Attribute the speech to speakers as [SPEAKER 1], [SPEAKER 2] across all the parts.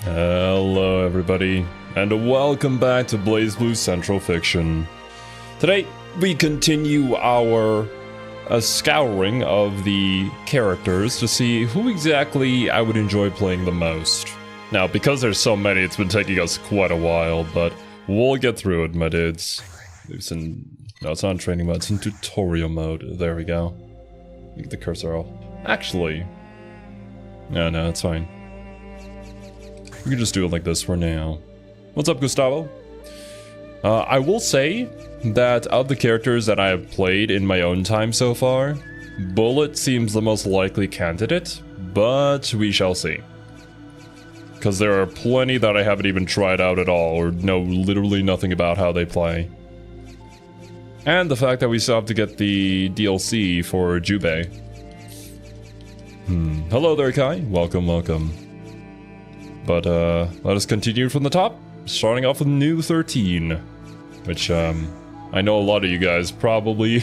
[SPEAKER 1] Hello everybody, and welcome back to BlazBlue Central Fiction. Today, we continue our scouring of the characters to see who exactly I would enjoy playing the most. Now, because there's so many, it's been taking us quite a while, but we'll get through it, my dudes. It's in... no, it's not in training mode, it's in tutorial mode. There we go. Get the cursor off. Actually... no, it's fine. We can just do it like this for now. What's up, Gustavo? I will say that of the characters that I have played in my own time so far, Bullet seems the most likely candidate, but we shall see. Because there are plenty that I haven't even tried out at all, or know literally nothing about how they play. And the fact that we still have to get the DLC for Jubei. Hello there, Kai. Welcome. But let us continue from the top, starting off with New 13, which I know a lot of you guys probably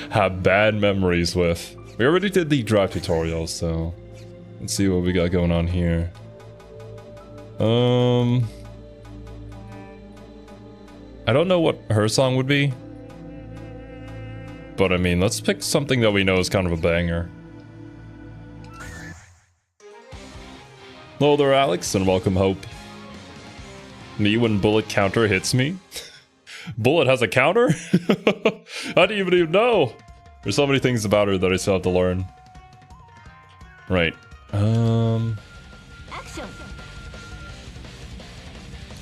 [SPEAKER 1] have bad memories with. We already did the drive tutorial, so let's see what we got going on here. I don't know what her song would be, but I mean, let's pick something that we know is kind of a banger. Hello there, Alex, and welcome, Hope. Me when Bullet counter hits me? Bullet has a counter? I didn't even know! There's so many things about her that I still have to learn. Right.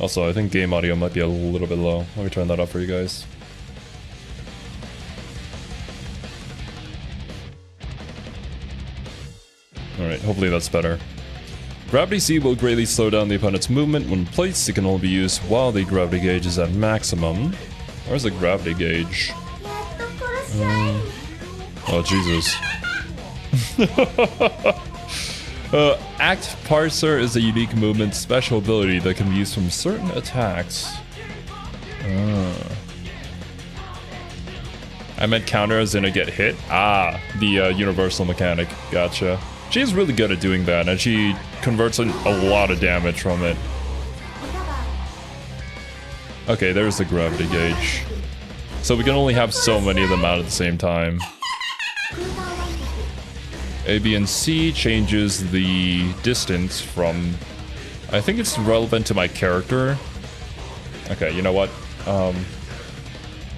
[SPEAKER 1] Also, I think game audio might be a little bit low. Let me turn that up for you guys. Alright, hopefully that's better. Gravity C will greatly slow down the opponent's movement. When placed, it can only be used while the gravity gauge is at maximum. Where's the gravity gauge? Oh, Jesus. Act Parser is a unique movement special ability that can be used from certain attacks. I meant counter as in a get hit? Ah, the universal mechanic. Gotcha. She's really good at doing that, and she converts a lot of damage from it. Okay, there's the gravity gauge. So we can only have so many of them out at the same time. A, B, and C changes the distance from... I think it's relevant to my character. Okay, you know what?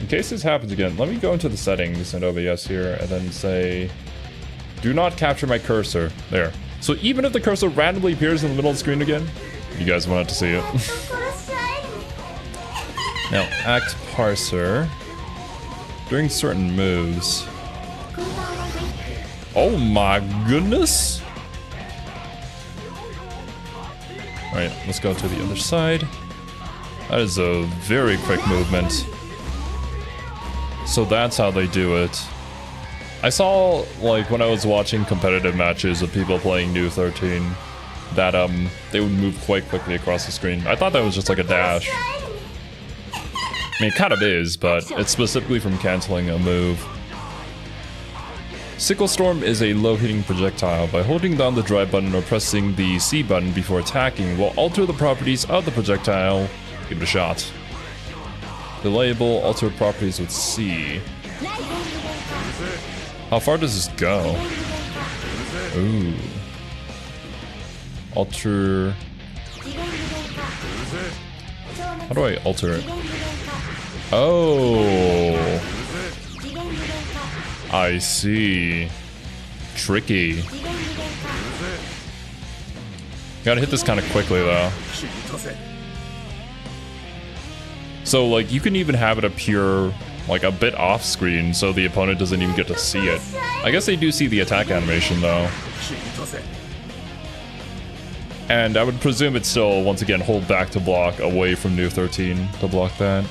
[SPEAKER 1] In case this happens again, let me go into the settings and OBS here, and then say... do not capture my cursor. There. So even if the cursor randomly appears in the middle of the screen again, you guys wanted to see it. Now, act parser. During certain moves. Oh my goodness! Alright, let's go to the other side. That is a very quick movement. So that's how they do it. I saw, like, when I was watching competitive matches of people playing New 13, that, they would move quite quickly across the screen. I thought that was just like a dash. I mean, it kind of is, but it's specifically from canceling a move. Sickle Storm is a low-hitting projectile. By holding down the drive button or pressing the C button before attacking will alter the properties of the projectile. Give it a shot. Delayable, alter properties with C. How far does this go? Ooh. Alter... how do I alter it? Oh! I see. Tricky. Gotta hit this kind of quickly, though. So, like, you can even have it appear... like a bit off screen, so the opponent doesn't even get to see it. I guess they do see the attack animation though. And I would presume it's still, once again, hold back to block away from New 13 to block that.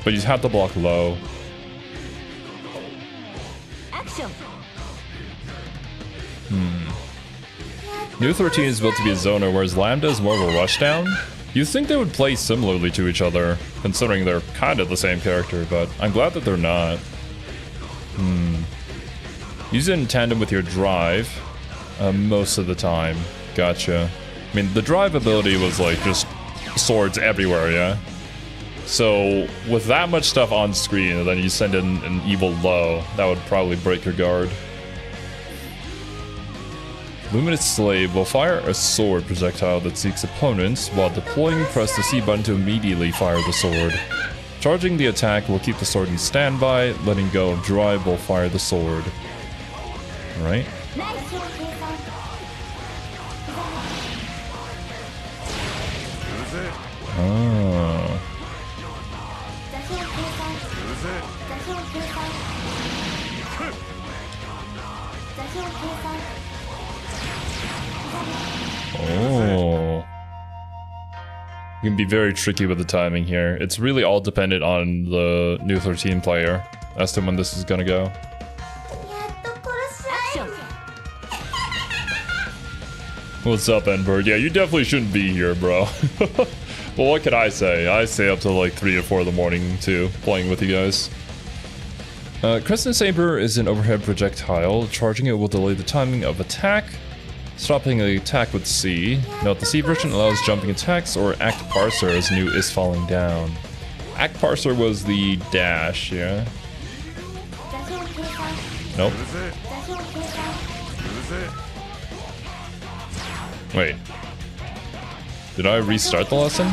[SPEAKER 1] But you have to block low. New 13 is built to be a zoner, whereas Lambda is more of a rushdown. You'd think they would play similarly to each other, considering they're kind of the same character, but I'm glad that they're not. Use it in tandem with your drive most of the time. Gotcha. I mean, the drive ability was like just swords everywhere, yeah? So with that much stuff on screen and then you send in an evil low, that would probably break your guard. Luminous Slave will fire a sword projectile that seeks opponents. While deploying, press the C button to immediately fire the sword. Charging the attack will keep the sword in standby. Letting go of drive will fire the sword. Alright. Oh. Oh. You can be very tricky with the timing here. It's really all dependent on the new 13 player as to when this is gonna go. What's up, N-Bird? Yeah, you definitely shouldn't be here, bro. Well, what can I say? I stay up till like 3 or 4 in the morning, too, playing with you guys. Crescent Saber is an overhead projectile. Charging it will delay the timing of attack. Stopping the attack with C. Note the C version allows jumping attacks or Act Parser as new is falling down. Act Parser was the dash, yeah? Nope. Wait. Did I restart the lesson?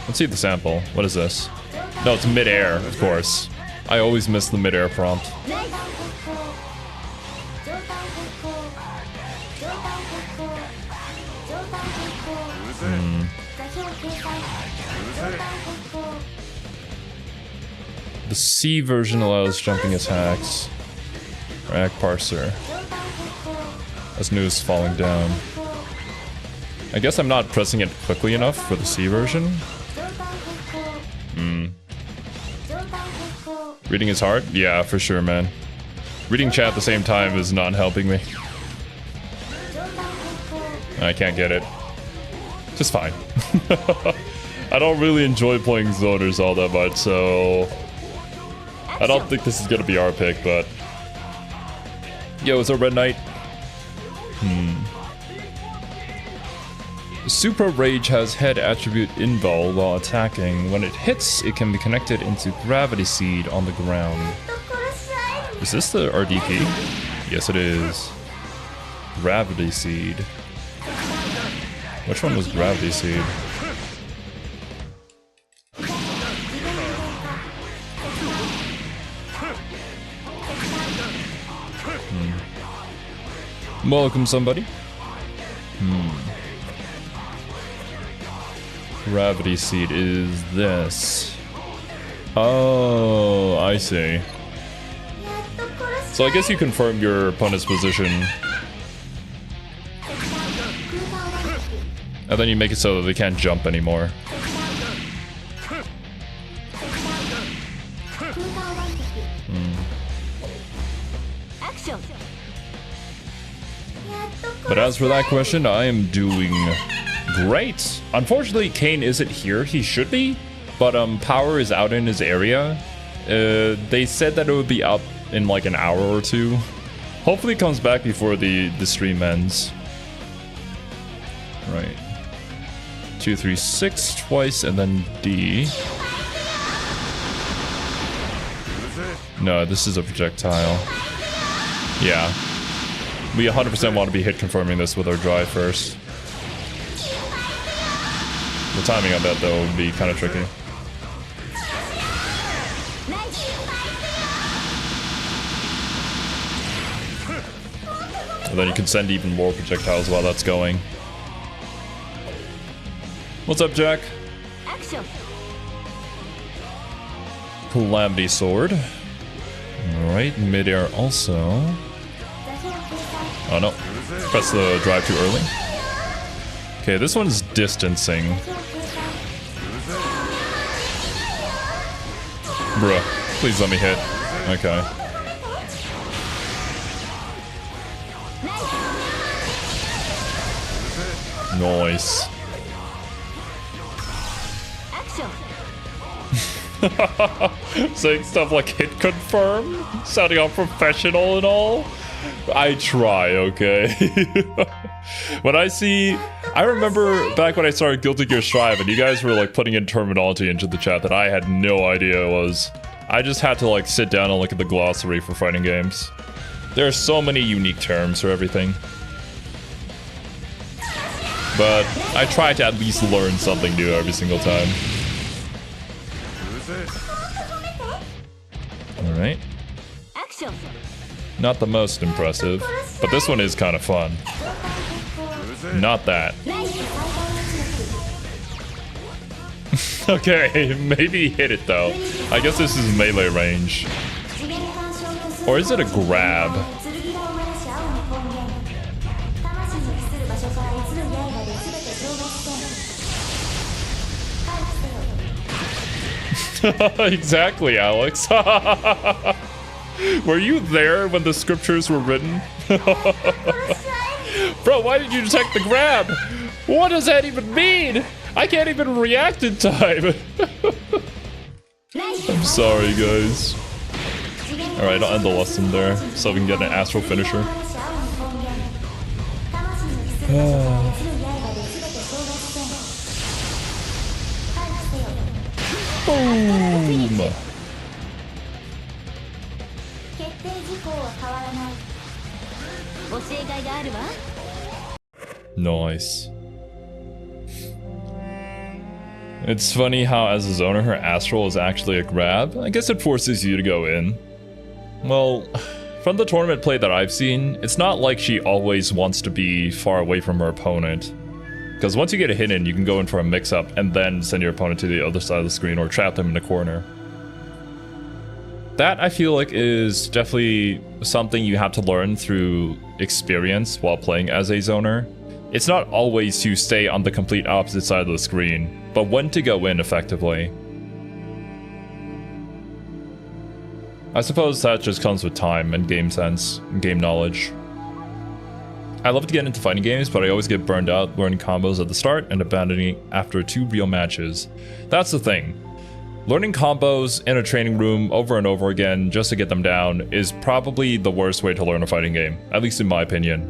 [SPEAKER 1] Let's see the sample. What is this? No, it's mid-air, of course. I always miss the mid-air prompt. The C version allows jumping attacks. Or Act Parser. As new is falling down. I guess I'm not pressing it quickly enough for the C version. Reading is hard? Yeah, for sure, man. Reading chat at the same time is not helping me. I can't get it. Just fine. I don't really enjoy playing zoners all that much, so... I don't think this is gonna be our pick, but... Yo, what's up, Red Knight? Super Rage has head attribute invul while attacking. When it hits, it can be connected into Gravity Seed on the ground. Is this the RDP? Yes, it is. Gravity Seed. Which one was Gravity Seed? Welcome, somebody. Gravity Seed is this. Oh, I see. So I guess you confirm your opponent's position. And then you make it so that they can't jump anymore. But as for that question, I am doing great. Unfortunately, Kane isn't here. He should be, but Power is out in his area. They said that it would be up in like an hour or two. Hopefully it comes back before the stream ends. Right. 2, 3, 6 twice, and then D. No, this is a projectile. Yeah. We 100% want to be hit confirming this with our drive first. The timing on that, though, would be kind of tricky. And then you can send even more projectiles while that's going. What's up, Jack? Calamity Sword. Alright, midair also. Oh no, press the drive too early. Okay, this one's distancing. Bruh, please let me hit. Okay. Nice. Saying stuff like hit confirm, sounding all professional and all. I try, okay? When I remember back when I started Guilty Gear Strive and you guys were like putting in terminology into the chat that I had no idea it was. I just had to like sit down and look at the glossary for fighting games. There are so many unique terms for everything. But I try to at least learn something new every single time. Alright. Not the most impressive, but this one is kind of fun. Not that. Okay, maybe hit it though. I guess this is melee range. Or is it a grab? Exactly, Alex. Were you there when the scriptures were written? Bro, why did you detect the grab? What does that even mean? I can't even react in time. I'm sorry, guys. Alright, I'll end the lesson there so we can get an astral finisher. Boom! Nice. It's funny how as a zoner her astral is actually a grab. I guess it forces you to go in. Well, from the tournament play that I've seen, it's not like she always wants to be far away from her opponent. Because once you get a hit in, you can go in for a mix-up and then send your opponent to the other side of the screen or trap them in a corner. That, I feel like, is definitely something you have to learn through experience while playing as a zoner. It's not always to stay on the complete opposite side of the screen, but when to go in effectively. I suppose that just comes with time and game sense and game knowledge. I love to get into fighting games, but I always get burned out learning combos at the start and abandoning after 2 real matches. That's the thing. Learning combos in a training room over and over again just to get them down is probably the worst way to learn a fighting game, at least in my opinion.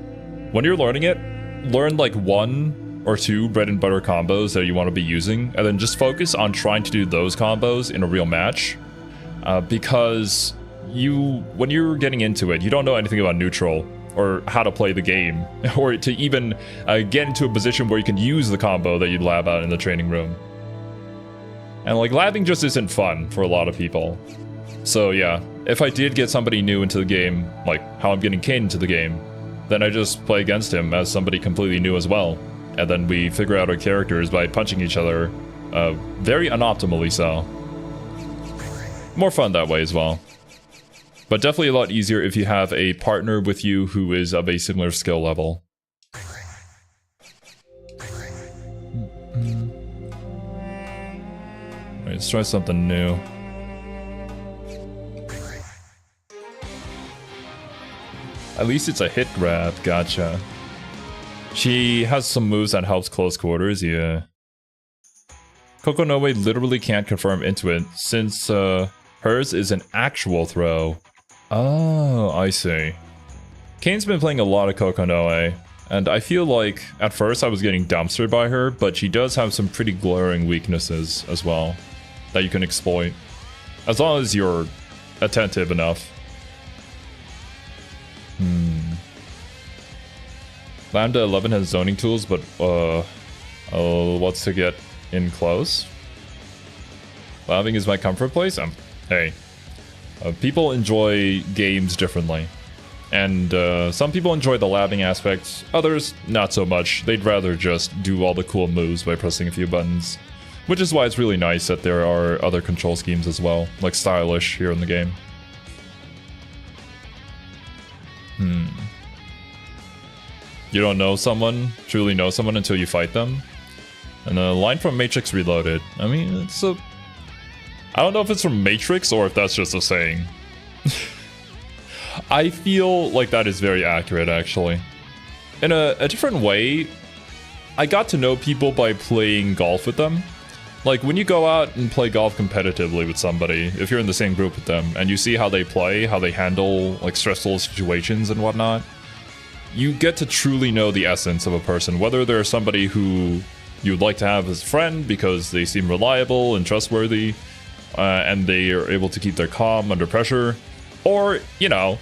[SPEAKER 1] When you're learning it, learn like 1 or 2 bread and butter combos that you want to be using, and then just focus on trying to do those combos in a real match. Because when you're getting into it, you don't know anything about neutral or how to play the game, or to even get into a position where you can use the combo that you lab out in the training room. And like labbing just isn't fun for a lot of people. So yeah, if I did get somebody new into the game, like how I'm getting Kane into the game, then I just play against him as somebody completely new as well. And then we figure out our characters by punching each other, very unoptimally so. More fun that way as well. But definitely a lot easier if you have a partner with you who is of a similar skill level. Alright, let's try something new. At least it's a hit grab, gotcha. She has some moves that helps close quarters, yeah. Kokonoe literally can't confirm into it since hers is an actual throw. Oh, I see. Kane's been playing a lot of Kokonoe, and I feel like at first I was getting dumpstered by her, but she does have some pretty glaring weaknesses as well that you can exploit, as long as you're attentive enough. Lambda 11 has zoning tools, but what's to get in close? Labbing is my comfort place? Hey. People enjoy games differently. And some people enjoy the labbing aspect, others not so much. They'd rather just do all the cool moves by pressing a few buttons. Which is why it's really nice that there are other control schemes as well, like stylish here in the game. You don't know someone, truly know someone until you fight them? And a line from Matrix Reloaded. I mean, it's a... I don't know if it's from Matrix or if that's just a saying. I feel like that is very accurate, actually. In a different way, I got to know people by playing golf with them. Like, when you go out and play golf competitively with somebody, if you're in the same group with them, and you see how they play, how they handle, like, stressful situations and whatnot, you get to truly know the essence of a person, whether they're somebody who you'd like to have as a friend because they seem reliable and trustworthy, and they are able to keep their calm under pressure, or, you know,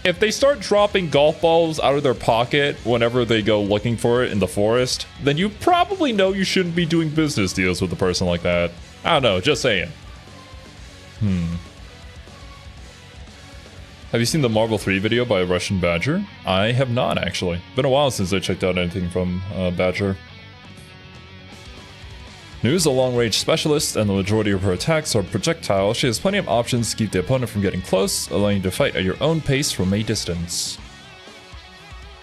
[SPEAKER 1] if they start dropping golf balls out of their pocket whenever they go looking for it in the forest, then you probably know you shouldn't be doing business deals with a person like that. I don't know, just saying. Have you seen the Marvel 3 video by Russian Badger? I have not, actually. Been a while since I checked out anything from Badger. Nu is a long-range specialist, and the majority of her attacks are projectile. She has plenty of options to keep the opponent from getting close, allowing you to fight at your own pace from a distance.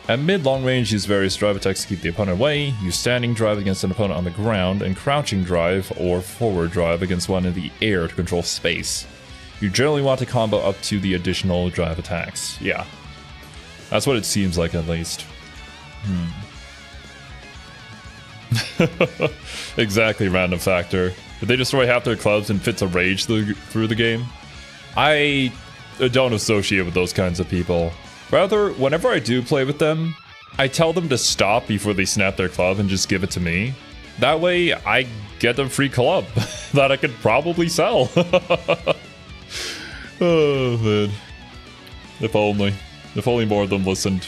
[SPEAKER 1] At mid-long range, use various drive attacks to keep the opponent away. Use standing drive against an opponent on the ground, and crouching drive or forward drive against one in the air to control space. You generally want to combo up to the additional drive attacks. Yeah. That's what it seems like, at least. Exactly, random factor. If they destroy half their clubs and fits a rage through the game, I don't associate with those kinds of people. Rather, whenever I do play with them, I tell them to stop before they snap their club and just give it to me. That way, I get a free club that I could probably sell. Oh, man. If only. If only more of them listened.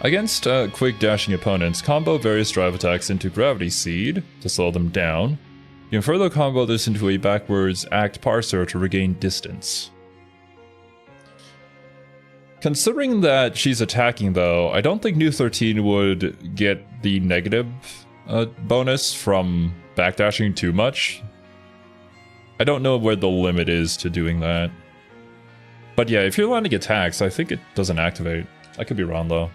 [SPEAKER 1] Against quick dashing opponents, combo various drive attacks into Gravity Seed to slow them down. You can further combo this into a backwards Act Parser to regain distance. Considering that she's attacking though, I don't think Nu 13 would get the negative bonus from backdashing too much. I don't know where the limit is to doing that. But yeah, if you're landing attacks, I think it doesn't activate. I could be wrong though.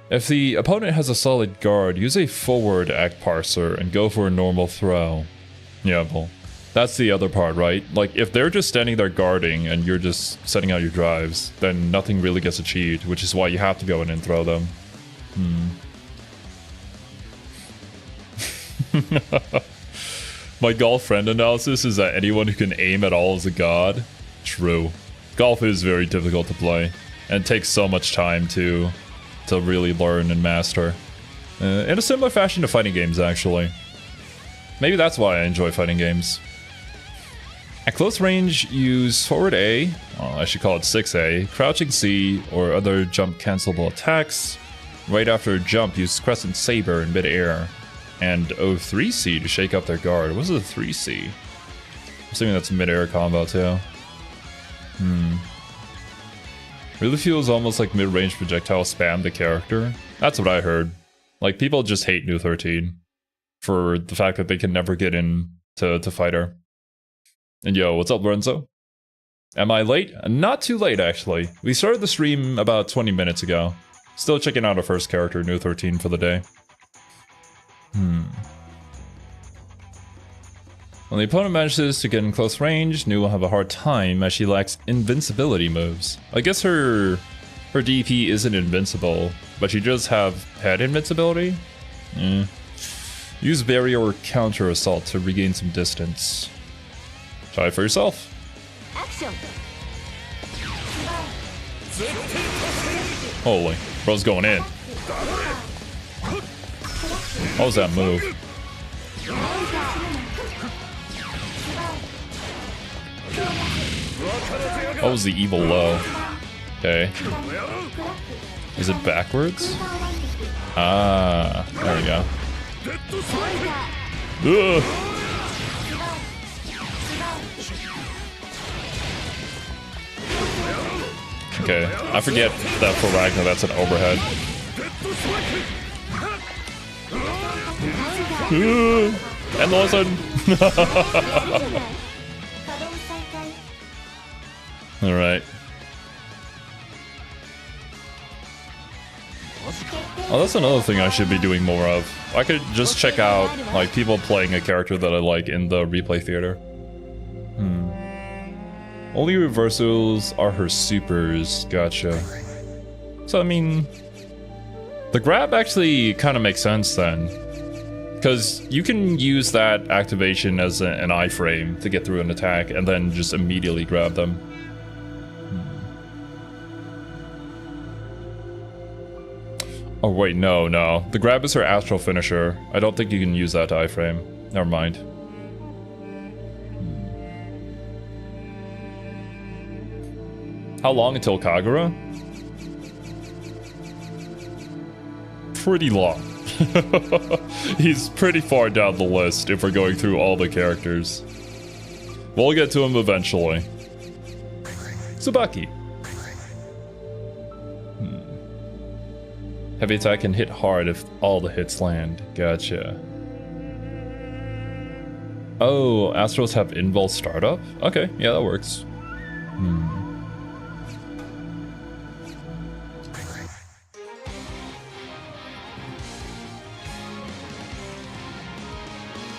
[SPEAKER 1] If the opponent has a solid guard, use a forward Act Parser and go for a normal throw. Yeah, well, that's the other part, right? Like, if they're just standing there guarding and you're just setting out your drives, then nothing really gets achieved, which is why you have to go in and throw them. My golf friend analysis is that anyone who can aim at all is a god. True. Golf is very difficult to play, and it takes so much time to really learn and master. In a similar fashion to fighting games, actually. Maybe that's why I enjoy fighting games. At close range, use forward A, I should call it 6A, crouching C, or other jump cancelable attacks. Right after a jump, use Crescent Saber in mid-air, and O3C to shake up their guard. What's a 3C? I'm assuming that's a mid-air combo too. Really feels almost like mid-range projectile spam the character. That's what I heard. Like, people just hate Nu 13 for the fact that they can never get in to fight her. And yo, what's up, Lorenzo? Am I late? Not too late, actually. We started the stream about 20 minutes ago. Still checking out our first character, Nu 13, for the day. When the opponent manages to get in close range, Nu will have a hard time as she lacks invincibility moves. I guess her DP isn't invincible, but she does have head invincibility? Use barrier or counter assault to regain some distance. Try it for yourself.
[SPEAKER 2] Action.
[SPEAKER 1] Holy, bro's going in. What was that move? What was the evil low? Okay. Is it backwards? Ah, there we go. Ugh. Okay, I forget that for Ragnar that's an overhead. And all of a sudden. Alright. Oh, that's another thing I should be doing more of. I could just check out, like, people playing a character that I like in the replay theater. Only reversals are her supers. Gotcha. So, I mean, the grab actually kind of makes sense then. Because you can use that activation as an iframe to get through an attack and then just immediately grab them. Oh wait, no. The grab is her astral finisher. I don't think you can use that to iframe. Never mind. How long until Kagura? Pretty long. He's pretty far down the list if we're going through all the characters. We'll get to him eventually. Tsubaki. Heavy attack can hit hard if all the hits land. Gotcha. Oh, Astros have invul startup? Okay, yeah, that works.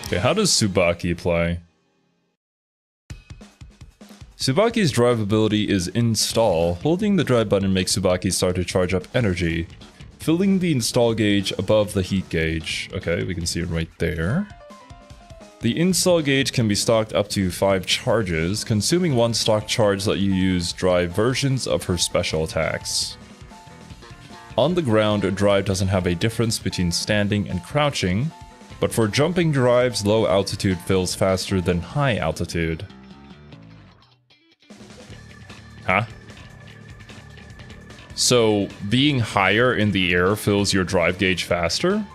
[SPEAKER 1] Okay, how does Tsubaki play? Tsubaki's drive ability is install. Holding the drive button makes Tsubaki start to charge up energy, filling the install gauge above the heat gauge. Okay, we can see it right there. The install gauge can be stocked up to 5 charges. Consuming 1 stock charge let you use drive versions of her special attacks. On the ground, a drive doesn't have a difference between standing and crouching, but for jumping drives, low altitude fills faster than high altitude. Huh? So, being higher in the air fills your drive gauge faster?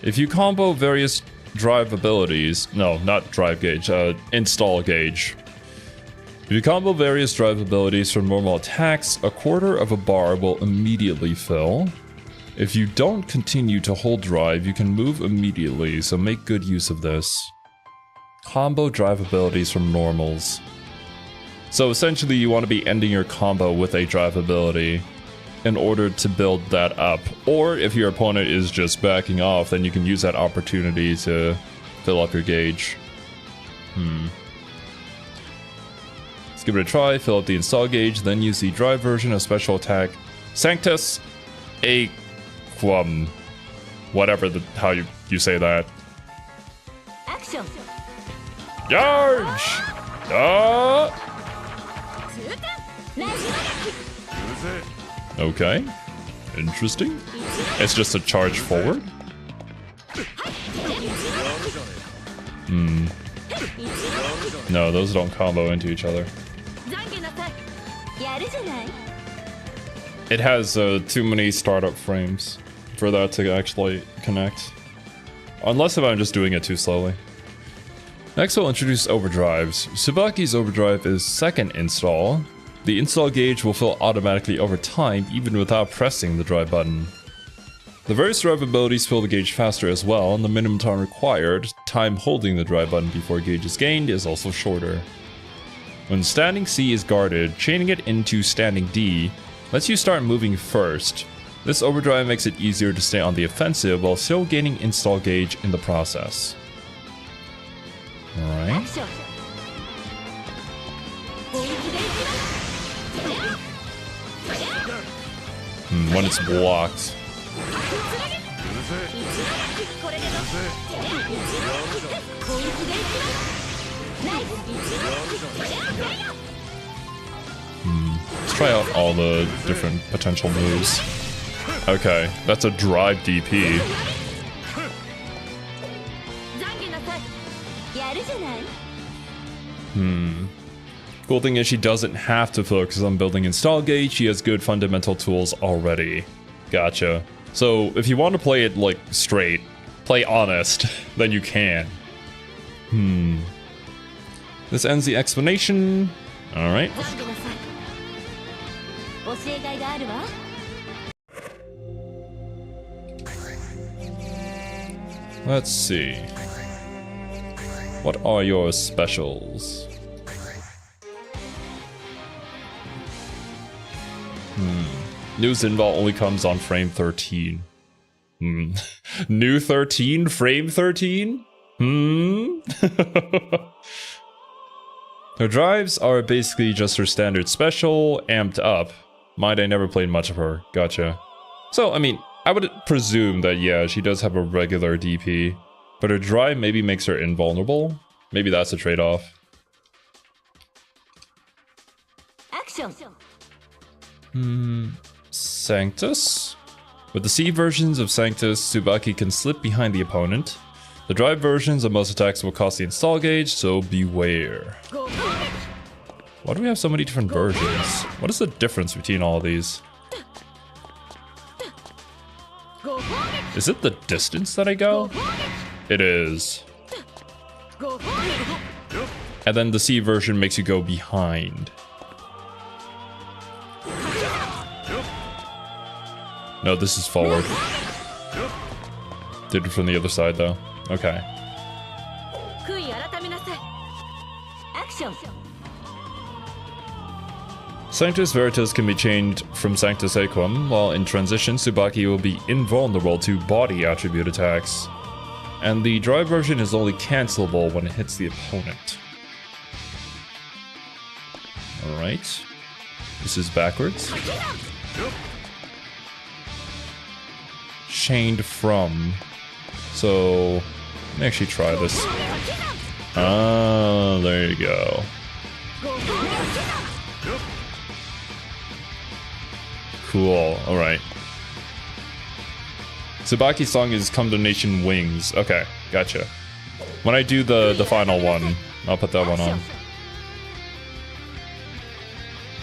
[SPEAKER 1] If you combo various drive abilities... No, not drive gauge, install gauge. If you combo various drive abilities from normal attacks, a quarter of a bar will immediately fill. If you don't continue to hold drive, you can move immediately, so make good use of this. Combo drive abilities from normals. So essentially you want to be ending your combo with a drive ability in order to build that up. Or if your opponent is just backing off, then you can use that opportunity to fill up your gauge. Let's give it a try, fill up the install gauge, then use the drive version of special attack Sanctus Aquam. Whatever how you say that.
[SPEAKER 2] Action.
[SPEAKER 1] Charge! Okay. Interesting. It's just a charge forward? No, those don't combo into each other. It has too many startup frames for that to actually connect. Unless if I'm just doing it too slowly. Next we'll introduce overdrives. Tsubaki's overdrive is second install. The install gauge will fill automatically over time even without pressing the drive button. The various drive abilities fill the gauge faster as well, and the minimum time required, time holding the drive button before gauge is gained, is also shorter. When standing C is guarded, chaining it into standing D lets you start moving first. This overdrive makes it easier to stay on the offensive while still gaining install gauge in the process. Alright. When it's blocked. Let's try out all the different potential moves. Okay, that's a drive DP. Cool thing is she doesn't have to focus on building install gauge, she has good fundamental tools already. Gotcha. So if you want to play it like straight, play honest, then you can. This ends the explanation. Alright. Let's see. What are your specials? New Zinval only comes on frame 13. New 13? Frame 13? Her drives are basically just her standard special, amped up. Mind, I never played much of her. Gotcha. So, I mean, I would presume that, yeah, she does have a regular DP. But her drive maybe makes her invulnerable. Maybe that's a trade-off.
[SPEAKER 2] Action.
[SPEAKER 1] Sanctus? With the C versions of Sanctus, Tsubaki can slip behind the opponent. The drive versions of most attacks will cost the install gauge, so beware. Why do we have so many different versions? What is the difference between all of these? Is it the distance that I go? It is. And then the C version makes you go behind. No, this is forward. Did it from the other side though. Okay. Sanctus Veritas can be changed from Sanctus Aquam, while in transition, Tsubaki will be invulnerable to body attribute attacks. And the drive version is only cancelable when it hits the opponent. Alright. This is backwards. Chained from. So, let me actually try this. Oh, there you go. Cool, alright. Tsubaki's song is Condemnation Wings. Okay, gotcha. When I do the final one, I'll put that one on.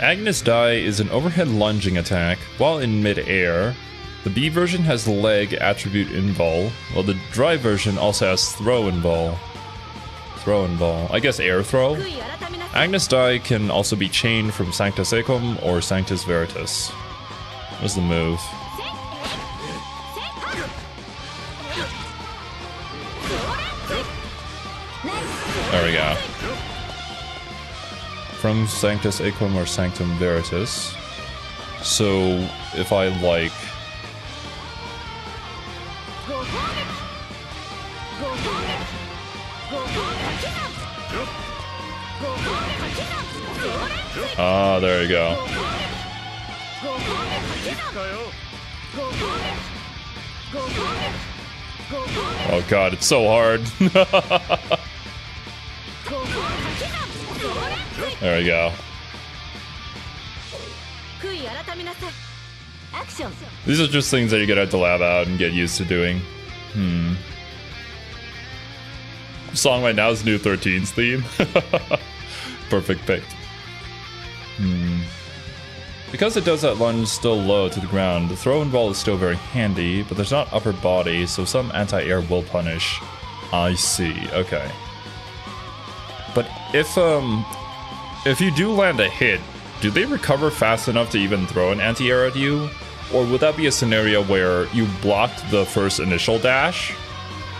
[SPEAKER 1] Agnes Die is an overhead lunging attack while in mid-air. The B version has leg attribute invul, while the drive version also has throw invul. Throw invul. I guess air throw? Agnes Die can also be chained from Sanctus Aquam or Sanctus Veritas. What's the move? There we go. From Sanctus Aquam or Sanctum Veritas. So if I like... Ah, there you go. Oh god, it's so hard. There we go. These are just things that you gotta have to lab out and get used to doing. The song right now is New 13's theme. Perfect pick. Because it does that lunge still low to the ground, the throw invul is still very handy, but there's not upper body, so some anti-air will punish. I see, okay. But if you do land a hit, do they recover fast enough to even throw an anti-air at you? Or would that be a scenario where you blocked the first initial dash,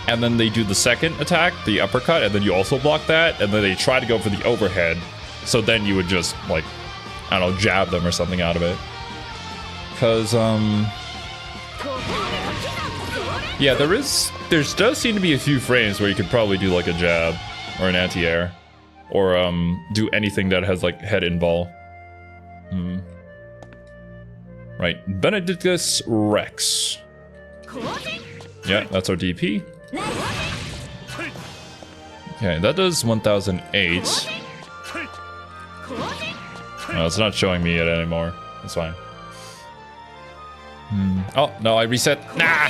[SPEAKER 1] and then they do the second attack, the uppercut, and then you also block that, and then they try to go for the overhead, so then you would just, like, I don't know, jab them or something out of it. Because, yeah, there does seem to be a few frames where you could probably do, like, a jab, or an anti-air, or, do anything that has, like, head invul. Right, Benedictus Rex. Yeah, that's our DP. Okay, that does 1008. No, it's not showing me it anymore. That's fine. Oh, no, I reset. Nah!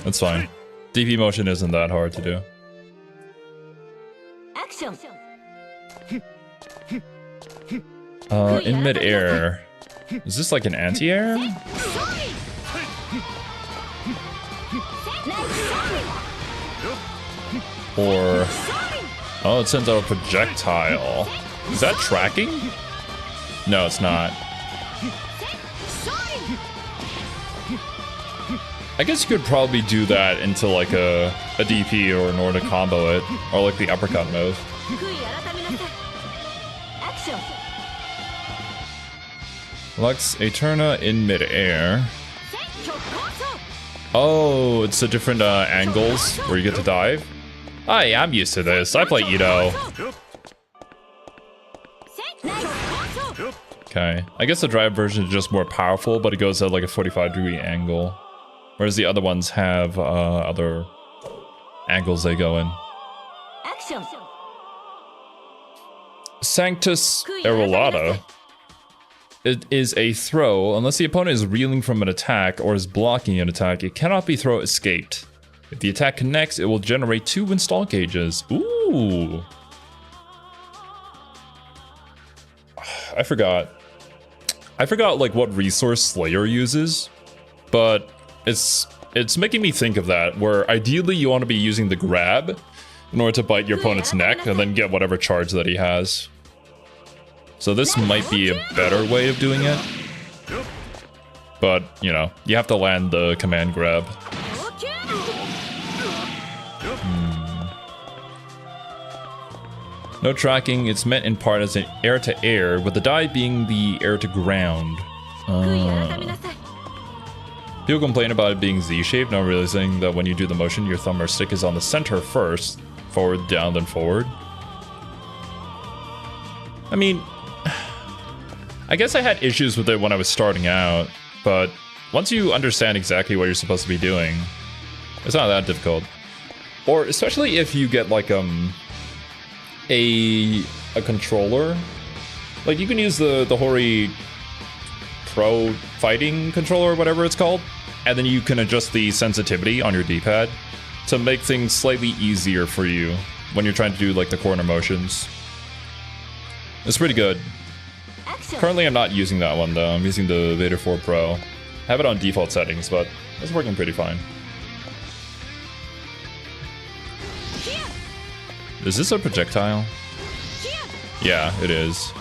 [SPEAKER 1] That's fine. DP motion isn't that hard to do.
[SPEAKER 2] Action.
[SPEAKER 1] In mid-air. Is this like an anti-air? Or... oh, it sends out a projectile. Is that tracking? No, it's not. I guess you could probably do that into like a DP or in order to combo it. Or like the uppercut move. Lux Eterna in mid-air. Oh, it's the different angles where you get to dive. Hi, I'm used to this. I play Ito. Okay. I guess the drive version is just more powerful, but it goes at like a 45-degree angle. Whereas the other ones have other angles they go in.
[SPEAKER 2] Action.
[SPEAKER 1] Sanctus Erolata. It is a throw. Unless the opponent is reeling from an attack or is blocking an attack, it cannot be throw escaped. If the attack connects, it will generate 2 install gauges. Ooh. I forgot like what resource Slayer uses, but it's making me think of that, where ideally you want to be using the grab in order to bite your opponent's neck and then get whatever charge that he has. So this might be a better way of doing it. But, you know, you have to land the command grab. No tracking, it's meant in part as an air-to-air, with the die being the air-to-ground. People complain about it being Z-shaped, not realizing that when you do the motion, your thumb or stick is on the center first, forward, down, then forward. I mean, I guess I had issues with it when I was starting out, but once you understand exactly what you're supposed to be doing, it's not that difficult. Or especially if you get like a controller. Like you can use the Hori Pro fighting controller or whatever it's called, and then you can adjust the sensitivity on your D-pad to make things slightly easier for you when you're trying to do like the corner motions. It's pretty good. Currently I'm not using that one though, I'm using the Vader 4 Pro. I have it on default settings, but it's working pretty fine. Is this a projectile? Yeah, it is.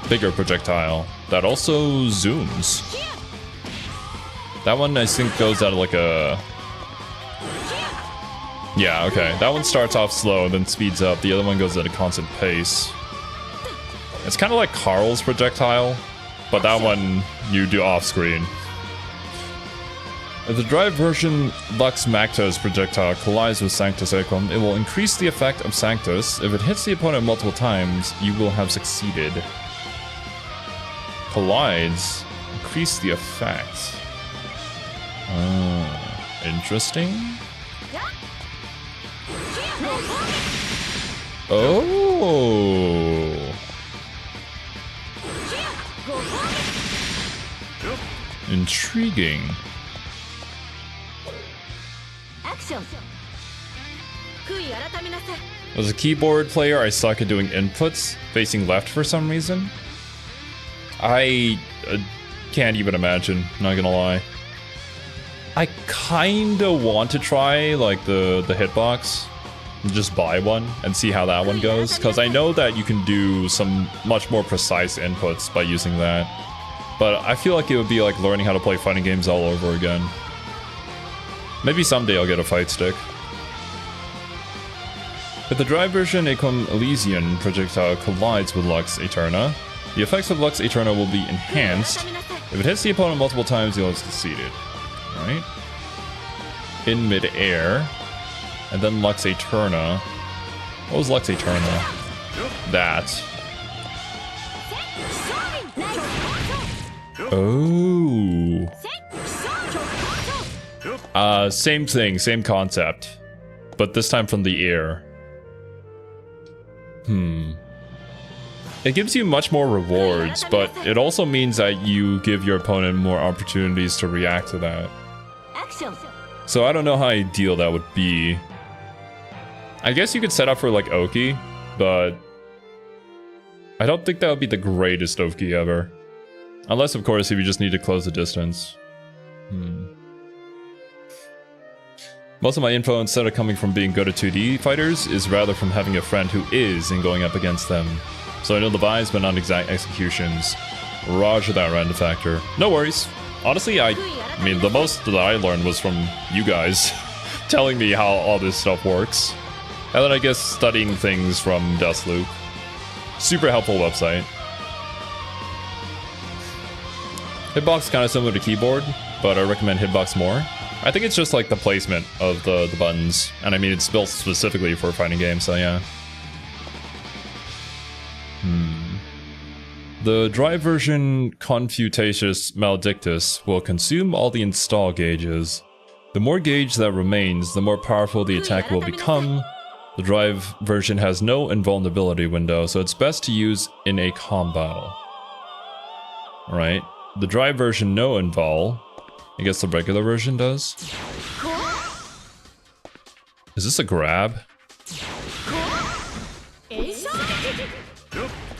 [SPEAKER 1] Bigger projectile that also zooms. That one I think goes at like a... Yeah, okay. That one starts off slow and then speeds up. The other one goes at a constant pace. It's kind of like Carl's projectile, but that one you do off screen. If the drive version Lux Macta's projectile collides with Sanctus Ecum, it will increase the effect of Sanctus. If it hits the opponent multiple times, you will have succeeded. Collides, increase the effect. Interesting. Oh. Intriguing. As a keyboard player, I suck at doing inputs facing left for some reason. I can't even imagine, not gonna lie. I kinda want to try like the hitbox, just buy one and see how that one goes, because I know that you can do some much more precise inputs by using that. But I feel like it would be like learning how to play fighting games all over again. Maybe someday I'll get a fight stick. If the drive version Ecum Elysian projectile collides with Lux Eterna, the effects of Lux Eterna will be enhanced. If it hits the opponent multiple times, you'll have succeeded. Right? In mid-air. And then Lux Eterna. What was Lux Eterna? That. Oh. Same thing, same concept. But this time from the air. It gives you much more rewards, but it also means that you give your opponent more opportunities to react to that. So I don't know how ideal that would be. I guess you could set up for like Oki, but I don't think that would be the greatest Oki ever. Unless, of course, if you just need to close the distance. Most of my info, instead of coming from being good at 2D fighters, is rather from having a friend who is and going up against them. So I know the vibes, but not exact executions. Roger that random factor. No worries. Honestly, I mean, the most that I learned was from you guys telling me how all this stuff works. And then I guess studying things from Deathloop. Super helpful website. Hitbox kind of similar to keyboard, but I recommend Hitbox more. I think it's just like the placement of the buttons. And I mean, it's built specifically for a fighting game, so yeah. The dry version Confutacious Maledictus will consume all the install gauges. The more gauge that remains, the more powerful the attack will become. The dry version has no invulnerability window, so it's best to use in a combo. Alright, the dry version no invul. I guess the regular version does. Is this a grab?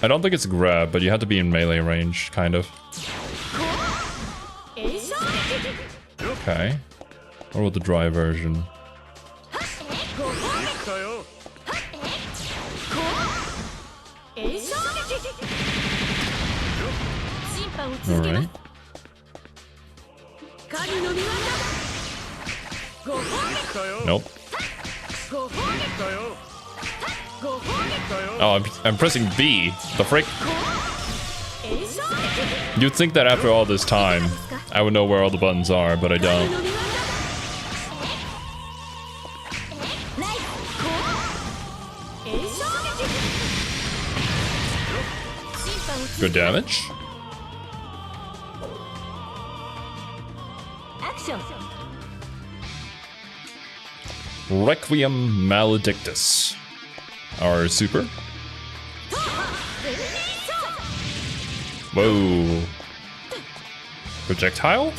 [SPEAKER 1] I don't think it's a grab, but you have to be in melee range, kind of. Okay. What about the dry version? Alright. Nope. Oh, I'm pressing B. The frick? You'd think that after all this time, I would know where all the buttons are, but I don't. Good damage. Requiem Maledictus. Our super. Whoa. Projectile?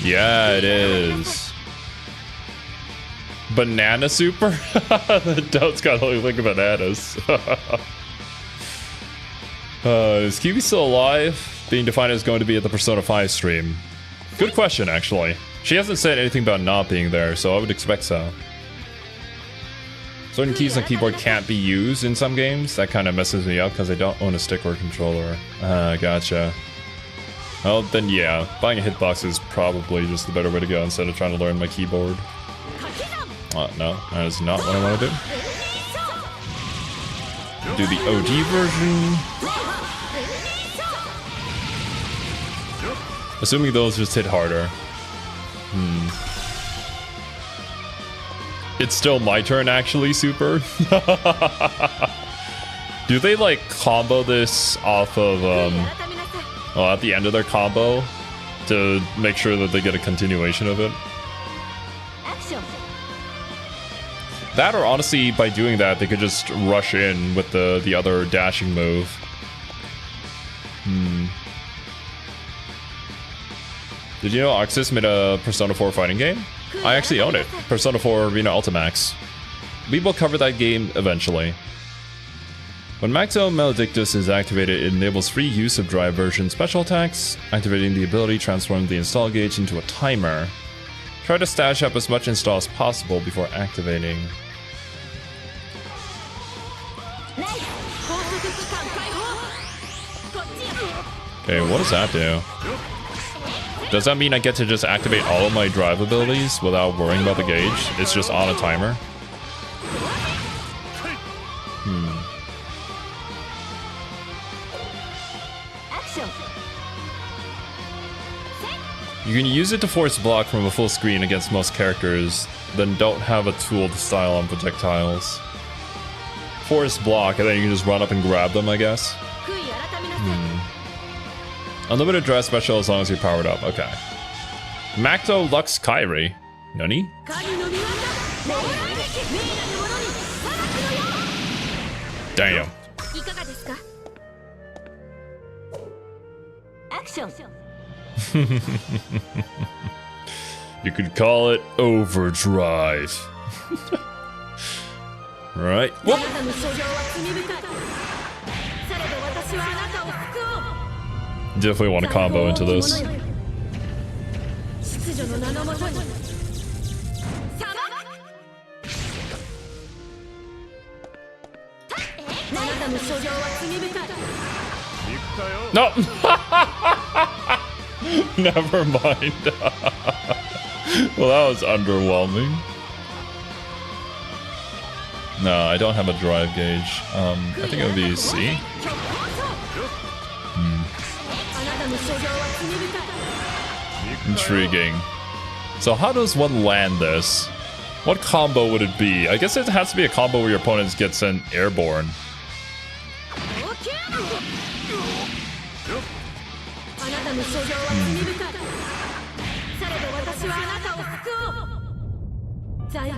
[SPEAKER 1] Yeah, it is. Banana super? The doubt's gotta look like bananas. Is Kiwi still alive? Being defined as going to be at the Persona 5 stream. Good question, actually. She hasn't said anything about not being there, so I would expect so. Certain keys on keyboard can't be used in some games. That kind of messes me up because I don't own a stick or controller. Gotcha. Well, then yeah, buying a hitbox is probably just the better way to go instead of trying to learn my keyboard. No, that is not what I want to do. Do the OG version. Assuming those just hit harder. It's still my turn, actually, super. Do they, like, combo this off of, well, at the end of their combo to make sure that they get a continuation of it? That, or honestly, by doing that, they could just rush in with the other dashing move. Did you know Oxys made a Persona 4 fighting game? I actually own it. Persona 4 Arena Ultimax. We will cover that game eventually. When Maxo Maledictus is activated, it enables free use of dry version special attacks. Activating the ability transforms the install gauge into a timer. Try to stash up as much install as possible before activating. Okay, what does that do? Does that mean I get to just activate all of my drive abilities without worrying about the gauge? It's just on a timer? You can use it to force block from a full screen against most characters, then don't have a tool to style on projectiles. Force block, and then you can just run up and grab them, I guess. Unlimited drive special as long as you're powered up. Okay. Macto Lux Kairi. Nani? Damn. You could call it overdrive. Right. Whoop. Definitely want to combo into this. No! Never mind. Well, that was underwhelming. No, I don't have a drive gauge. I think it would be C. Intriguing. So how does one land this? What combo would it be? I guess it has to be a combo where your opponent gets sent airborne.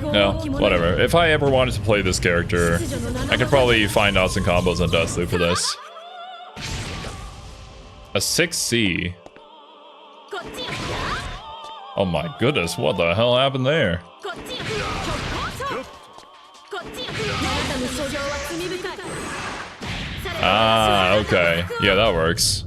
[SPEAKER 1] No, whatever. If I ever wanted to play this character, I could probably find out some combos on BlazBlue for this. A 6C. Oh my goodness, what the hell happened there? Ah, okay. Yeah, that works.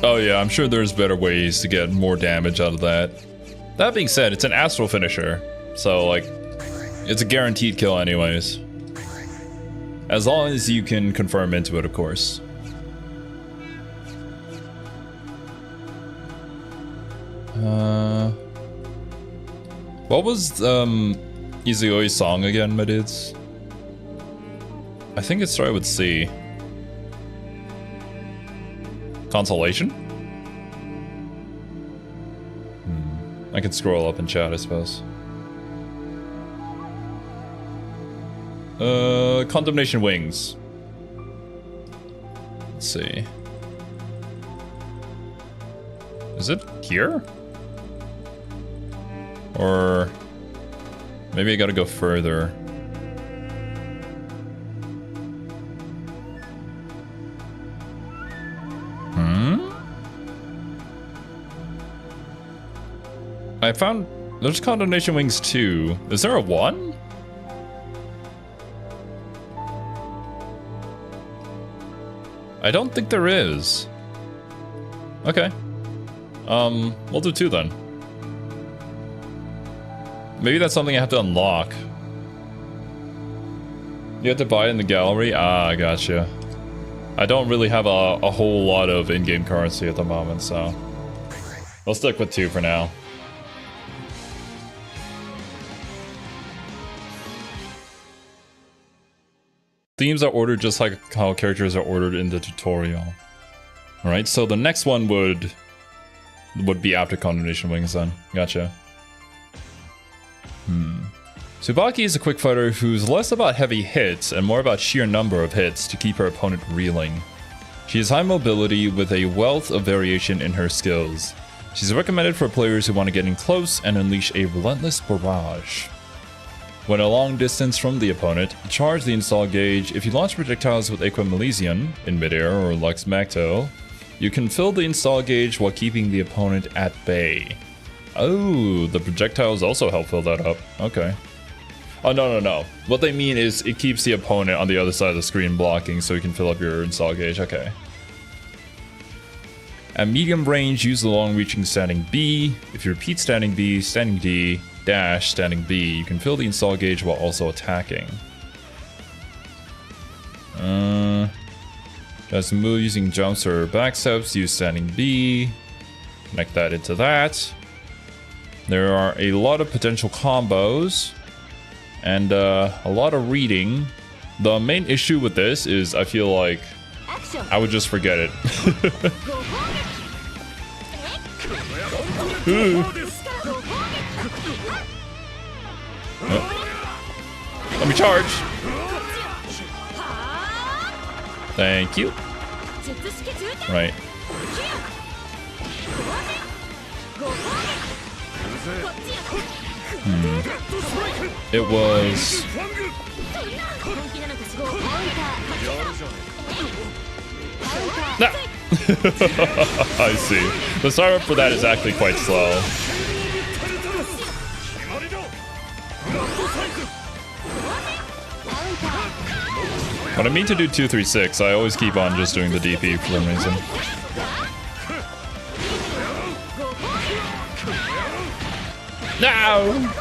[SPEAKER 1] Oh yeah, I'm sure there's better ways to get more damage out of that. That being said, it's an astral finisher, so like, it's a guaranteed kill anyways. As long as you can confirm into it, of course. What was Izuoi's song again, my dudes? I think it started with C. Consolation? I can scroll up in chat, I suppose. Condemnation Wings. Let's see. Is it here? Or maybe I gotta go further. I found there's Condemnation Wings 2. Is there a 1? I don't think there is. Okay. We'll do 2 then. Maybe that's something I have to unlock. You have to buy it in the gallery? Ah, gotcha. I don't really have a whole lot of in-game currency at the moment, so I'll stick with 2 for now. Themes are ordered just like how characters are ordered in the tutorial. Alright, so the next one would be after Condemnation Wings then. Gotcha. Tsubaki is a quick fighter who's less about heavy hits and more about sheer number of hits to keep her opponent reeling. She has high mobility with a wealth of variation in her skills. She's recommended for players who want to get in close and unleash a relentless barrage. When a long distance from the opponent, charge the install gauge. If you launch projectiles with Equimalesion in midair or Lux Macto, you can fill the install gauge while keeping the opponent at bay. Oh, the projectiles also help fill that up. Okay. Oh, no. What they mean is it keeps the opponent on the other side of the screen blocking so you can fill up your install gauge. Okay. At medium range, use the long-reaching standing B. If you repeat standing B, standing D, dash, standing B, you can fill the install gauge while also attacking. Just move using jumps or backsteps, use standing B. Connect that into that. There are a lot of potential combos and a lot of reading. The main issue with this is I feel like I would just forget it. Let me charge. Thank you. Right. It was... Nah. I see. The startup for that is actually quite slow. When I mean to do 236, I always keep on just doing the DP for some reason. No!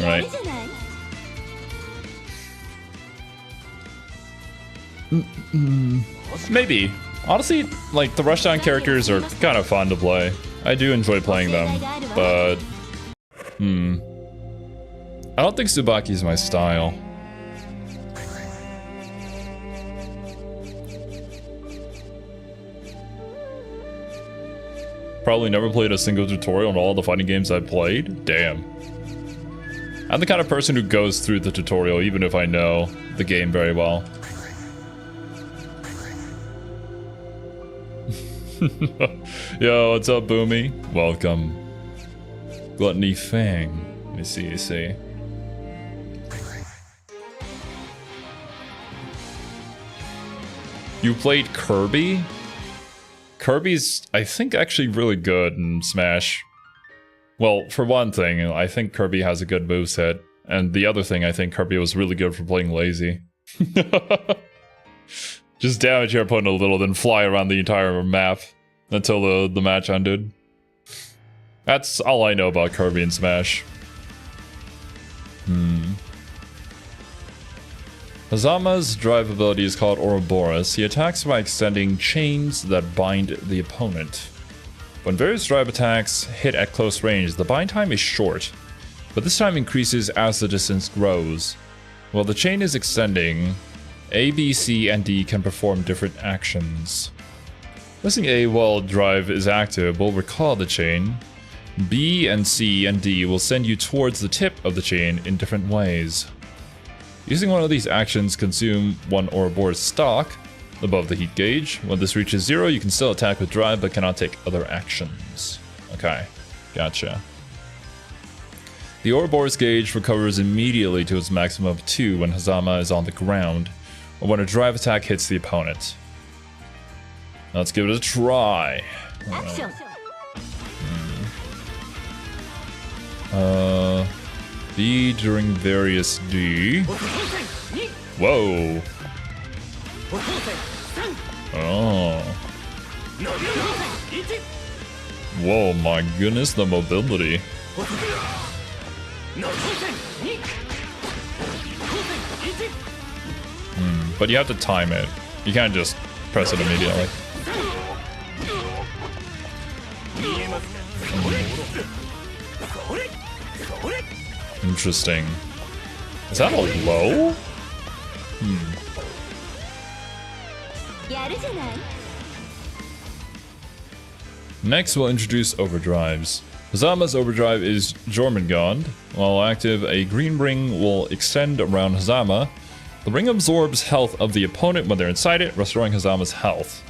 [SPEAKER 1] Right. Maybe. Honestly, like, the rushdown characters are kind of fun to play. I do enjoy playing them, but... I don't think Tsubaki is my style. Probably never played a single tutorial in all the fighting games I've played. Damn. I'm the kind of person who goes through the tutorial even if I know the game very well. Yo, what's up, Boomy? Welcome. Gluttony Fang. Let me see. You played Kirby? Kirby's, I think, actually really good in Smash. Well, for one thing, I think Kirby has a good moveset. And the other thing, I think Kirby was really good for playing lazy. Just damage your opponent a little, then fly around the entire map until the match ended. That's all I know about Kirby and Smash. Hazama's drive ability is called Ouroboros. He attacks by extending chains that bind the opponent. When various drive attacks hit at close range, the bind time is short, but this time increases as the distance grows. While the chain is extending, A, B, C, and D can perform different actions. Pressing A while drive is active will recall the chain. B and C and D will send you towards the tip of the chain in different ways. Using one of these actions consume one Ouroboros stock above the heat gauge. When this reaches 0, you can still attack with drive but cannot take other actions. Okay, gotcha. The Ouroboros gauge recovers immediately to its maximum of 2 when Hazama is on the ground, or when a drive attack hits the opponent. Let's give it a try.
[SPEAKER 2] Action.
[SPEAKER 1] B during various D. Whoa. Oh. Whoa, my goodness, the mobility. But you have to time it. You can't just press it immediately. Interesting. Is that a low? Next, we'll introduce overdrives. Hazama's overdrive is Jormungand. While active, a green ring will extend around Hazama. The ring absorbs health of the opponent when they're inside it, restoring Hazama's health.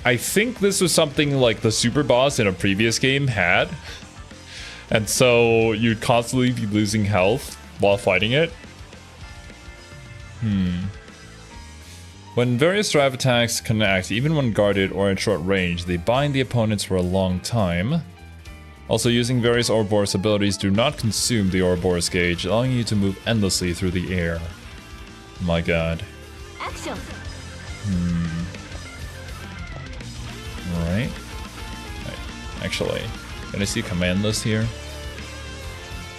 [SPEAKER 1] I think this was something like the super boss in a previous game had. And so you'd constantly be losing health while fighting it. When various drive attacks connect, even when guarded or at short range, they bind the opponents for a long time. Also, using various Ouroboros abilities do not consume the Ouroboros gauge, allowing you to move endlessly through the air. My god.
[SPEAKER 2] Action.
[SPEAKER 1] Alright. Actually, can I see command list here?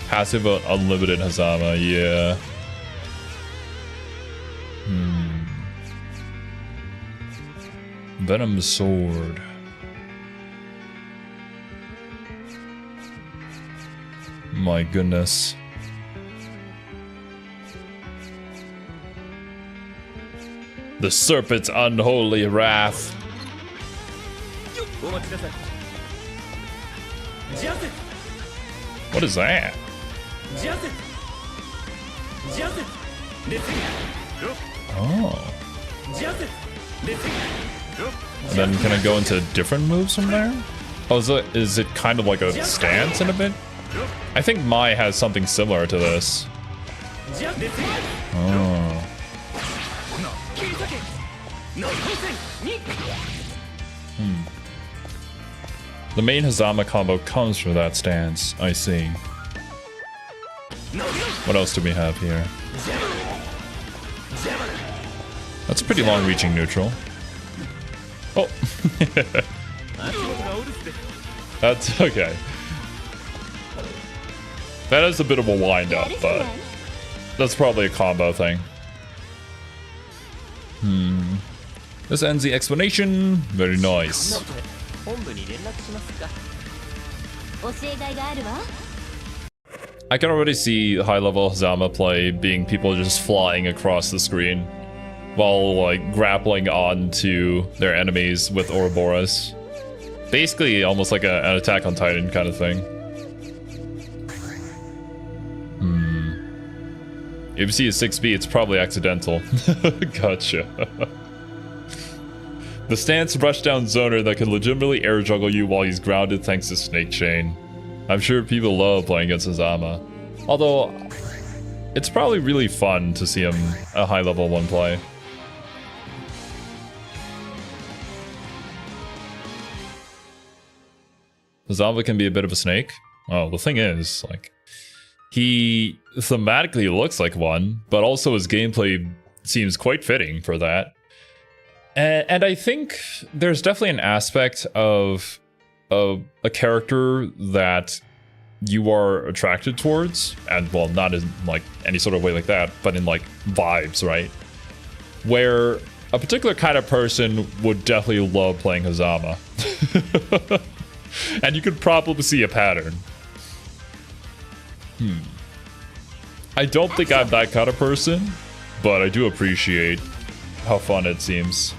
[SPEAKER 1] Passive unlimited Hazama, yeah. Venom Sword. My goodness. The Serpent's Unholy Wrath. What is that? Oh. And then can I go into different moves from there? Oh, is it kind of like a stance in a bit? I think Mai has something similar to this. Oh. The main Hazama combo comes from that stance, I see. What else do we have here? That's a pretty long-reaching neutral. Oh. That's okay. That is a bit of a wind-up, but that's probably a combo thing. This ends the explanation. Very nice. I can already see high-level Hazama play being people just flying across the screen while like grappling onto their enemies with Ouroboros. Basically, almost like an Attack on Titan kind of thing. If you see a 6B, it's probably accidental. Gotcha. The stance rushdown zoner that can legitimately air juggle you while he's grounded thanks to Snake Chain. I'm sure people love playing against Hazama. Although, it's probably really fun to see him a high level 1 play. Hazama can be a bit of a snake. Oh, the thing is, like, he thematically looks like one, but also his gameplay seems quite fitting for that. And I think there's definitely an aspect of a character that you are attracted towards, and well, not in like any sort of way like that, but in like vibes, right? Where a particular kind of person would definitely love playing Hazama. And you could probably see a pattern. I don't think I'm that kind of person, but I do appreciate how fun it seems.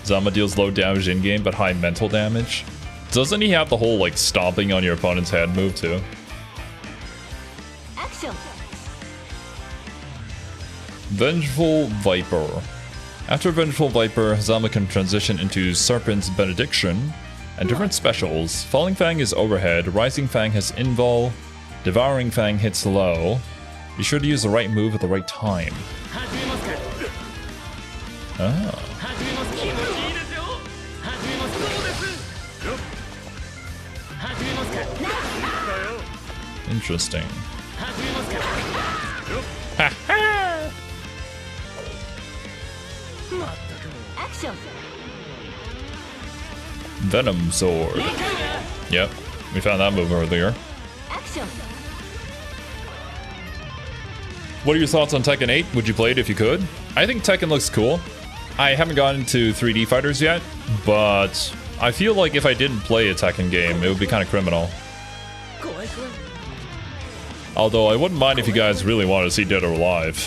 [SPEAKER 1] Zama deals low damage in-game, but high mental damage. Doesn't he have the whole, like, stomping on your opponent's head move, too?
[SPEAKER 2] Action.
[SPEAKER 1] Vengeful Viper. After Vengeful Viper, Hazama can transition into Serpent's Benediction and different specials. Falling Fang is overhead, Rising Fang has invul, Devouring Fang hits low. Be sure to use the right move at the right time. Ah. Interesting.
[SPEAKER 2] Action.
[SPEAKER 1] Venom Sword. Yep, we found that move earlier.
[SPEAKER 2] Action.
[SPEAKER 1] What are your thoughts on Tekken 8? Would you play it if you could? I think Tekken looks cool. I haven't gotten into 3D fighters yet, but I feel like if I didn't play a Tekken game, it would be kind of criminal. Although I wouldn't mind if you guys really wanted to see Dead or Alive.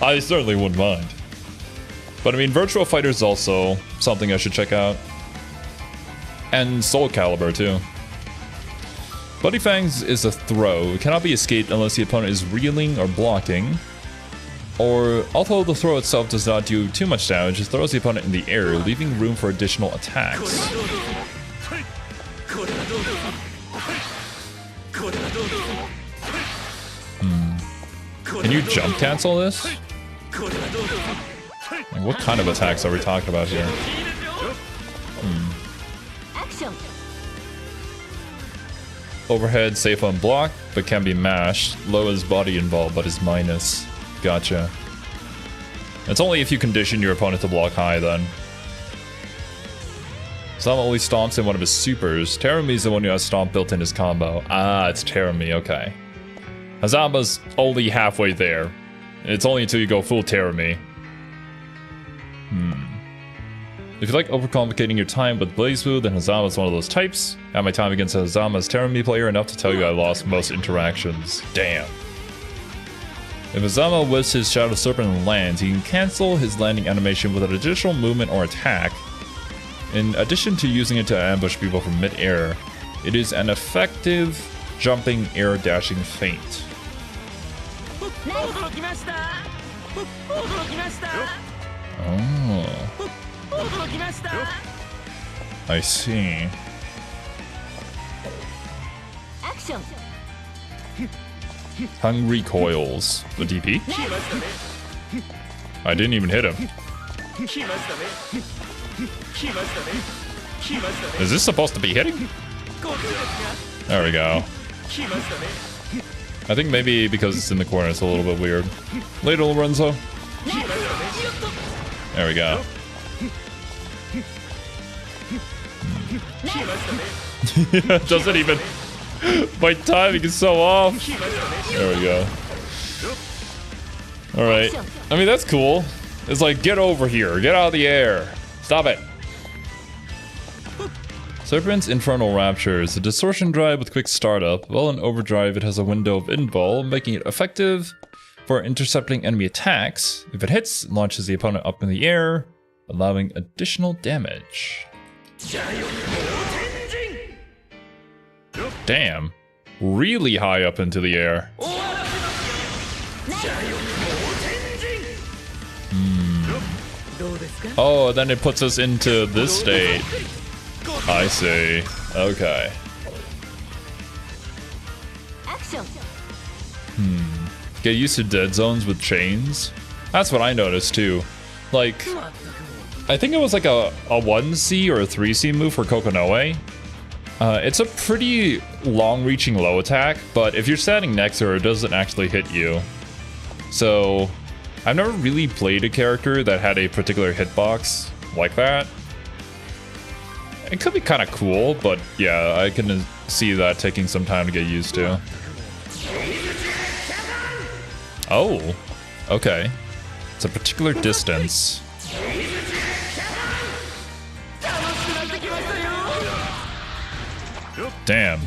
[SPEAKER 1] I certainly wouldn't mind. But I mean, Virtual Fighter is also something I should check out. And Soul Calibur too. Bloody Fangs is a throw. It cannot be escaped unless the opponent is reeling or blocking. Or, although the throw itself does not do too much damage, it throws the opponent in the air, leaving room for additional attacks. Can you jump cancel this? Like, what kind of attacks are we talking about here?
[SPEAKER 2] Action.
[SPEAKER 1] Overhead, safe on block, but can be mashed. Low is body involved, but is minus. Gotcha. It's only if you condition your opponent to block high, then. Zama only stomps in one of his supers. Terumi is the one who has stomp built in his combo. Ah, it's Terumi, okay. Hazama's only halfway there. It's only until you go full Terumi. If you like overcomplicating your time with BlazBlue, then Hazama's one of those types. At my time against Hazama's Terumi player, enough to tell you I lost most interactions. Damn. If Hazama whiffs his Shadow Serpent and lands, he can cancel his landing animation with an additional movement or attack. In addition to using it to ambush people from mid-air, it is an effective jumping air dashing feint. Oh. I see.
[SPEAKER 2] Action.
[SPEAKER 1] Hungry Coils. The DP? I didn't even hit him. Is this supposed to be hitting? There we go. I think maybe because it's in the corner, it's a little bit weird. Later, Lorenzo. There we go. Doesn't even... My timing is so off. There we go. Alright. I mean, that's cool. It's like, get over here. Get out of the air. Stop it. Serpent's Infernal Rapture is a distortion drive with quick startup. While in overdrive, it has a window of invul, making it effective for intercepting enemy attacks. If it hits, it launches the opponent up in the air, allowing additional damage. Damn. Really high up into the air. Oh, then it puts us into this state. I see. Okay. Get used to dead zones with chains. That's what I noticed too. Like, I think it was like a 1C or a 3C move for Kokonoe. It's a pretty long-reaching low attack, but if you're standing next to her, it doesn't actually hit you. So, I've never really played a character that had a particular hitbox like that. It could be kind of cool, but yeah, I can see that taking some time to get used to. Oh, okay. It's a particular distance. Damn.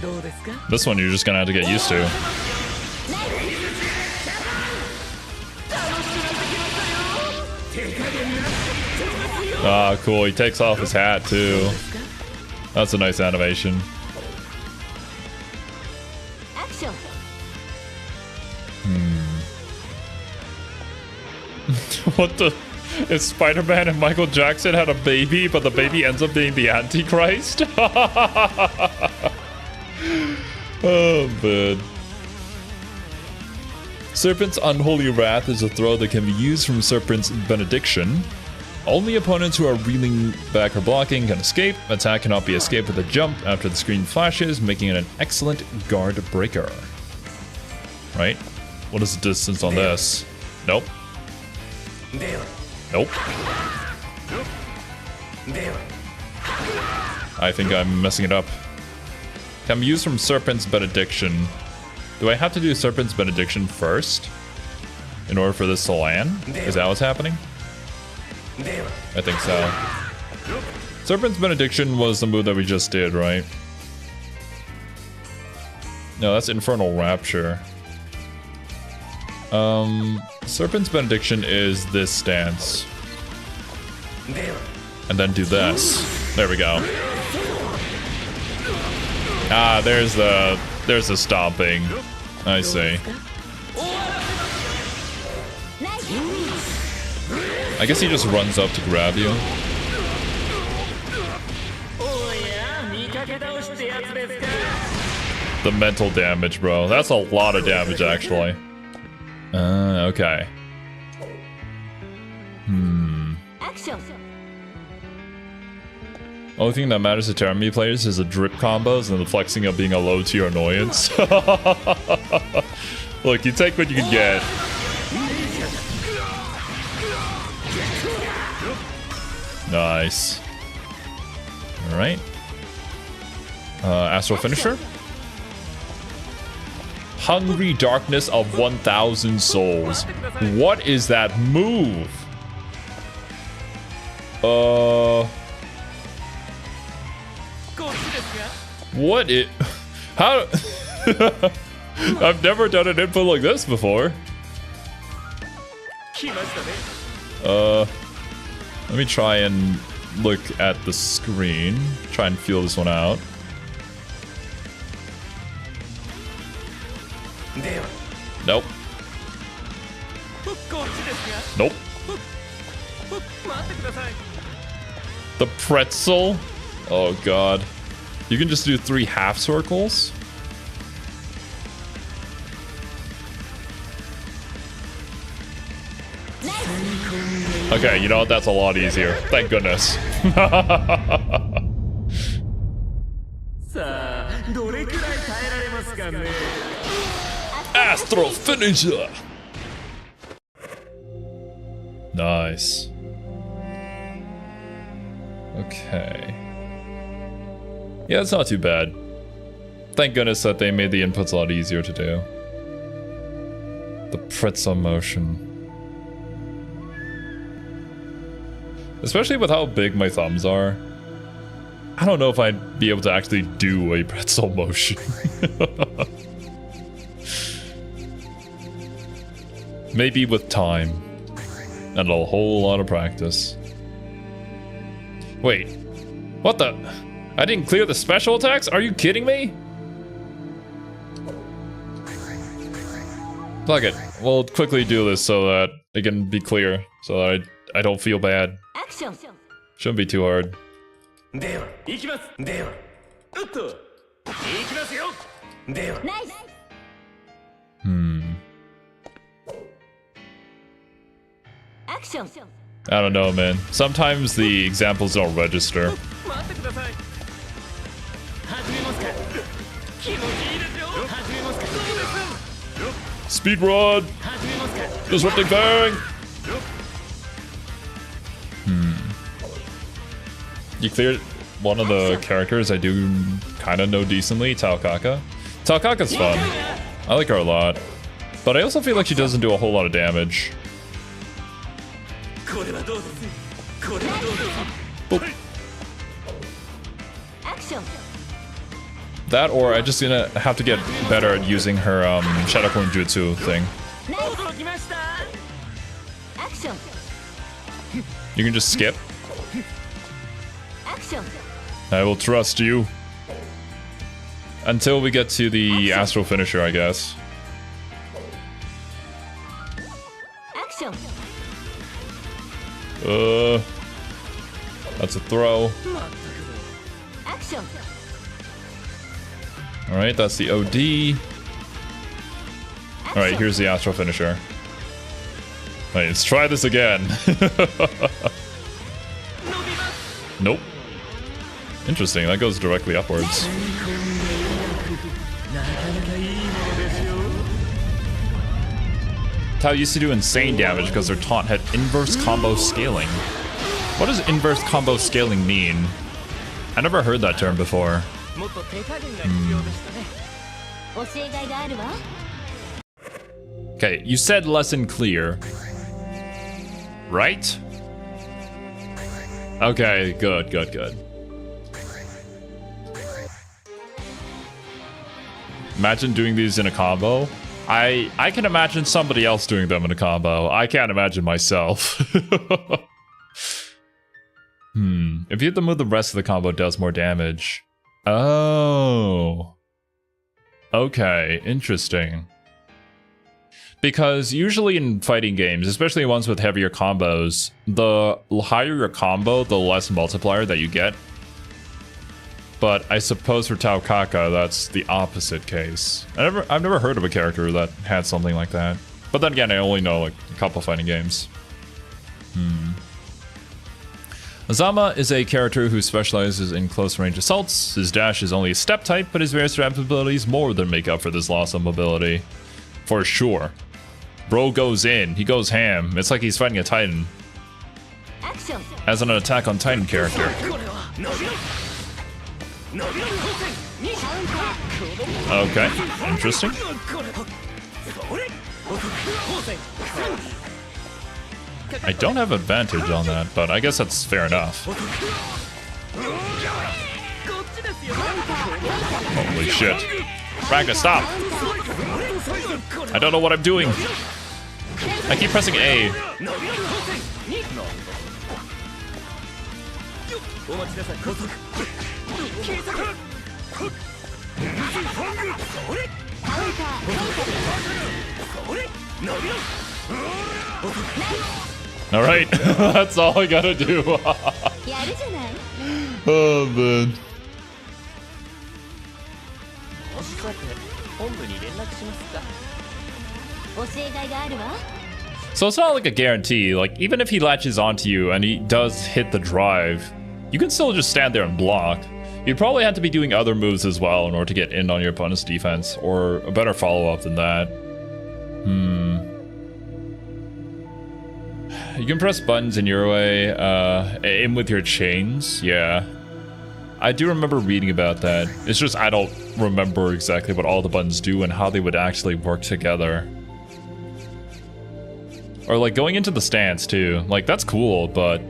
[SPEAKER 1] This one you're just gonna have to get used to. Ah, cool. He takes off his hat too. That's a nice animation. What the? If Spider-Man and Michael Jackson had a baby, but the baby ends up being the Antichrist? Oh, man. Serpent's Unholy Wrath is a throw that can be used from Serpent's Benediction. Only opponents who are reeling back or blocking can escape. Attack cannot be escaped with a jump after the screen flashes, making it an excellent guard breaker. Right? What is the distance on this? Nope. Nope. I think I'm messing it up. Can be used from Serpent's Benediction. Do I have to do Serpent's Benediction first in order for this to land? Is that what's happening? I think so. Serpent's Benediction was the move that we just did, right? No, that's Infernal Rapture. Serpent's Benediction is this stance. And then do this. There we go. Ah, there's the stomping. I see. I guess he just runs up to grab you. The mental damage, bro. That's a lot of damage, actually. Okay. Only thing that matters to Terran players is the drip combos and the flexing of being a low tier annoyance. Look, you take what you can get. Nice. Alright. Astral Finisher. Hungry Darkness of 1,000 Souls. What is that move? What it? How? I've never done an input like this before. Let me try and look at the screen. Try and feel this one out. Nope. Nope. The pretzel? Oh god. You can just do 3 half circles? Okay, you know what? That's a lot easier. Thank goodness. Astral Finisher! Nice. Okay. Yeah, it's not too bad. Thank goodness that they made the inputs a lot easier to do. The pretzel motion. Especially with how big my thumbs are. I don't know if I'd be able to actually do a pretzel motion. Maybe with time and a whole lot of practice. Wait, what the? I didn't clear the special attacks? Are you kidding me? Fuck it. We'll quickly do this so that it can be clear, so that I don't feel bad.
[SPEAKER 2] Action.
[SPEAKER 1] Shouldn't be too hard.
[SPEAKER 2] Nice. Action.
[SPEAKER 1] I don't know, man. Sometimes the examples don't register. Speed run! Disrupting Fang! You cleared one of the characters I do kind of know decently, Taokaka. Taokaka's fun. I like her a lot. But I also feel like she doesn't do a whole lot of damage. Boop.
[SPEAKER 2] Action.
[SPEAKER 1] That, or I just gonna have to get better at using her Shadow Clone Jutsu thing.
[SPEAKER 2] Action.
[SPEAKER 1] You can just skip.
[SPEAKER 2] Action.
[SPEAKER 1] I will trust you. Until we get to the Astral Finisher, I guess.
[SPEAKER 2] Action.
[SPEAKER 1] That's a throw.
[SPEAKER 2] Action.
[SPEAKER 1] Alright, that's the OD. Alright, here's the Astral Finisher. Alright, let's try this again. Nope. Interesting, that goes directly upwards. Tao used to do insane damage because their taunt had inverse combo scaling. What does inverse combo scaling mean? I never heard that term before. Okay, you said lesson clear. Right? Okay, good, good, good. Imagine doing these in a combo. I can imagine somebody else doing them in a combo. I can't imagine myself. If you hit them with the rest of the combo, it does more damage. Oh. Okay, interesting. Because usually in fighting games, especially ones with heavier combos, the higher your combo, the less multiplier that you get. But I suppose for Taokaka, that's the opposite case. I've never heard of a character that had something like that. But then again, I only know like a couple fighting games. Azama is a character who specializes in close range assaults. His dash is only a step type, but his various ramp abilities more than make up for this loss of mobility. For sure. Bro goes in, he goes ham. It's like he's fighting a Titan.
[SPEAKER 2] Action.
[SPEAKER 1] As an Attack on Titan character. Okay, interesting. I don't have advantage on that, but I guess that's fair enough. Holy shit. Ragna, stop! I don't know what I'm doing. I keep pressing A. Alright, that's all I gotta do. Oh man. So it's not like a guarantee, like even if he latches onto you and he does hit the drive, you can still just stand there and block. You'd probably have to be doing other moves as well in order to get in on your opponent's defense, or a better follow-up than that. You can press buttons in your way, aim with your chains, yeah. I do remember reading about that. It's just I don't remember exactly what all the buttons do and how they would actually work together. Or like going into the stance too, like that's cool, but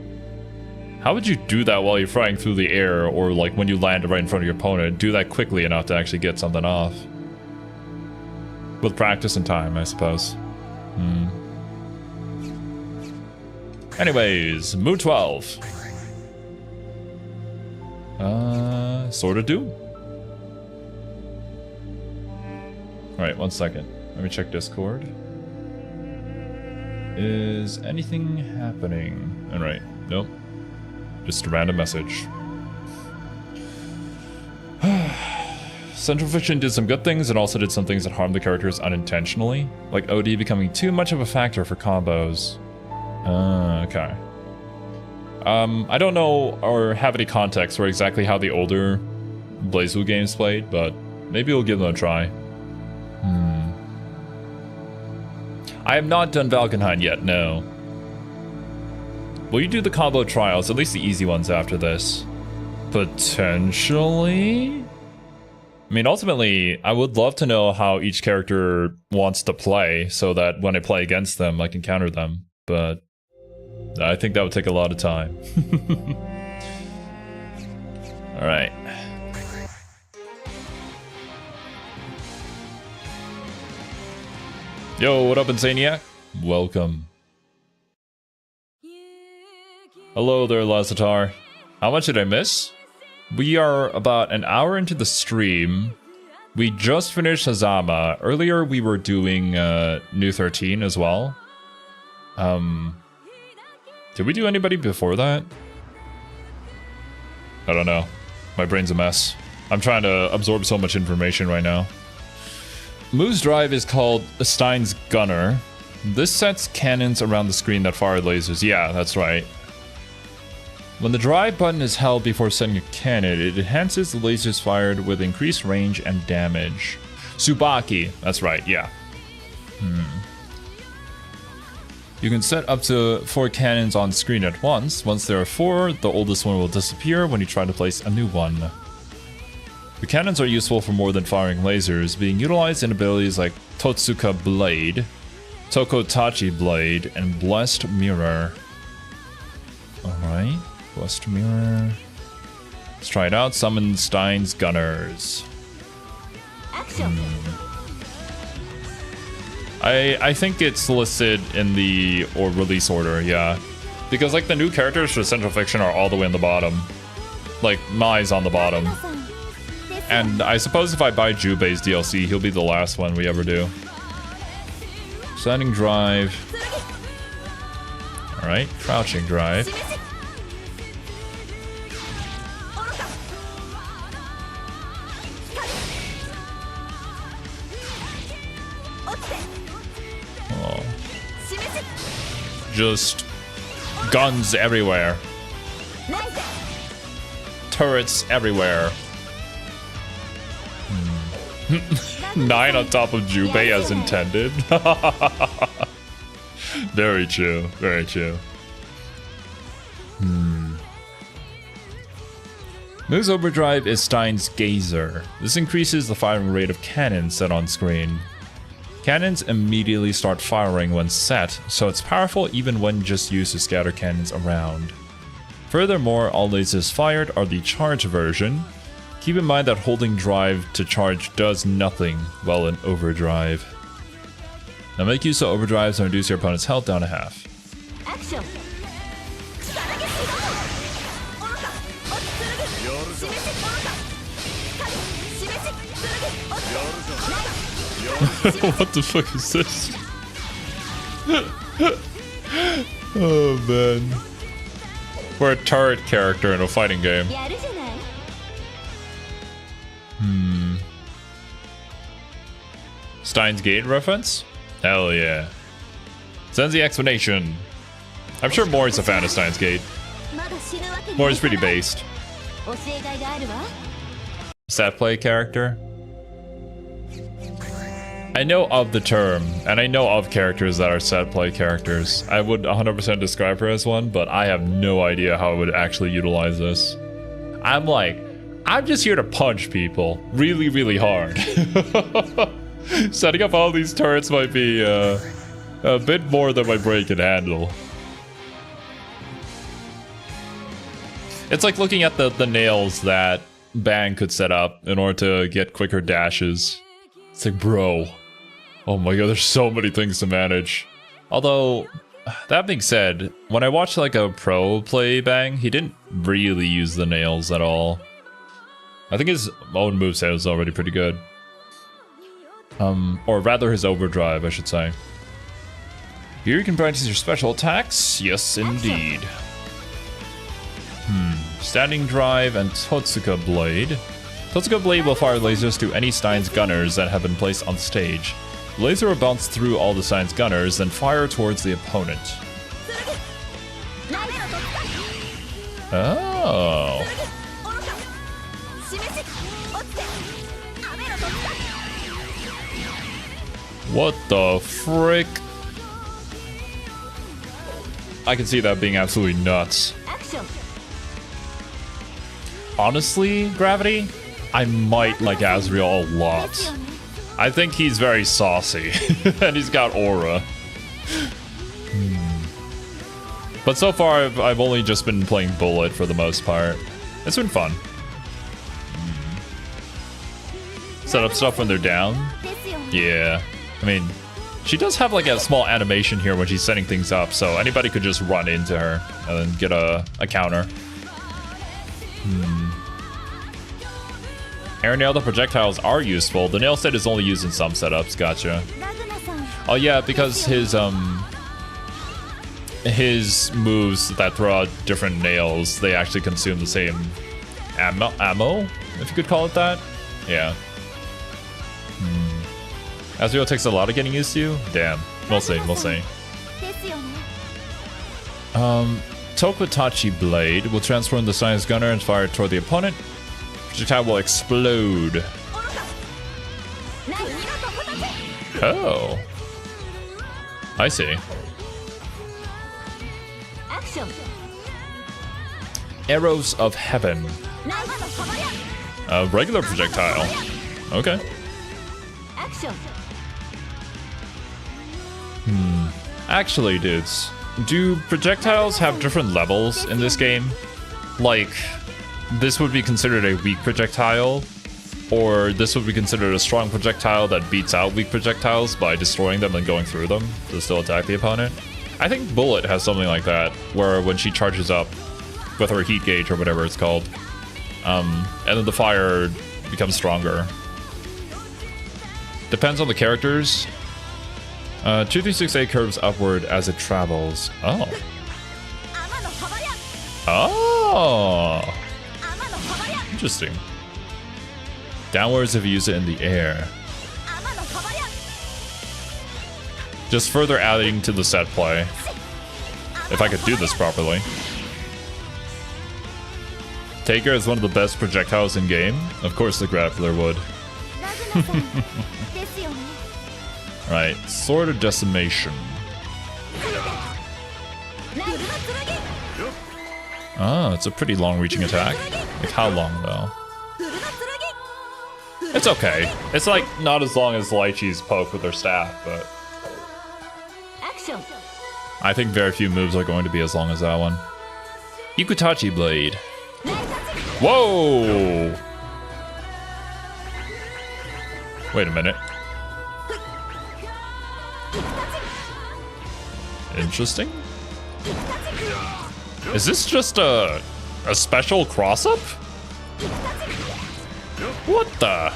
[SPEAKER 1] How would you do that while you're flying through the air, or like when you land right in front of your opponent? Do that quickly enough to actually get something off. With practice and time, I suppose. Anyways, Mood 12. Sort of do. Alright, 1 second. Let me check Discord. Is anything happening? Alright, nope. Just a random message. Central Fiction did some good things and also did some things that harmed the characters unintentionally, like OD becoming too much of a factor for combos. Okay. I don't know or have any context for exactly how the older BlazBlue games played, but maybe we'll give them a try. I have not done Valkenhayn yet, no. Will you do the combo trials, at least the easy ones after this? Potentially? I mean, ultimately, I would love to know how each character wants to play so that when I play against them, I can counter them, but I think that would take a lot of time. Alright. Yo, what up, Insaniac? Welcome. Hello there, Lazatar. How much did I miss? We are about an hour into the stream. We just finished Hazama. Earlier we were doing New 13 as well. Did we do anybody before that? I don't know. My brain's a mess. I'm trying to absorb so much information right now. Moo's drive is called Stein's Gunner. This sets cannons around the screen that fire lasers. Yeah, that's right. When the drive button is held before setting a cannon, it enhances the lasers fired with increased range and damage. Tsubaki, that's right, yeah. You can set up to 4 cannons on screen at once. Once there are 4, the oldest one will disappear when you try to place a new one. The cannons are useful for more than firing lasers, being utilized in abilities like Totsuka Blade, Tokotachi Blade, and Blessed Mirror. Alright, Blessed Mirror. Let's try it out. Summon Stein's Gunners.
[SPEAKER 2] Action.
[SPEAKER 1] I think it's listed in the release order, yeah. Because like the new characters for Central Fiction are all the way in the bottom. Like Mai's on the bottom. And I suppose if I buy Jubei's DLC, he'll be the last one we ever do. Standing drive. Alright, crouching drive. Oh. Just guns everywhere. Turrets everywhere. 9 on top of Jubei as intended. Very true, very true. Moo's overdrive is Stein's Gazer. This increases the firing rate of cannons set on screen. Cannons immediately start firing when set, so it's powerful even when just used to scatter cannons around. Furthermore, all lasers fired are the charge version. Keep in mind that holding drive to charge does nothing while in overdrive. Now make use of overdrives and reduce your opponent's health down to half.
[SPEAKER 2] Action.
[SPEAKER 1] What the fuck is this? Oh man. We're a turret character in a fighting game. Steins Gate reference? Hell yeah. Sends the explanation. I'm sure Mori's a fan of Steins Gate. Mori's pretty based. Stat play character? I know of the term, and I know of characters that are set play characters. I would 100% describe her as one, but I have no idea how I would actually utilize this. I'm just here to punch people really, really hard. Setting up all these turrets might be a bit more than my brain can handle. It's like looking at the nails that Bang could set up in order to get quicker dashes. It's like, bro. Oh my god, there's so many things to manage. Although, that being said, when I watched like a pro play Bang, he didn't really use the nails at all. I think his own moveset was already pretty good. Or rather his overdrive, I should say. Here you can practice your special attacks. Yes, indeed. Standing drive and Totsuka Blade. Totsuka Blade will fire lasers to any Stein's gunners that have been placed on stage. The laser will bounce through all the Stein's gunners, then fire towards the opponent. Oh. What the frick? I can see that being absolutely nuts. Honestly, Gravity, I might like Azrael a lot. I think he's very saucy, and he's got aura. But so far, I've only just been playing Bullet for the most part. It's been fun. Set up stuff when they're down. Yeah, I mean, she does have like a small animation here when she's setting things up, so anybody could just run into her and then get a counter. Air nail, the projectiles are useful. The nail set is only used in some setups. Gotcha. Oh yeah, because his moves that throw out different nails, they actually consume the same ammo, if you could call it that. Yeah. Azrael takes a lot of getting used to. Damn. We'll see. We'll see. Tokutachi Blade will transform the Science Gunner and fire toward the opponent. Projectile will explode. Oh. I see. Arrows of Heaven. A regular projectile. Okay. Actually, dudes, do projectiles have different levels in this game? Like, this would be considered a weak projectile, or this would be considered a strong projectile that beats out weak projectiles by destroying them and going through them to still attack the opponent? I think Bullet has something like that, where when she charges up with her heat gauge or whatever it's called, and then the fire becomes stronger. Depends on the characters. 236A curves upward as it travels. Oh. Oh. Interesting. Downwards if you use it in the air. Just further adding to the set play. If I could do this properly. Taker is one of the best projectiles in game. Of course the grappler would. Right, Sword of Decimation. Oh, it's a pretty long-reaching attack. Like, how long, though? It's okay. It's, like, not as long as Lychee's poke with her staff, but... I think very few moves are going to be as long as that one. Yukutachi Blade. Whoa! Wait a minute. Interesting. Is this just a special cross-up? What the?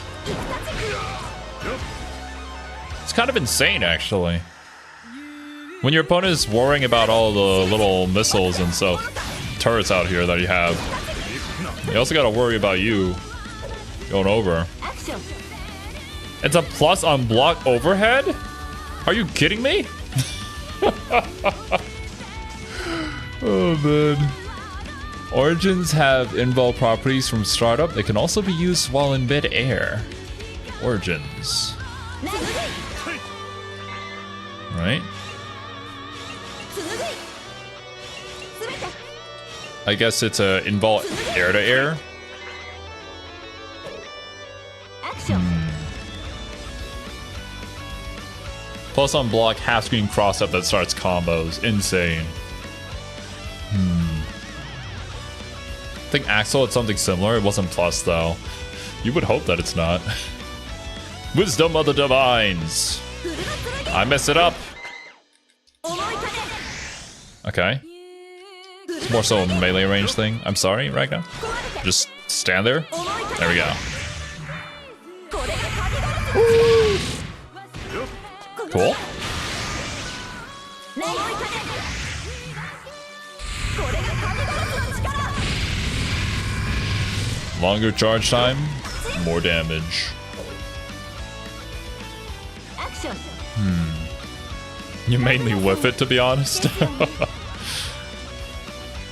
[SPEAKER 1] It's kind of insane, actually. When your opponent is worrying about all the little missiles and stuff, turrets out here that you have, you also gotta worry about you going over. It's a plus on block overhead? Are you kidding me? Oh man. Origins have invul properties from startup. They can also be used while in mid-air. Origins. Right. I guess it's a invul air to air. Plus on block half screen cross up that starts combos. Insane. I think Axel had something similar. It wasn't plus though. You would hope that it's not. Wisdom of the Divines. I messed it up. Okay. It's more so a melee range thing. I'm sorry, Ragnar. Just stand there. There we go. Cool. Longer charge time, more damage. You mainly whiff it, to be honest.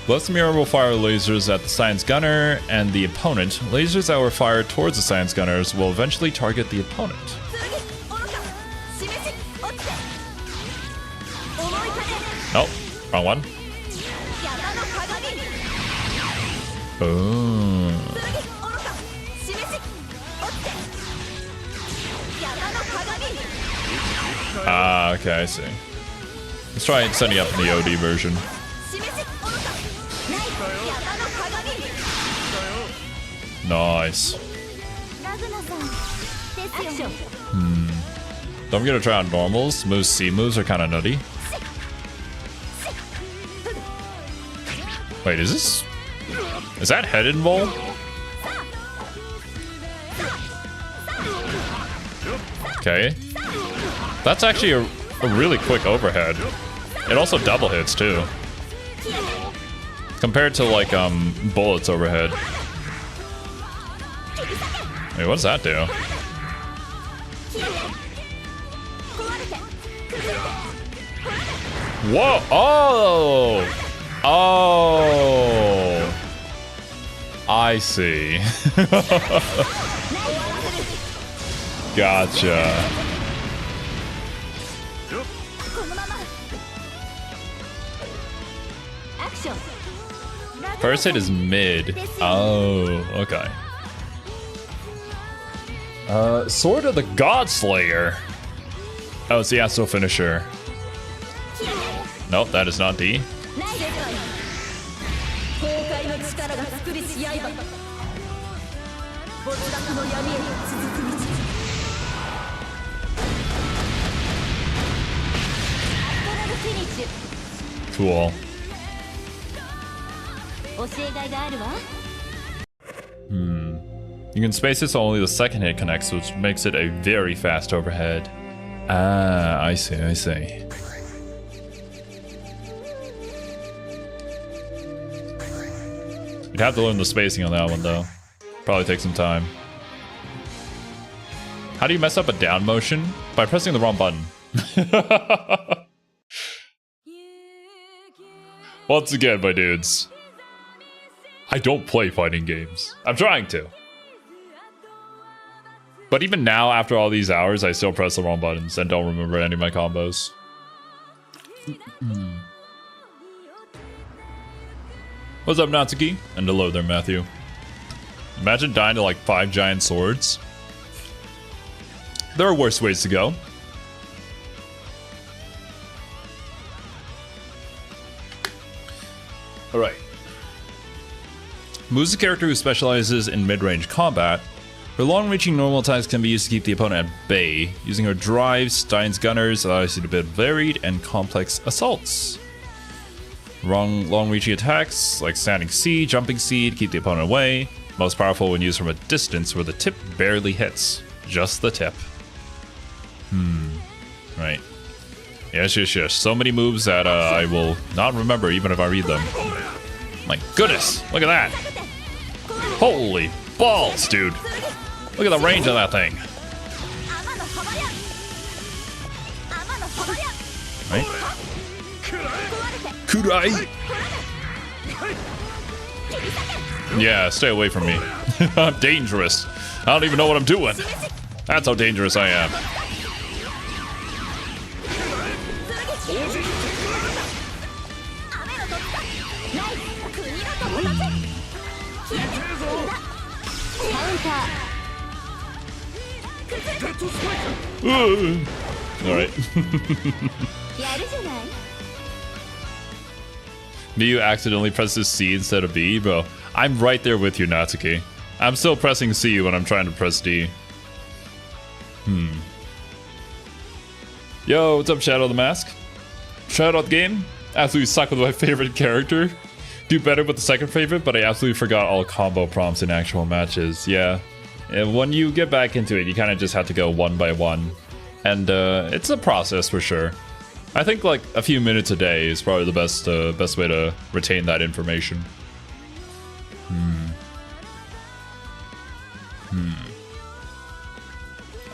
[SPEAKER 1] Bless Mirror will fire lasers at the science gunner and the opponent. Lasers that were fired towards the science gunners will eventually target the opponent. Nope, wrong one. Oh. Ah, okay, I see. Let's try setting up the OD version. Nice. So I'm gonna try out normals. Most C moves are kind of nutty. Wait, is that head involved? Okay. That's actually a really quick overhead. It also double hits too. Compared to like bullets overhead. Wait, what does that do? Whoa! Oh! Oh! I see. Gotcha. First hit is mid. Oh, okay. Sword of the Godslayer. Oh, it's the Astro finisher. Nope, that is not D. Cool. You can space it so only the second hit connects, which makes it a very fast overhead. Ah, I see, I see. You'd have to learn the spacing on that one, though. Probably take some time. How do you mess up a down motion? By pressing the wrong button. Once again, my dudes. I don't play fighting games. I'm trying to. But even now, after all these hours, I still press the wrong buttons and don't remember any of my combos. What's up, Natsuki? And hello there, Matthew. Imagine dying to like 5 giant swords. There are worse ways to go. Alright. Mu's a character who specializes in mid-range combat. Her long-reaching normal attacks can be used to keep the opponent at bay. Using her drives, Stein's gunners allows you to build varied and complex assaults. Long-reaching attacks like standing C, jumping C to keep the opponent away. Most powerful when used from a distance where the tip barely hits. Just the tip. Right. Yes. So many moves that I will not remember even if I read them. My goodness, look at that. Holy balls, dude. Look at the range of that thing. Right? Kudai. Yeah, stay away from me. I'm dangerous. I don't even know what I'm doing. That's how dangerous I am. Alright. Miyu accidentally presses C instead of B, bro. I'm right there with you, Natsuki. I'm still pressing C when I'm trying to press D. Yo, what's up, Shadow the Mask? Shout out the game. Absolutely suck with my favorite character. Do better with the second favorite, but I absolutely forgot all combo prompts in actual matches. Yeah. And when you get back into it, you kind of just have to go one by one. And it's a process for sure. I think like a few minutes a day is probably the best way to retain that information.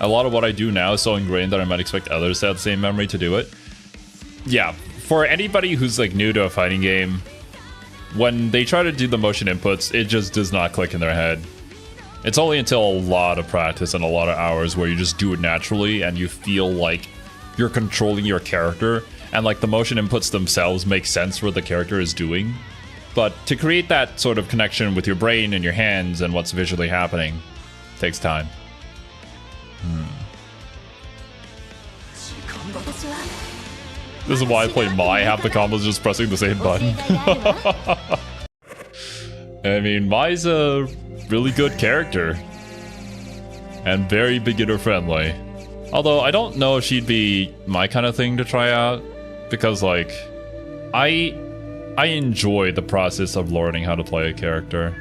[SPEAKER 1] A lot of what I do now is so ingrained that I might expect others to have the same memory to do it. Yeah, for anybody who's like new to a fighting game, when they try to do the motion inputs, it just does not click in their head. It's only until a lot of practice and a lot of hours where you just do it naturally and you feel like you're controlling your character and like the motion inputs themselves make sense for what the character is doing. But to create that sort of connection with your brain and your hands and what's visually happening takes time. This is why I play Mai. Half the combos just pressing the same button. I mean, Mai's a really good character. And very beginner friendly. Although, I don't know if she'd be my kind of thing to try out. Because, like, I enjoy the process of learning how to play a character.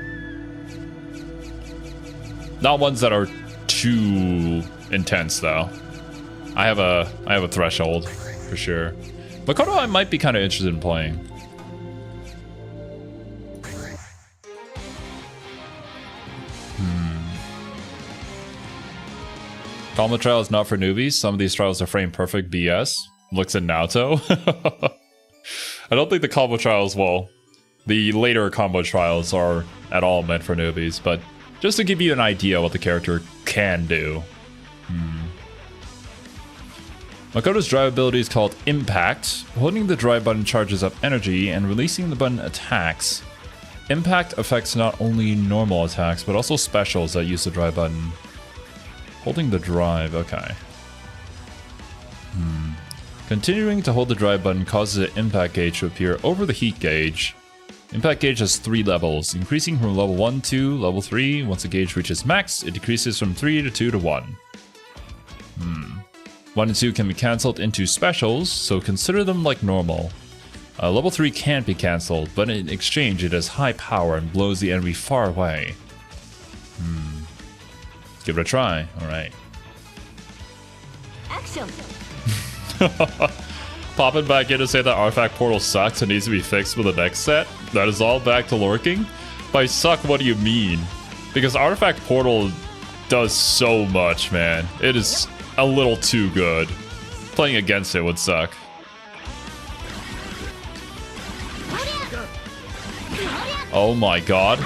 [SPEAKER 1] Not ones that are too intense, though. I have a threshold, for sure. Makoto I might be kind of interested in playing. Combo trial is not for newbies. Some of these trials are frame perfect BS. Looks at Naoto. I don't think the combo trials, well, the later combo trials are at all meant for newbies, but just to give you an idea what the character can do. Makoto's drive ability is called Impact. Holding the drive button charges up energy and releasing the button attacks. Impact affects not only normal attacks, but also specials that use the drive button. Holding the drive, okay. Continuing to hold the drive button causes an impact gauge to appear over the heat gauge. Impact gauge has 3 levels, increasing from level 1 to level 3. Once the gauge reaches max, it decreases from 3 to 2 to 1. 1 and 2 can be cancelled into specials, so consider them like normal. Level 3 can't be cancelled, but in exchange it has high power and blows the enemy far away. Give it a try, alright.
[SPEAKER 2] Action.
[SPEAKER 1] Popping back in to say that Artifact Portal sucks and needs to be fixed with the next set? That is all back to lurking? By suck, what do you mean? Because Artifact Portal does so much, man. It is a little too good. Playing against it would suck. Oh my god.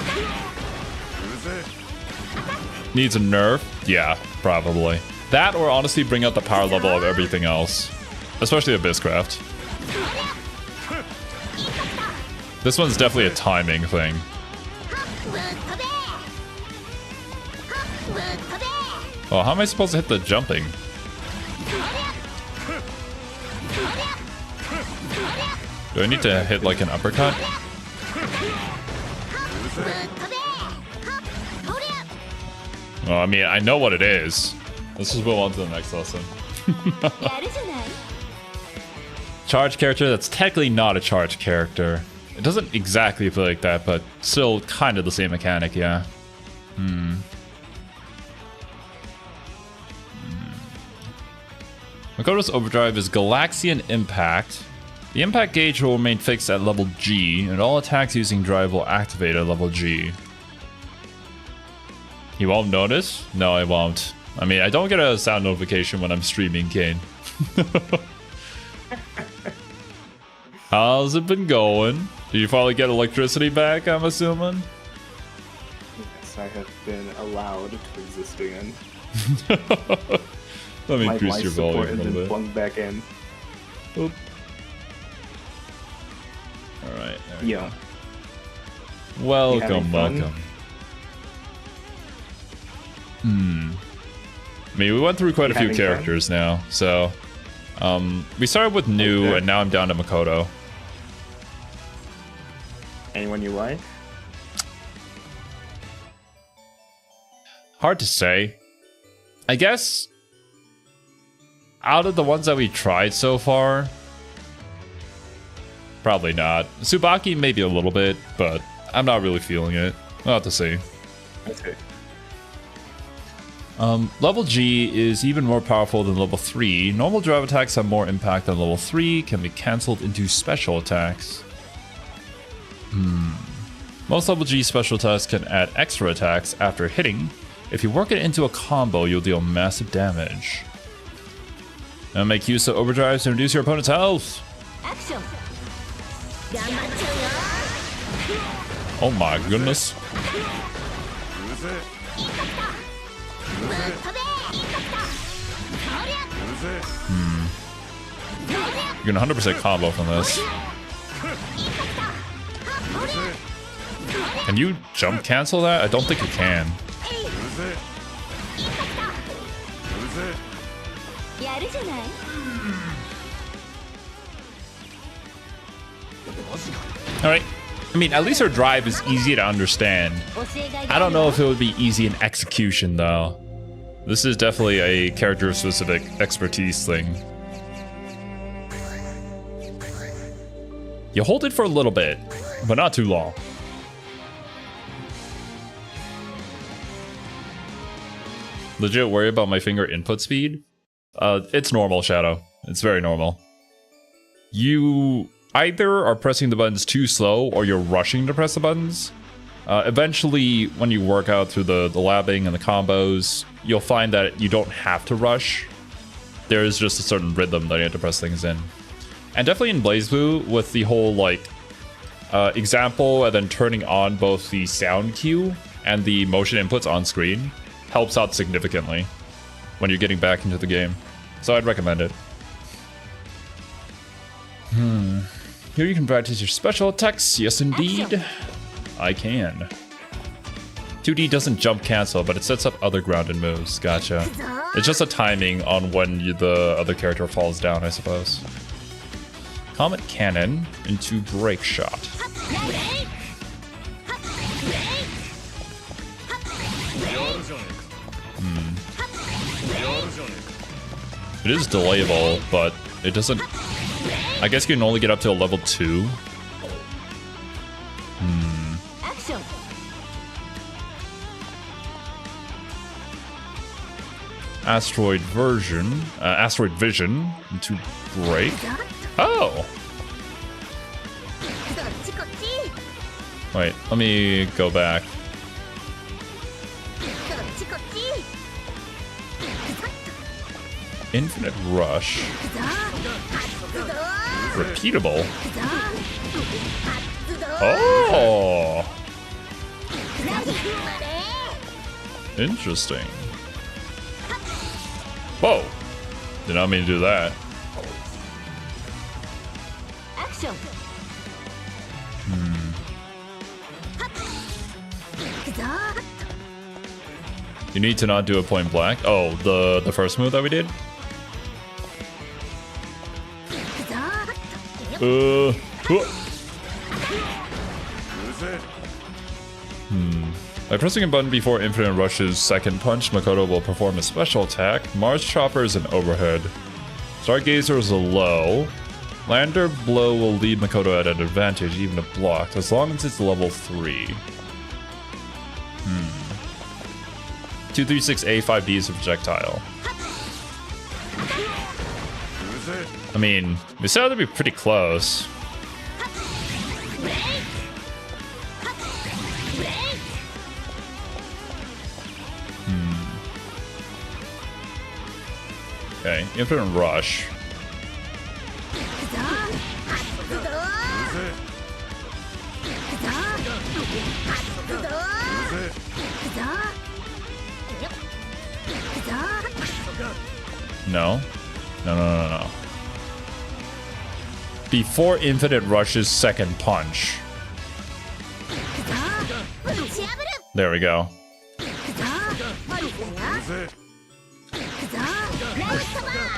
[SPEAKER 1] Needs a nerf? Yeah, probably. That or honestly bring out the power level of everything else. Especially Abysscraft. This one's definitely a timing thing. Oh, how am I supposed to hit the jumping? Do I need to hit like an uppercut? Well, I mean, I know what it is. Let's just move on to the next lesson. Charge character that's technically not a charge character. It doesn't exactly feel like that, but still kind of the same mechanic, yeah. Makoto's Overdrive is Galaxian Impact. The impact gauge will remain fixed at level G, and all attacks using drive will activate at level G. You won't notice? No, I won't. I mean, I don't get a sound notification when I'm streaming, Kane. How's it been going? Did you finally get electricity back, I'm assuming?
[SPEAKER 3] Yes, I have been allowed to exist again.
[SPEAKER 1] Let me increase your volume a little bit.
[SPEAKER 3] Flung back in.
[SPEAKER 1] Oop. Alright, there we go. Welcome, welcome. I mean, we went through quite a few characters now, so... we started with New, and now I'm down to Makoto.
[SPEAKER 3] Anyone you like?
[SPEAKER 1] Hard to say. I guess out of the ones that we tried so far, probably not. Tsubaki maybe a little bit, but I'm not really feeling it. We'll have to see.
[SPEAKER 3] Okay.
[SPEAKER 1] Level G is even more powerful than level 3. Normal drive attacks have more impact than level 3, can be cancelled into special attacks. Most level G special attacks can add extra attacks after hitting. If you work it into a combo, you'll deal massive damage. Now make use of overdrives to reduce your opponent's health.
[SPEAKER 2] Action.
[SPEAKER 1] Oh my goodness. You're gonna 100% combo from this. Can you jump cancel that? I don't think you can. Alright. I mean, at least her drive is easy to understand. I don't know if it would be easy in execution, though. This is definitely a character-specific expertise thing. You hold it for a little bit, but not too long. Legit worry about my finger input speed? It's normal, Shadow. It's very normal. You either are pressing the buttons too slow or you're rushing to press the buttons. Eventually, when you work out through the labbing and the combos, you'll find that you don't have to rush. There is just a certain rhythm that you have to press things in. And definitely in BlazBlue, with the whole like example and then turning on both the sound cue and the motion inputs on screen helps out significantly when you're getting back into the game. So I'd recommend it. Here you can practice your special attacks. Yes, indeed. I can. 2D doesn't jump cancel, but it sets up other grounded moves. Gotcha. It's just a timing on when the other character falls down, I suppose. Comet Cannon into Break Shot. It is delayable, but it doesn't... I guess you can only get up to a level 2. Asteroid Vision into Break. Oh! Wait, let me go back. Infinite Rush. Repeatable. Oh! Interesting. Whoa! Did not mean to do that. You need to not do a point blank. Oh, the first move that we did? By pressing a button before Infinite Rush's second punch, Makoto will perform a special attack. Mars Chopper is an overhead. Stargazer is a low. Lander Blow will lead Makoto at an advantage, even if blocked, as long as it's level 3. 236A 5B is a projectile. I mean, we said that'd be pretty close. Okay, Infinite Rush. No. No. Before Infinite Rush's second punch. There we go.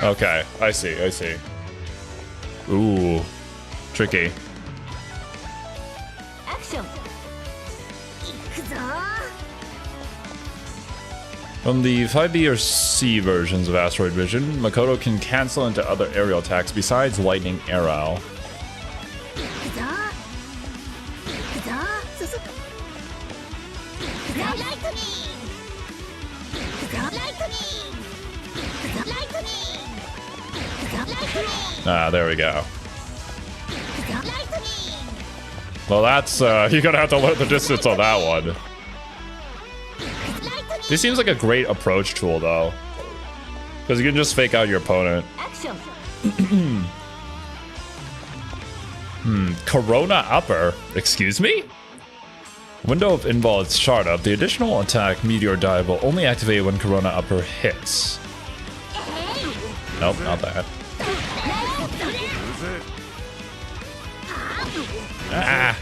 [SPEAKER 1] Okay, I see. Ooh, tricky. From the 5B or C versions of Asteroid Vision, Makoto can cancel into other aerial attacks besides Lightning Arrow. Ah, there we go. Well, that's, you're gonna have to learn the distance on that one. This seems like a great approach tool, though. Because you can just fake out your opponent. Corona Upper. Excuse me? Window of Invol is shard up. The additional attack, Meteor Dive, will only activate when Corona Upper hits. Nope, not that. Ah!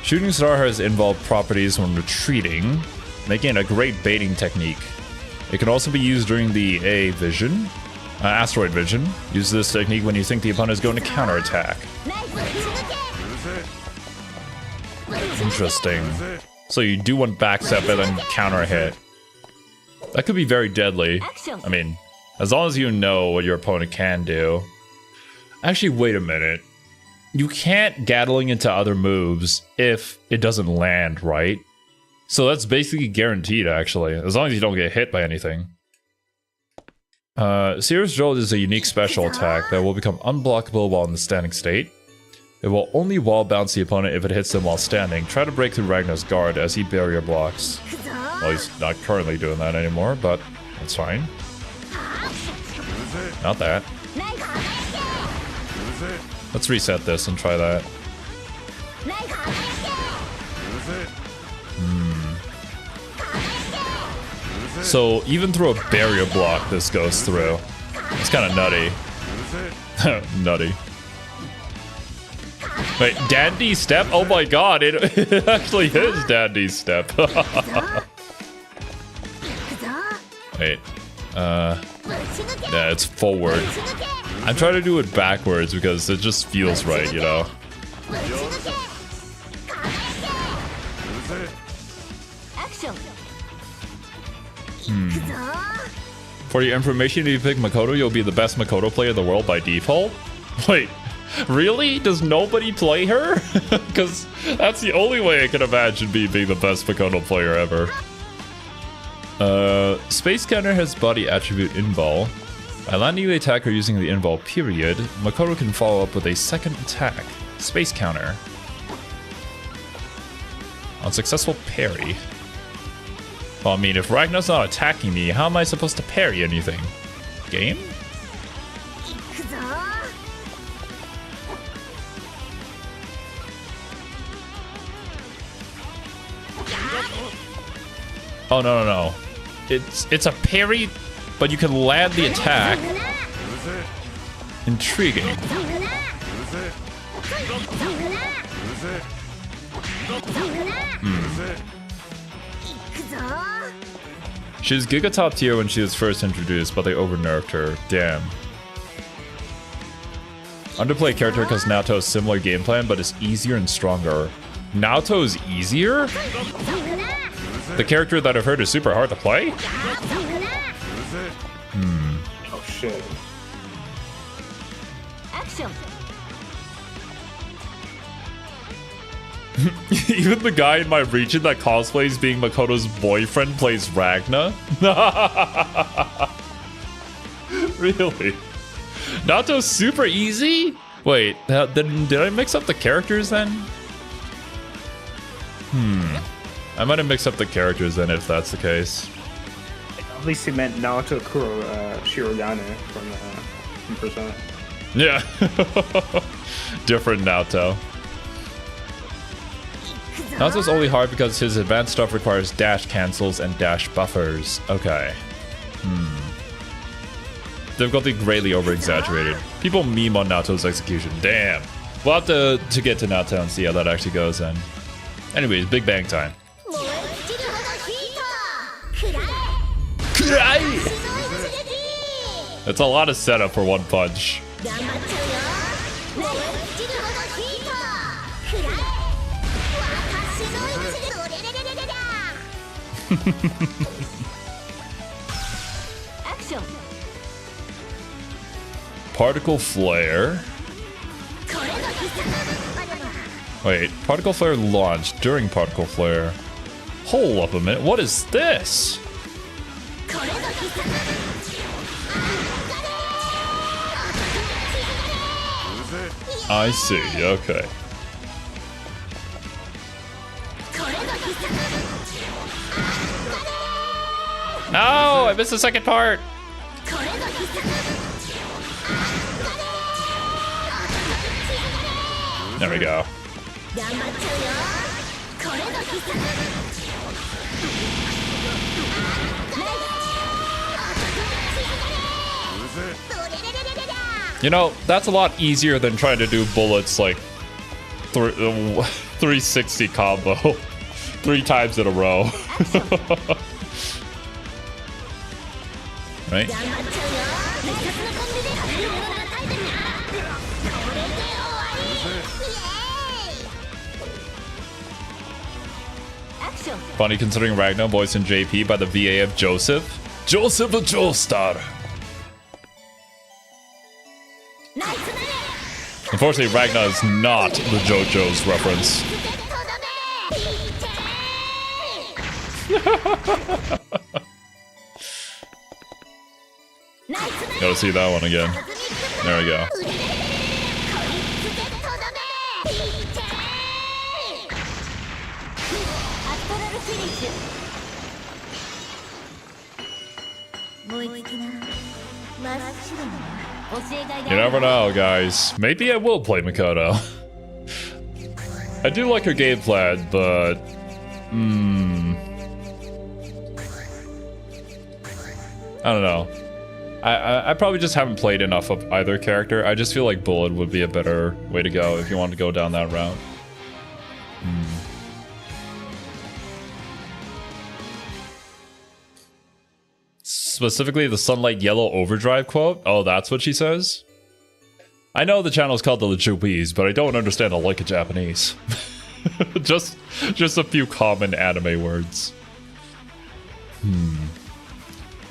[SPEAKER 1] Shooting Star has involved properties when retreating, making it a great baiting technique. It can also be used during the A vision, Asteroid Vision. Use this technique when you think the opponent is going to counterattack. Interesting. So you do one backstep and then counter hit. That could be very deadly. I mean, as long as you know what your opponent can do. Actually, wait a minute. You can't Gatling into other moves if it doesn't land, right? So that's basically guaranteed, actually, as long as you don't get hit by anything. Seer's Jolt is a unique special attack that will become unblockable while in the standing state. It will only wall bounce the opponent if it hits them while standing. Try to break through Ragnar's guard as he barrier blocks. Well, he's not currently doing that anymore, but that's fine. Not that. Let's reset this and try that. So even through a barrier block, this goes through. It's kind of nutty. Nutty. Wait, Dandy Step? Oh my god, it actually is Dandy Step. Wait. Yeah, it's forward. I'm trying to do it backwards because it just feels right, you know? For your information, if you pick Makoto, you'll be the best Makoto player in the world by default? Wait, really? Does nobody play her? Because that's the only way I can imagine me being the best Makoto player ever. Space Counter has body attribute Invol. By landing the attacker using the Invol period, Makoto can follow up with a second attack, Space Counter. On successful parry. Well, I mean, if Ragnar's not attacking me, how am I supposed to parry anything? Game? Oh, no. It's a parry, but you can land the attack. Intriguing. She was Giga top tier when she was first introduced, but they over-nerfed her. Damn. Underplay character because Naoto has similar game plan, but is easier and stronger. Naoto is easier? The character that I've heard is super hard to play?
[SPEAKER 3] Oh shit.
[SPEAKER 1] Even the guy in my region that cosplays being Makoto's boyfriend plays Ragna? Really? Naoto's super easy? Wait, did I mix up the characters then? I might have mixed up the characters then if that's the case.
[SPEAKER 3] At least he meant Naoto Shirogane from Persona.
[SPEAKER 1] Yeah. Different Naoto. Naoto's only hard because his advanced stuff requires dash cancels and dash buffers. Okay. Difficulty greatly over-exaggerated. People meme on Naoto's execution. Damn. We'll have to get to Naoto and see how that actually goes then. Anyways, Big Bang time. That's a lot of setup for one punch.
[SPEAKER 2] Action.
[SPEAKER 1] Particle flare. Wait, particle flare launched during particle flare. Hold up a minute, what is this? I see, okay. No, I missed the second part. There we go. You know, that's a lot easier than trying to do bullets like 360 combo 3 times in a row. Right? Funny considering Ragnar voiced in JP by the VA of Joseph. Joseph the Joestar. Unfortunately, Ragnar is not the JoJo's reference. Gotta see that one again. There we go. You never know, guys. Maybe I will play Makoto. I do like her game plan, but... I don't know. I probably just haven't played enough of either character. I just feel like Bullet would be a better way to go if you want to go down that route. Specifically the Sunlight Yellow Overdrive quote? Oh, that's what she says? I know the channel's called the Weebs, but I don't understand a lick of Japanese. just a few common anime words.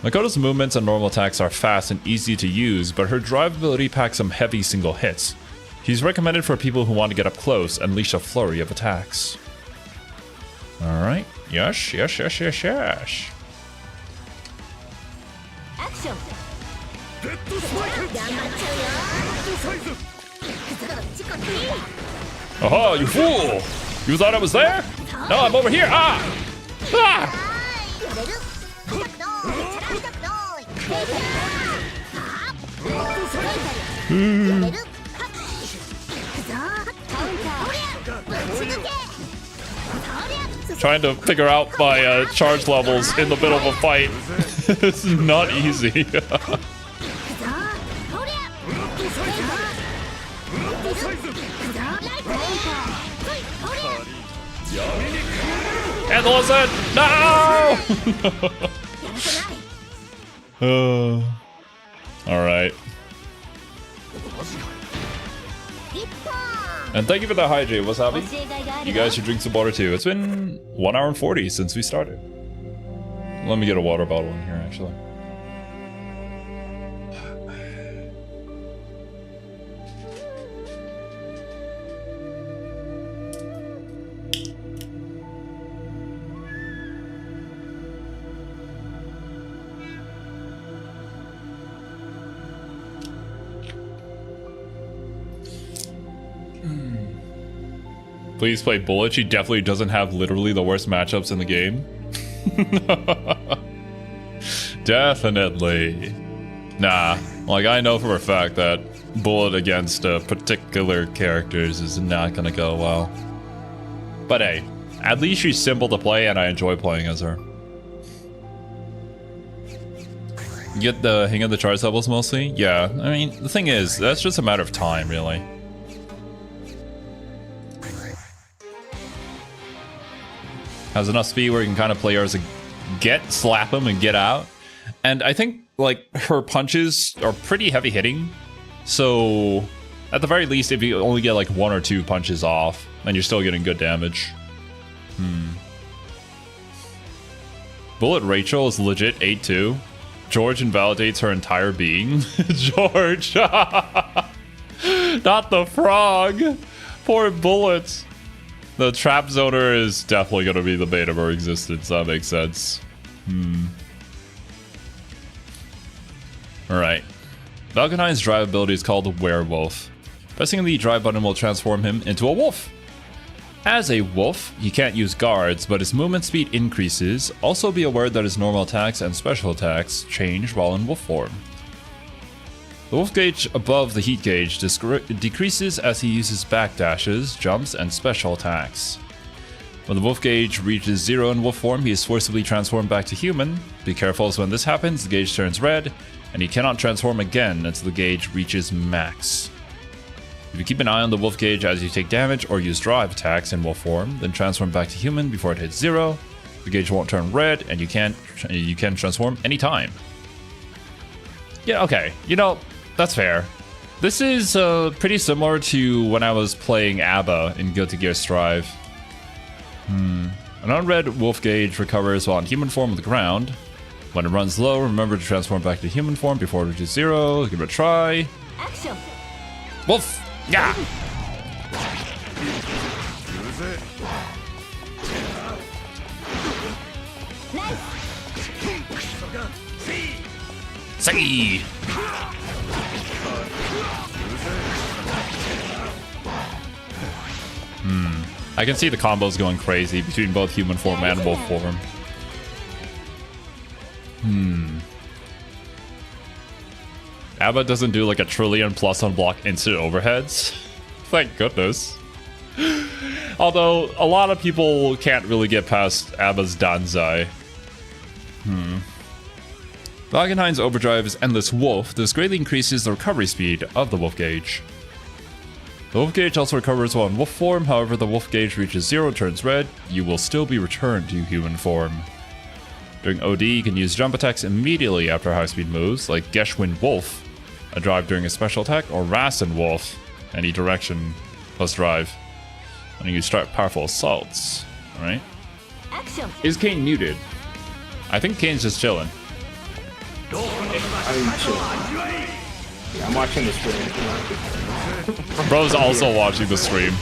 [SPEAKER 1] Makoto's movements and normal attacks are fast and easy to use, but her drive ability packs some heavy single hits. She's recommended for people who want to get up close and unleash a flurry of attacks. Alright. Yes.
[SPEAKER 2] Action.
[SPEAKER 1] Aha, you fool! You thought I was there? No, I'm over here! Ah! Ah! Trying to figure out my charge levels in the middle of a fight. It's not easy. And listen! No! Alright. And thank you for the hydrate, Wasabi. You guys should drink some water too. It's been 1 hour and 40 since we started. Let me get a water bottle in here, actually. Please play Bullet. She definitely doesn't have literally the worst matchups in the game. Definitely. Nah, like I know for a fact that Bullet against particular characters is not gonna go well. But hey, at least she's simple to play and I enjoy playing as her. Get the hang of the charge levels mostly? Yeah, I mean, the thing is, that's just a matter of time, really. Has enough speed where you can kind of play her as a slap him and get out. And I think, like, her punches are pretty heavy hitting. So, at the very least, if you only get, like, 1 or 2 punches off, then you're still getting good damage. Bullet Rachel is legit 8-2. George invalidates her entire being. George! Not the frog! Poor Bullet. The trap zoner is definitely going to be the bane of her existence. That makes sense. Alright. Valkenheim's drive ability is called the Werewolf. Pressing the drive button will transform him into a wolf. As a wolf, he can't use guards, but his movement speed increases. Also be aware that his normal attacks and special attacks change while in wolf form. The wolf gauge above the heat gauge decreases as he uses backdashes, jumps, and special attacks. When the wolf gauge reaches 0 in wolf form, he is forcibly transformed back to human. Be careful, as when this happens, the gauge turns red, and he cannot transform again until the gauge reaches max. If you keep an eye on the wolf gauge as you take damage or use drive attacks in wolf form, then transform back to human before it hits 0. The gauge won't turn red, and you can transform anytime. Yeah, okay. You know, that's fair. This is pretty similar to when I was playing ABBA in Guilty Gear Strive. An unread wolf gauge recovers while in human form on the ground. When it runs low, remember to transform back to human form before it reaches 0. Give it a try.
[SPEAKER 2] Action.
[SPEAKER 1] Wolf! Yeah! See! I can see the combos going crazy between both human form and wolf form. ABBA doesn't do like a trillion plus unblock instant overheads. Thank goodness. Although a lot of people can't really get past ABBA's Danzai. Valkenheim's overdrive is Endless Wolf. This greatly increases the recovery speed of the wolf gauge. The wolf gauge also recovers while in wolf form. However, the wolf gauge reaches 0, turns red, you will still be returned to human form. During OD, you can use jump attacks immediately after high-speed moves, like Geschwind Wolf, a drive during a special attack, or Rasen Wolf, any direction plus drive. And you start powerful assaults. Alright. Is Kane muted? I think Kane's just chilling.
[SPEAKER 3] I'm chilling. Yeah, I'm watching the stream.
[SPEAKER 1] Bro's also watching the stream.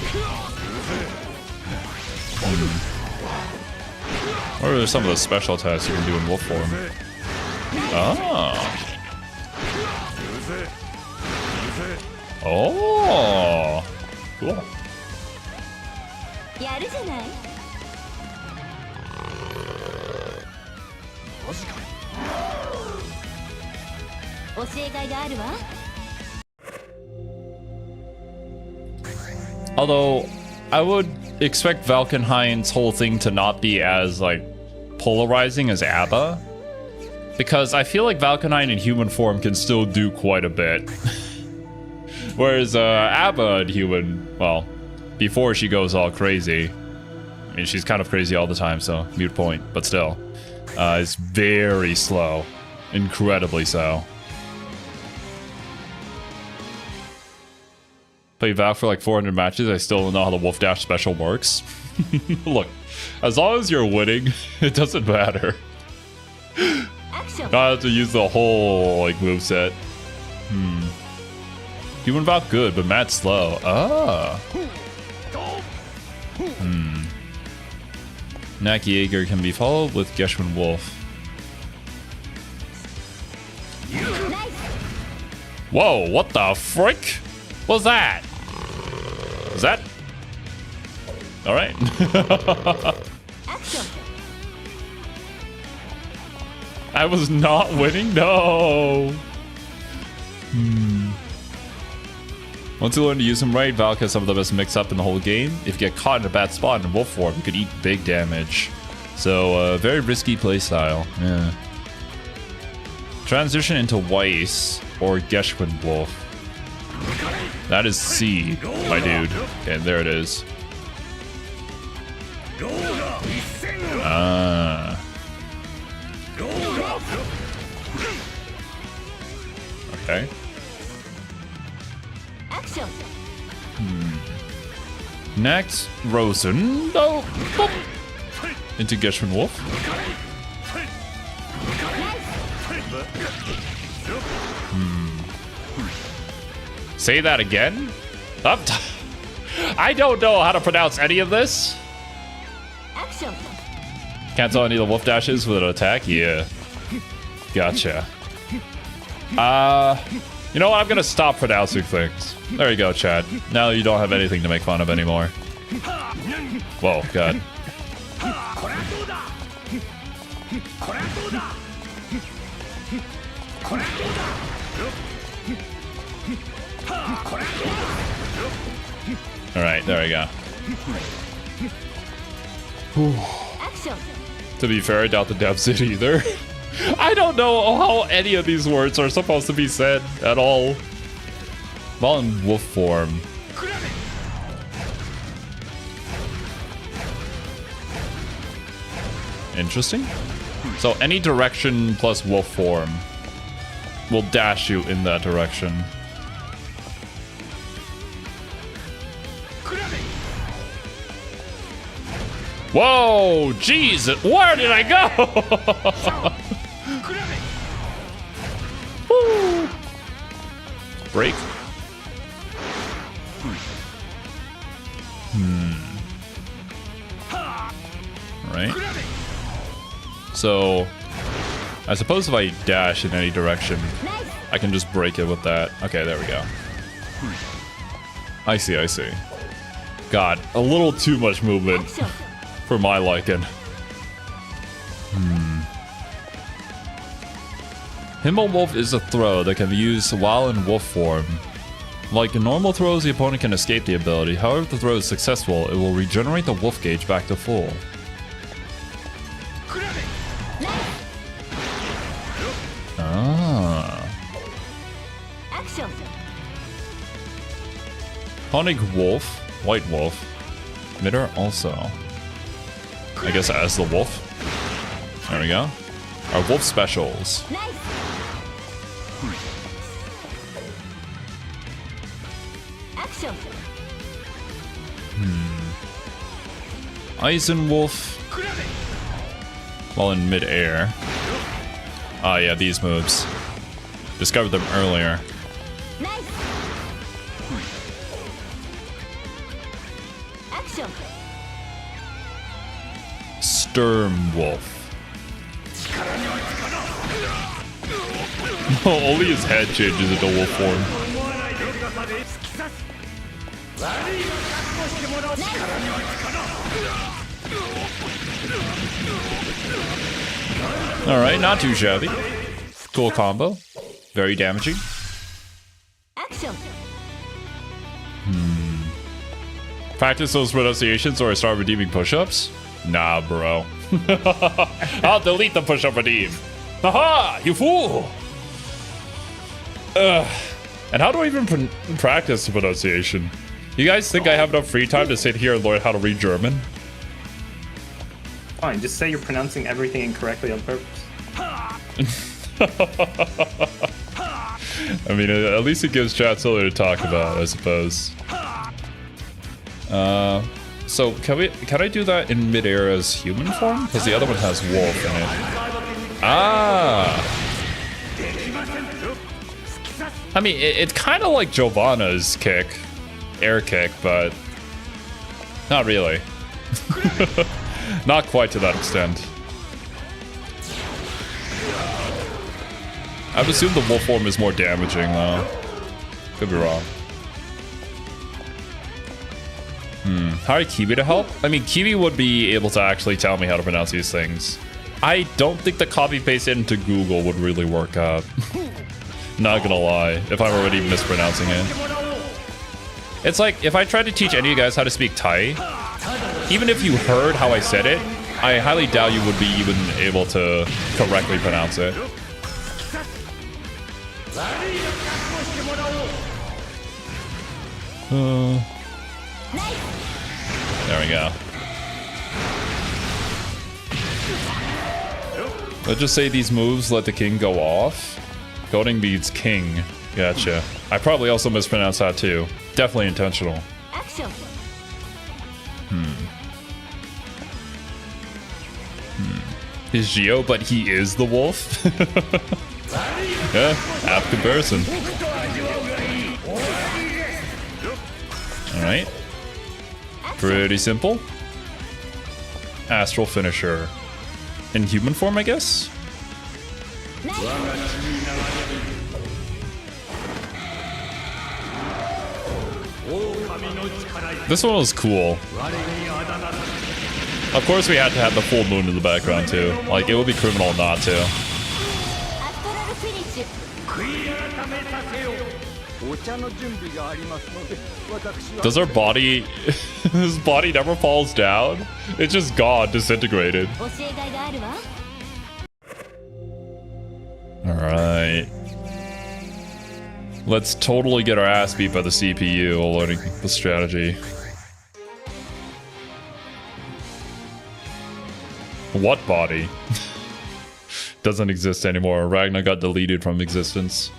[SPEAKER 1] What are some of the special attacks you can do in wolf form? Oh. Oh. Cool. Although, I would expect Valkenheim's whole thing to not be as, like, polarizing as ABBA. Because I feel like Valkenheim in human form can still do quite a bit. Whereas ABBA in human, well, before she goes all crazy, I mean, she's kind of crazy all the time, so mute point, but still, is very slow. Incredibly so. Played Val for like 400 matches, I still don't know how the Wolf Dash special works. Look, as long as you're winning, it doesn't matter. I have to use the whole like moveset. Human Val good, but Matt's slow. Ah. Knack Jaeger can be followed with Geschwind Wolf. Whoa, what the frick? What's that? Is that? Alright. I was not winning? No! Once you learn to use him right, Valk has some of the best mix-up in the whole game. If you get caught in a bad spot in wolf form, you could eat big damage. So, very risky playstyle. Yeah. Transition into Weiss or Geschwind Wolf. That is C, my dude. Okay, there it is. Ah. Okay. Next, Rosen. Oh, into Geschman Wolf. Say that again? I don't know how to pronounce any of this.
[SPEAKER 2] Action.
[SPEAKER 1] Cancel any of the wolf dashes with an attack? Yeah. Gotcha. You know what? I'm gonna stop pronouncing things. There you go, Chad. Now you don't have anything to make fun of anymore. Whoa, God. Alright, there we go.
[SPEAKER 2] Action.
[SPEAKER 1] To be fair, I doubt the devs did either. I don't know how any of these words are supposed to be said at all. While in wolf form. Interesting. So any direction plus wolf form will dash you in that direction. Whoa, Jesus, where did I go? Woo. Break. Right. So, I suppose if I dash in any direction, I can just break it with that. Okay, there we go. I see, I see. God, a little too much movement for my liking. Himbo Wolf is a throw that can be used while in wolf form. Like normal throws, the opponent can escape the ability. However, if the throw is successful, it will regenerate the wolf gauge back to full. Ah.
[SPEAKER 2] Action.
[SPEAKER 1] Honig Wolf, White Wolf, Mitter also. I guess as the wolf. There we go. Our wolf specials.
[SPEAKER 2] Nice. Action.
[SPEAKER 1] Eisenwolf. While in mid-air. Ah, yeah, these moves. Discovered them earlier.
[SPEAKER 2] Nice. Action.
[SPEAKER 1] Sturm Wolf. Only his head changes into wolf form. Alright, not too shabby. Cool combo. Very damaging.
[SPEAKER 2] Action.
[SPEAKER 1] Practice those pronunciations or I start redeeming push-ups? Nah, bro. I'll delete the push-up redeem. Haha, you fool! And how do I even practice the pronunciation? You guys think I have enough free time to sit here and learn how to read German?
[SPEAKER 3] Fine, just say you're pronouncing everything incorrectly on purpose.
[SPEAKER 1] I mean, at least it gives chat something to talk about, I suppose. So can I do that in midair as human form? Because the other one has wolf in it. Ah! I mean, it's kind of like Giovanna's kick, air kick, but not really. Not quite to that extent. I would assume the wolf form is more damaging, though. Could be wrong. How did Kiwi to help? I mean, Kiwi would be able to actually tell me how to pronounce these things. I don't think the copy-paste into Google would really work out. Not gonna lie, if I'm already mispronouncing it. It's like, if I tried to teach any of you guys how to speak Thai, even if you heard how I said it, I highly doubt you would be even able to correctly pronounce it. There we go. Let's just say these moves let the king go off. Coding beats king. Gotcha. I probably also mispronounced that too. Definitely intentional.
[SPEAKER 2] Action.
[SPEAKER 1] his Geo, but he is the wolf. Yeah, apt comparison. Alright. Pretty simple. Astral finisher. In human form, I guess? This one was cool. Of course we had to have the full moon in the background too. Like, it would be criminal not to. Does our body... his body never falls down? It's just gone, disintegrated. Alright. Let's totally get our ass beat by the CPU while learning the strategy. What body? Doesn't exist anymore. Ragnar got deleted from existence.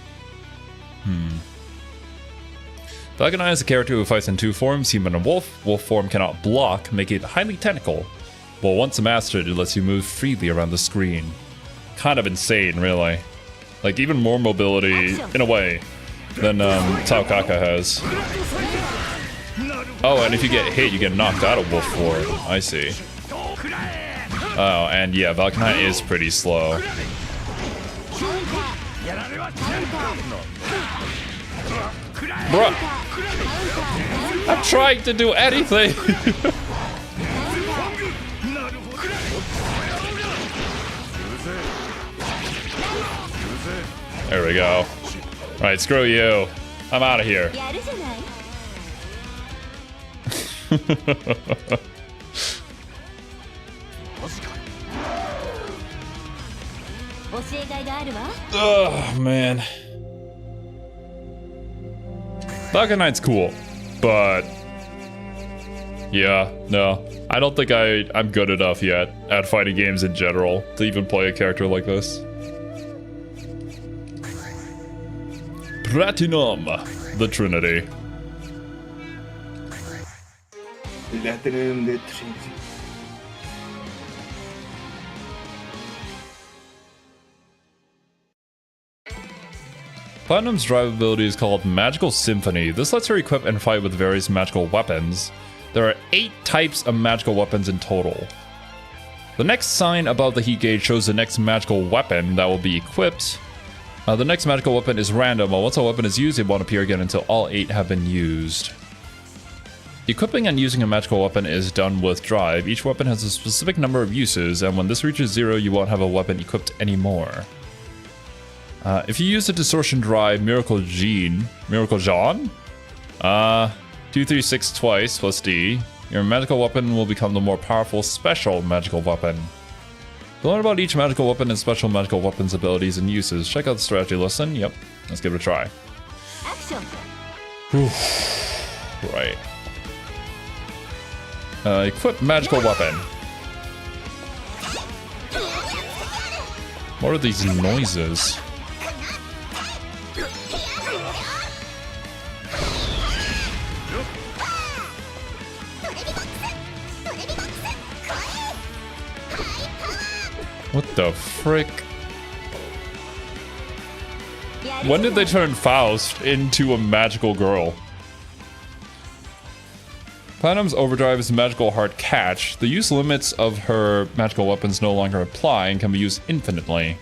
[SPEAKER 1] Falcon is a character who fights in two forms, human and wolf. Wolf form cannot block, making it highly technical. Well, once mastered, it lets you move freely around the screen. Kind of insane, really. Like, even more mobility, in a way, than Tao Kaka has. Oh, and if you get hit, you get knocked out of wolf form. I see. Oh, and yeah, Valkyrie is pretty slow. Bruh! I'm trying to do anything! There we go. Alright, screw you. I'm out of here. Oh man. Falcon Knight's cool, but yeah, no. I don't think I'm good enough yet at fighting games in general to even play a character like this. Platinum, the Trinity.
[SPEAKER 3] Platinum, the Trinity.
[SPEAKER 1] Platinum's drive ability is called Magical Symphony. This lets her equip and fight with various magical weapons. There are 8 types of magical weapons in total. The next sign above the heat gauge shows the next magical weapon that will be equipped. The next magical weapon is random, but once a weapon is used, it won't appear again until all 8 have been used. Equipping and using a magical weapon is done with drive. Each weapon has a specific number of uses, and when this reaches 0, you won't have a weapon equipped anymore. If you use the distortion drive Miracle Jean, 236 twice plus D, your magical weapon will become the more powerful special magical weapon. To learn about each magical weapon and special magical weapons abilities and uses, check out the strategy lesson. Yep, let's give it a try. Right. Equip magical weapon. What are these noises? What the frick? When did they turn Faust into a magical girl? Platinum's overdrive is magical hard catch. The use limits of her magical weapons no longer apply and can be used infinitely.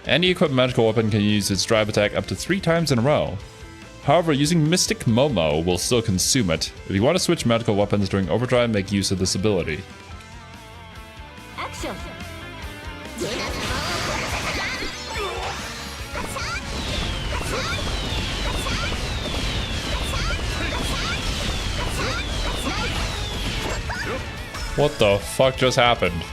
[SPEAKER 1] Any equipped magical weapon can use its drive attack up to 3 times in a row. However, using Mystic Momo will still consume it. If you want to switch magical weapons during overdrive, make use of this ability.
[SPEAKER 2] Action.
[SPEAKER 1] What the fuck just happened?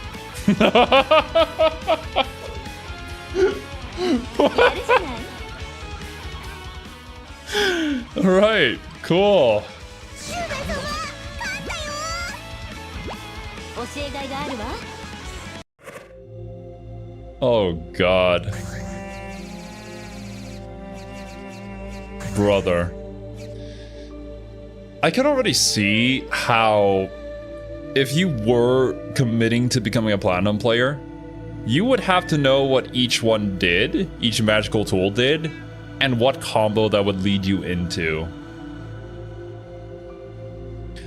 [SPEAKER 1] Alright, cool. Oh god. Brother. I can already see how if you were committing to becoming a platinum player, you would have to know what each one did, each magical tool did, and what combo that would lead you into.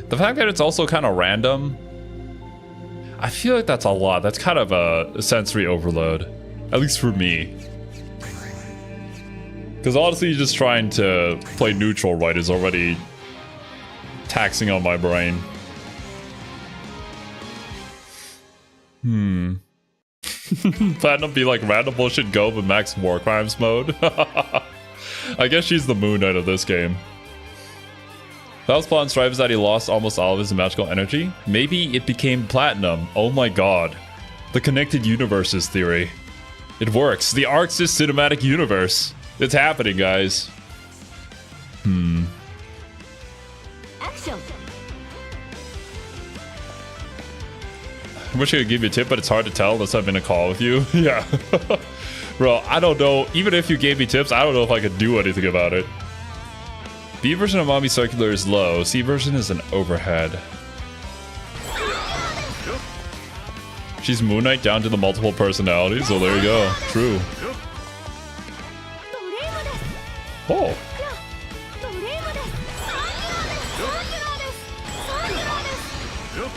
[SPEAKER 1] The fact that it's also kind of random, I feel like that's a lot. That's kind of a sensory overload, at least for me. Because honestly, just trying to play neutral right is already taxing on my brain. Platinum be like random bullshit go, but max war crimes mode. I guess she's the Moon Knight of this game. Val's plot and strive is that he lost almost all of his magical energy. Maybe it became platinum. Oh my god. The connected universes theory. It works. The Arxis cinematic universe. It's happening, guys.
[SPEAKER 2] Action.
[SPEAKER 1] I wish I could give you a tip, but it's hard to tell unless I'm in a call with you. Yeah. Bro, I don't know. Even if you gave me tips, I don't know if I could do anything about it. B version of Mommy Circular is low. C version is an overhead. She's Moon Knight down to the multiple personalities, so there you go. True. Oh.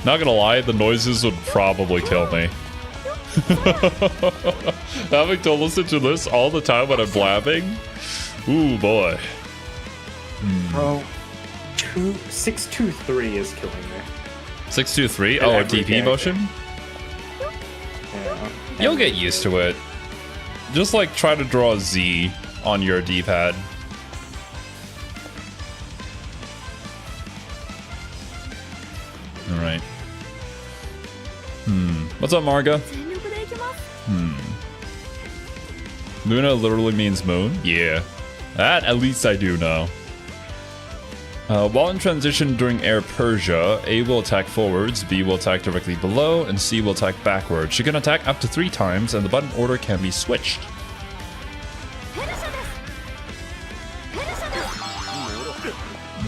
[SPEAKER 1] Not gonna lie, the noises would probably kill me. Having to listen to this all the time when I'm blabbing? Ooh, boy.
[SPEAKER 3] Bro, 623 is killing me.
[SPEAKER 1] 623? Oh, a DP motion?
[SPEAKER 3] Yeah.
[SPEAKER 1] You'll get used to it. Just like try to draw a Z on your D-pad. Alright. What's up, Marga? Luna literally means moon? Yeah. That at least I do know. While in transition during Air Persia, A will attack forwards, B will attack directly below, and C will attack backwards. She can attack up to 3 times, and the button order can be switched.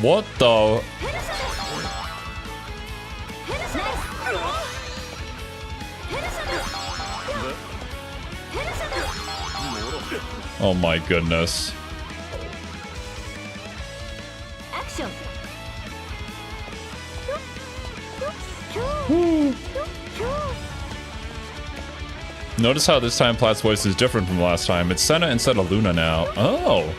[SPEAKER 1] What the? Oh my goodness.
[SPEAKER 2] Action.
[SPEAKER 1] Notice how this time Platt's voice is different from last time. It's Senna instead of Luna now. Oh.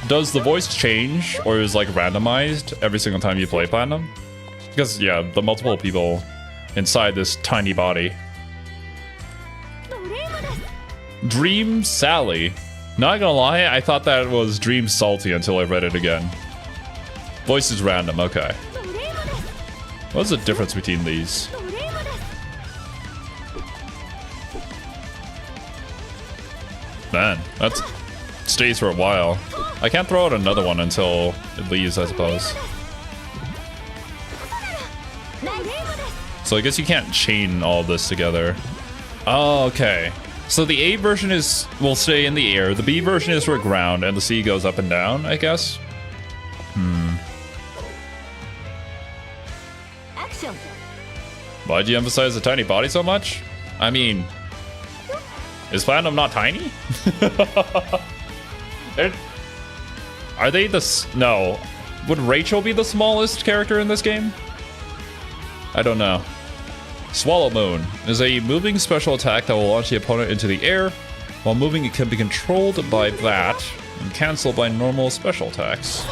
[SPEAKER 1] Does the voice change or is like randomized every single time you play Platinum? Because yeah, the multiple people inside this tiny body. Dream Sally. Not gonna lie, I thought that was Dream Salty until I read it again. Voice is random, okay. What's the difference between these? Man, that stays for a while. I can't throw out another one until it leaves, I suppose. So I guess you can't chain all this together. Oh, okay. So the A version will stay in the air, the B version is for ground, and the C goes up and down, I guess?
[SPEAKER 2] Action.
[SPEAKER 1] Why'd you emphasize the tiny body so much? I mean, is Platinum not tiny? Are they no. Would Rachel be the smallest character in this game? I don't know. Swallow Moon is a moving special attack that will launch the opponent into the air. While moving, it can be controlled by that and canceled by normal special attacks.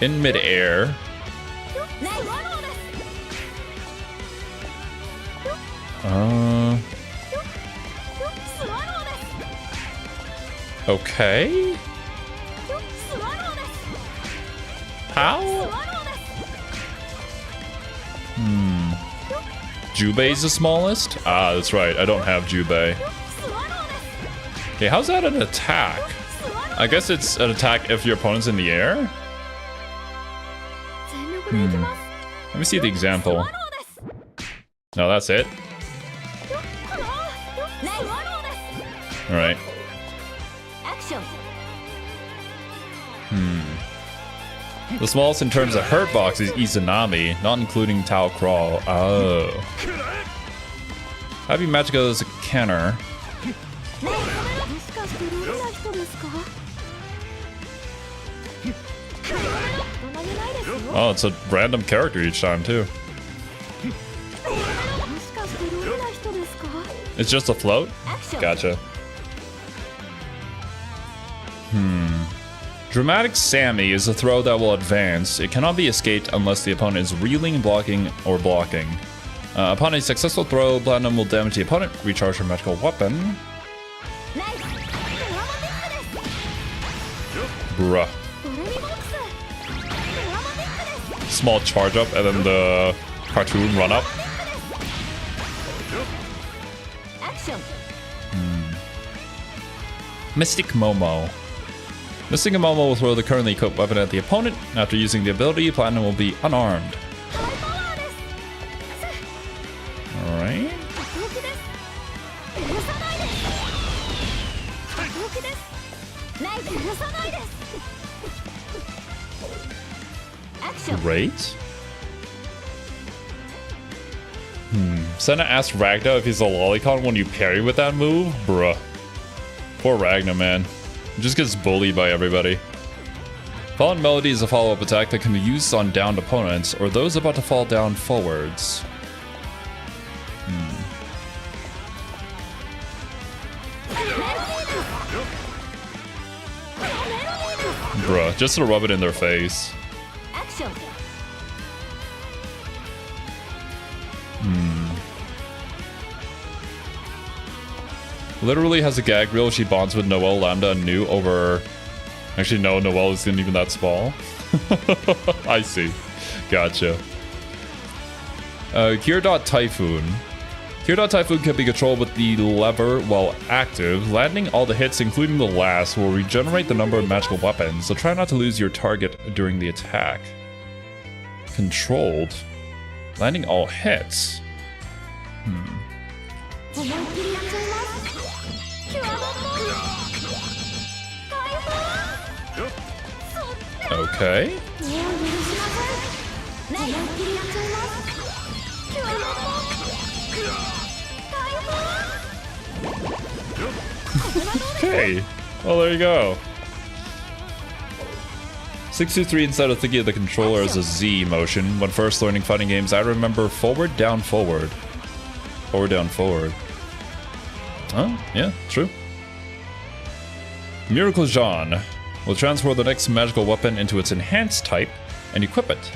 [SPEAKER 1] In mid-air. Okay. How? Jubei's the smallest? Ah, that's right. I don't have Jubei. Okay, how's that an attack? I guess it's an attack if your opponent's in the air? Let me see the example. No, that's it. Alright. The smallest in terms of hurt box is Izanami, not including Tao Crawl. Oh. Happy Magica is a canner. Oh, it's a random character each time, too. It's just a float? Gotcha. Dramatic Sammy is a throw that will advance. It cannot be escaped unless the opponent is reeling, blocking, or blocking. Upon a successful throw, Platinum will damage the opponent, recharge her magical weapon. Bruh. Small charge up and then the cartoon run up. Mystic Momo. Mystic Momo will throw the currently equipped weapon at the opponent. After using the ability, Platinum will be unarmed. Alright. Great. Senna asked Ragna if he's a lolicon when you parry with that move? Bruh. Poor Ragna, man. He just gets bullied by everybody. Fallen Melody is a follow-up attack that can be used on downed opponents or those about to fall down forwards. Bruh, just to rub it in their face. Literally has a gag reel. She bonds with Noelle, Lambda, and Nu over... Actually, no, Noelle isn't even that small. I see. Gotcha. Typhoon. Typhoon can be controlled with the lever while active. Landing all the hits, including the last, will regenerate the number of magical weapons, so try not to lose your target during the attack. Controlled. Landing all hits. Okay. Okay. Well, there you go. 623 instead of thinking of the controller as a Z motion. When first learning fighting games, I remember forward, down, forward. Forward, down, forward. Oh, yeah, true. Miracle Jean will transfer the next magical weapon into its enhanced type and equip it.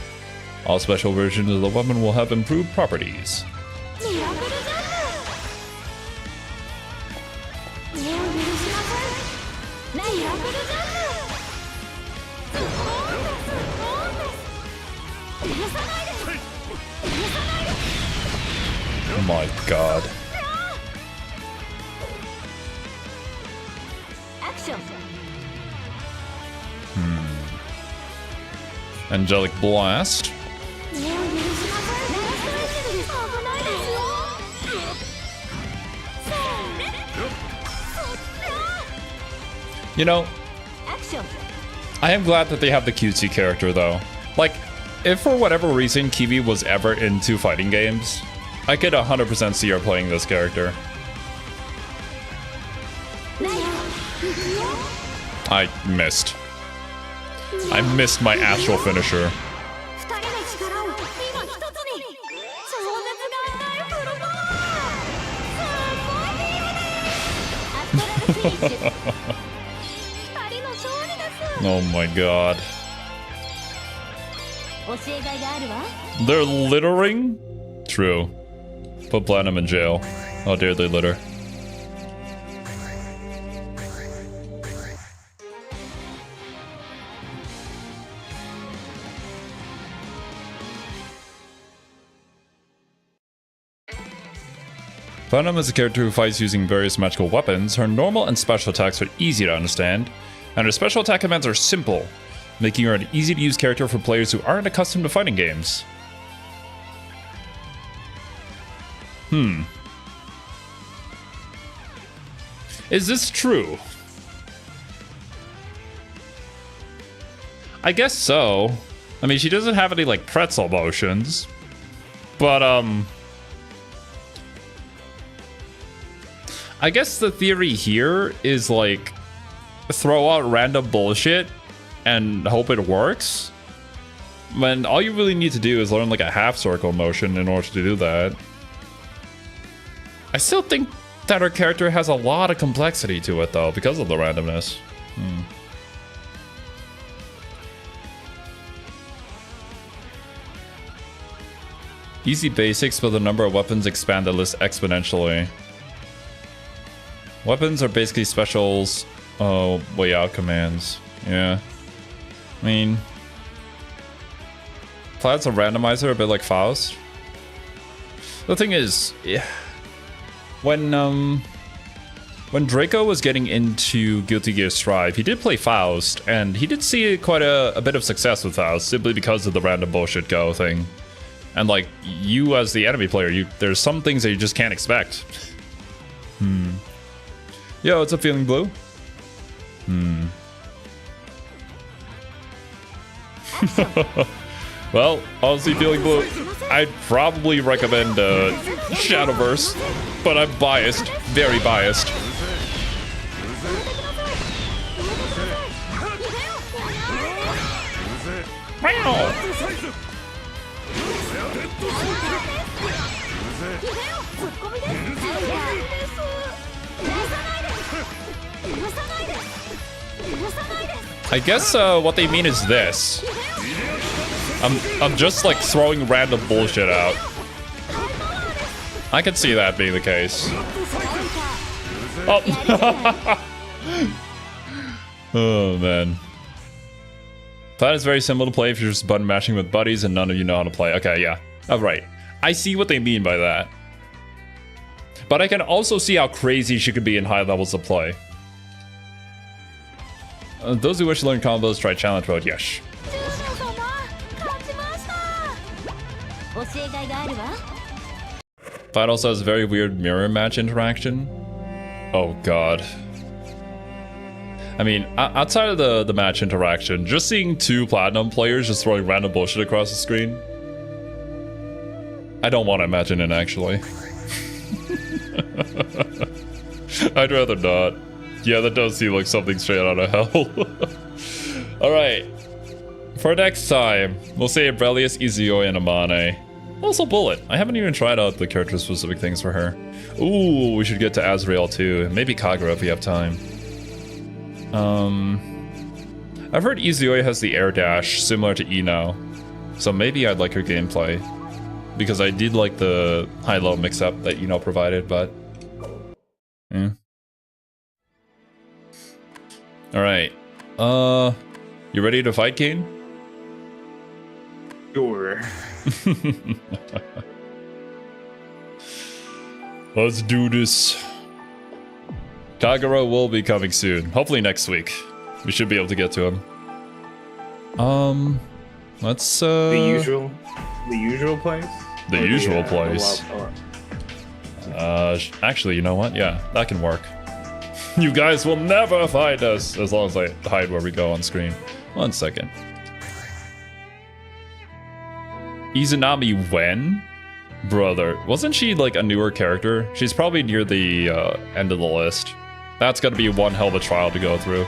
[SPEAKER 1] All special versions of the weapon will have improved properties. Oh my god. Angelic Blast. You know, I am glad that they have the cutesy character though. Like, if for whatever reason Kiwi was ever into fighting games, I could 100% see her playing this character. I missed my astral finisher. Oh my god. They're littering? True. Put Platinum in jail. How dare they litter? Platinum is a character who fights using various magical weapons. Her normal and special attacks are easy to understand, and her special attack commands are simple, making her an easy-to-use character for players who aren't accustomed to fighting games. Is this true? I guess so. I mean, she doesn't have any, like, pretzel motions. But, I guess the theory here is like throw out random bullshit and hope it works. When all you really need to do is learn like a half circle motion in order to do that. I still think that our character has a lot of complexity to it though because of the randomness. Easy basics, but the number of weapons expand the list exponentially. Weapons are basically specials, way out commands. Yeah. I mean, Plaid's a randomizer, a bit like Faust. The thing is, yeah, when Draco was getting into Guilty Gear Strive, he did play Faust, and he did see quite a bit of success with Faust simply because of the random bullshit go thing. And like, you as the enemy player, there's some things that you just can't expect. Yo, what's up, Feeling Blue? Well, honestly, Feeling Blue, I'd probably recommend Shadowverse, but I'm biased, very biased. Wow. I guess what they mean is this. I'm just like throwing random bullshit out. I could see that being the case. Oh, oh man. That is very simple to play if you're just button mashing with buddies and none of you know how to play. Okay, yeah. Alright. I see what they mean by that. But I can also see how crazy she could be in high levels of play. Those who wish to learn combos, try challenge mode. Yes. Fight also has a very weird mirror match interaction. Oh god. I mean, outside of the match interaction, just seeing two Platinum players just throwing random bullshit across the screen, I don't want to imagine it, actually. I'd rather not. Yeah, that does seem like something straight out of hell. Alright. For next time, we'll say Aurelius, Izuyoi, and Amane. Also Bullet. I haven't even tried out the character-specific things for her. Ooh, we should get to Azrael too. Maybe Kagura if we have time. I've heard Izuyoi has the air dash, similar to Ino. So maybe I'd like her gameplay. Because I did like the high-low mix-up that Ino provided, but... yeah. Alright. You ready to fight, Kane?
[SPEAKER 3] Sure.
[SPEAKER 1] Let's do this. Kagura will be coming soon. Hopefully next week. We should be able to get to him. Let's
[SPEAKER 3] the usual place?
[SPEAKER 1] The usual place. Actually, you know what? Yeah, that can work. You guys will never find us as long as I hide where we go on screen. 1 second. Izanami when? Brother, wasn't she like a newer character? She's probably near the end of the list. That's gotta be one hell of a trial to go through.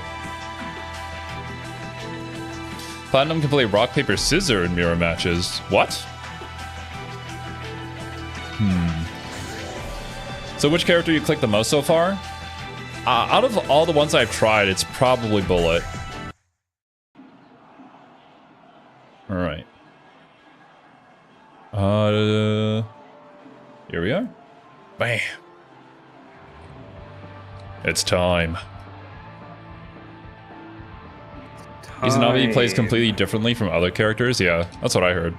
[SPEAKER 1] Platinum can play rock, paper, scissors in mirror matches. What? So which character you clicked the most so far? Out of all the ones I've tried, it's probably Bullet. Alright. Here we are. Bam. It's time. Izanami plays completely differently from other characters? Yeah, that's what I heard.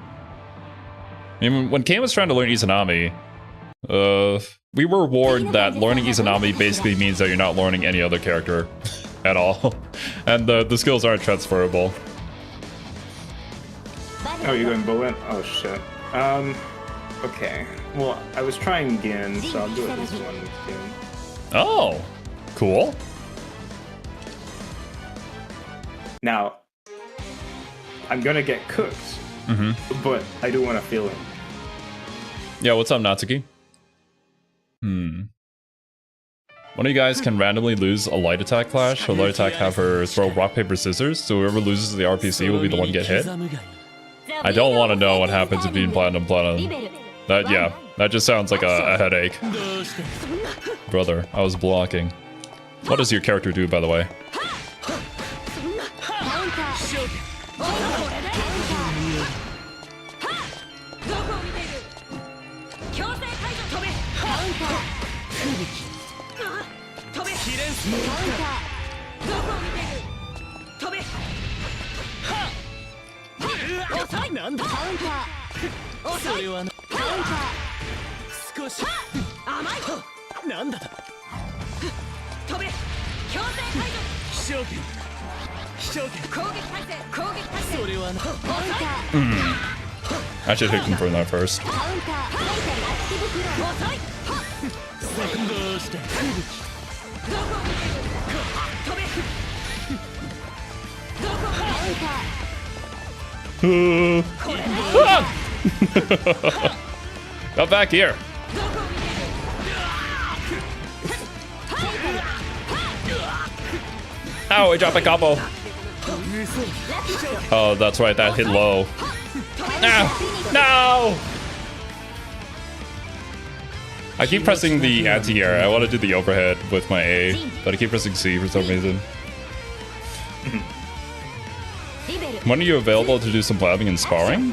[SPEAKER 1] I mean, when Kane was trying to learn Izanami, we were warned that learning Izanami basically means that you're not learning any other character at all. And the skills aren't transferable.
[SPEAKER 3] Oh, you're going Bullet? Oh, shit. Okay. Well, I was trying Gin, so I'll do at least one with Gin.
[SPEAKER 1] Oh, cool.
[SPEAKER 3] Now, I'm gonna get cooked, but I do want to feel it.
[SPEAKER 1] Yeah, what's up, Natsuki? One of you guys can randomly lose a light attack clash. So light attack have her throw rock, paper, scissors. So whoever loses the RPC will be the one get hit. I don't want to know what happens if being platinum. That, yeah, that just sounds like a headache. Brother, I was blocking. What does your character do, by the way? I should hit confirm that first. Got back here. Ow, I dropped a combo. Oh, that's right, that hit low. No! I keep pressing the anti-air. I want to do the overhead with my A, but I keep pressing C for some reason. When are you available to do some blabbing and sparring?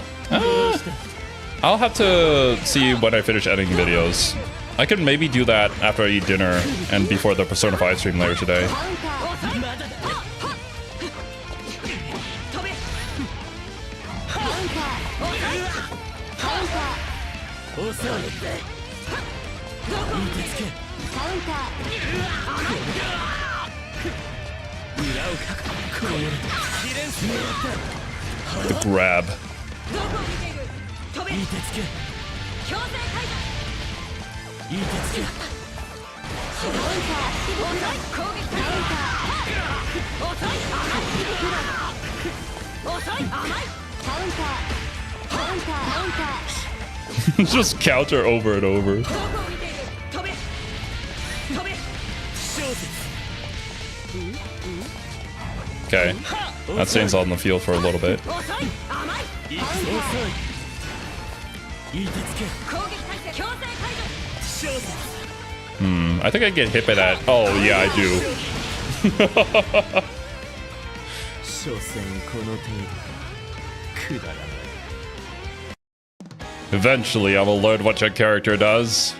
[SPEAKER 1] I'll have to see when I finish editing videos. I could maybe do that after I eat dinner and before the Persona 5 stream later today. The grab. Just counter over and over. Okay, that stays on the field for a little bit. I think I get hit by that. Oh yeah, I do. Eventually, I will learn what your character does.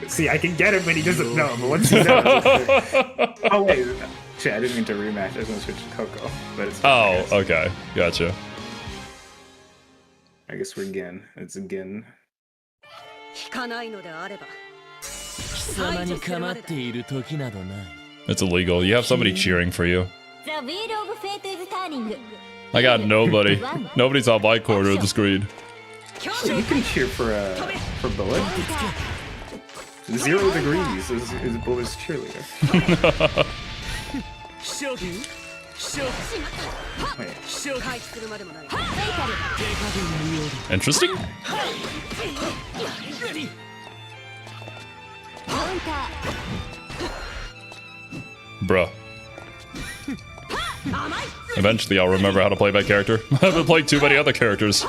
[SPEAKER 3] See, I can get it, but he doesn't know. But once he's out, oh wait, shit! I didn't mean to rematch. I was gonna switch to Coco, but it's.
[SPEAKER 1] Oh, okay, gotcha.
[SPEAKER 3] I guess we're Gin. It's a Gin.
[SPEAKER 1] It's illegal. You have somebody cheering for you. I got nobody. Nobody's on my corner of the screen.
[SPEAKER 3] You can cheer for Bullet. 0 degrees is Bullet's cheerleader. Wait.
[SPEAKER 1] Interesting. Bruh. Eventually I'll remember how to play my character. I haven't played too many other characters.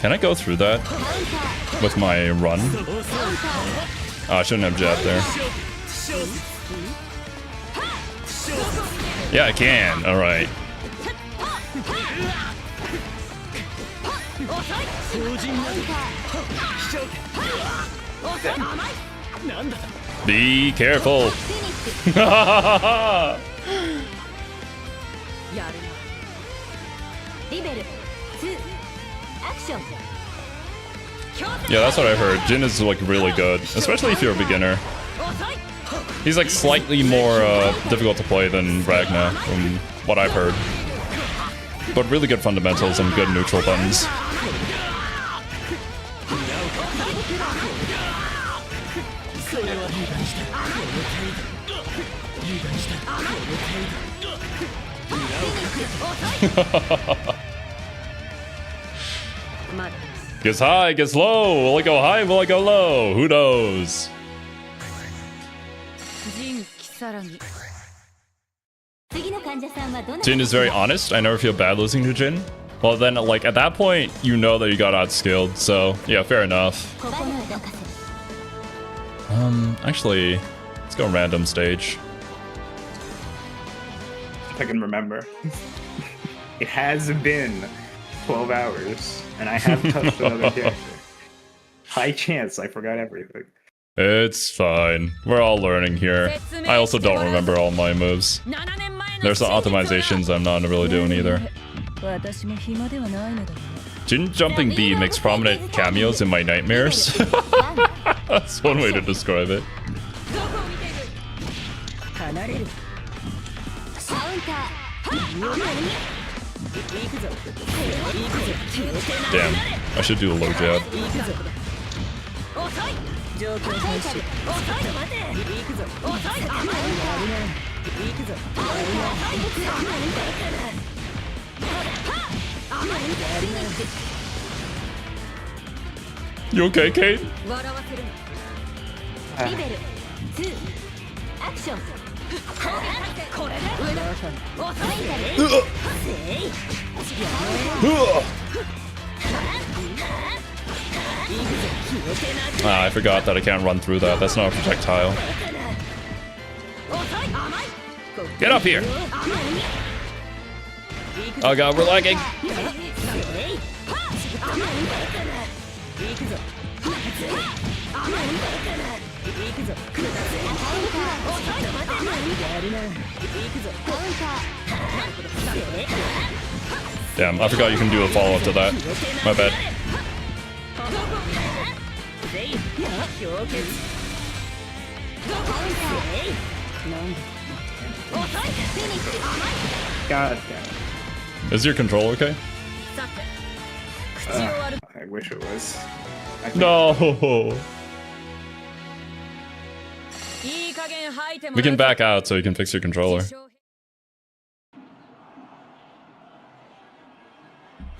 [SPEAKER 1] Can I go through that with my run? Oh, I shouldn't have jabbed there. Yeah, I can. All right. Be careful. Yeah, that's what I heard. Jin is like really good, especially if you're a beginner. He's like slightly more difficult to play than Ragna, from what I've heard. but really good fundamentals and good neutral buttons. Gets high, gets low. Will it go high? Will it go low? Who knows? Jin is very honest. I never feel bad losing to Jin. Well, then, like, at that point, you know that you got outskilled. So, yeah, fair enough. Actually, let's go random stage.
[SPEAKER 3] If I can remember. It has been 12 hours, and I have touched another character. High chance I forgot everything.
[SPEAKER 1] It's fine. We're all learning here. I also don't remember all my moves. There's some optimizations I'm not really doing either. Jin jumping B makes prominent cameos in my nightmares. That's one way to describe it. Damn, I should do a low jab. You okay, Kate? Ah, I forgot that I can't run through that. That's not a projectile. Get up here! Oh god, we're lagging! Damn, I forgot you can do a follow-up to that. My bad.
[SPEAKER 3] God damn it.
[SPEAKER 1] Is your controller okay?
[SPEAKER 3] I wish it was.
[SPEAKER 1] No! We can back out so you can fix your controller.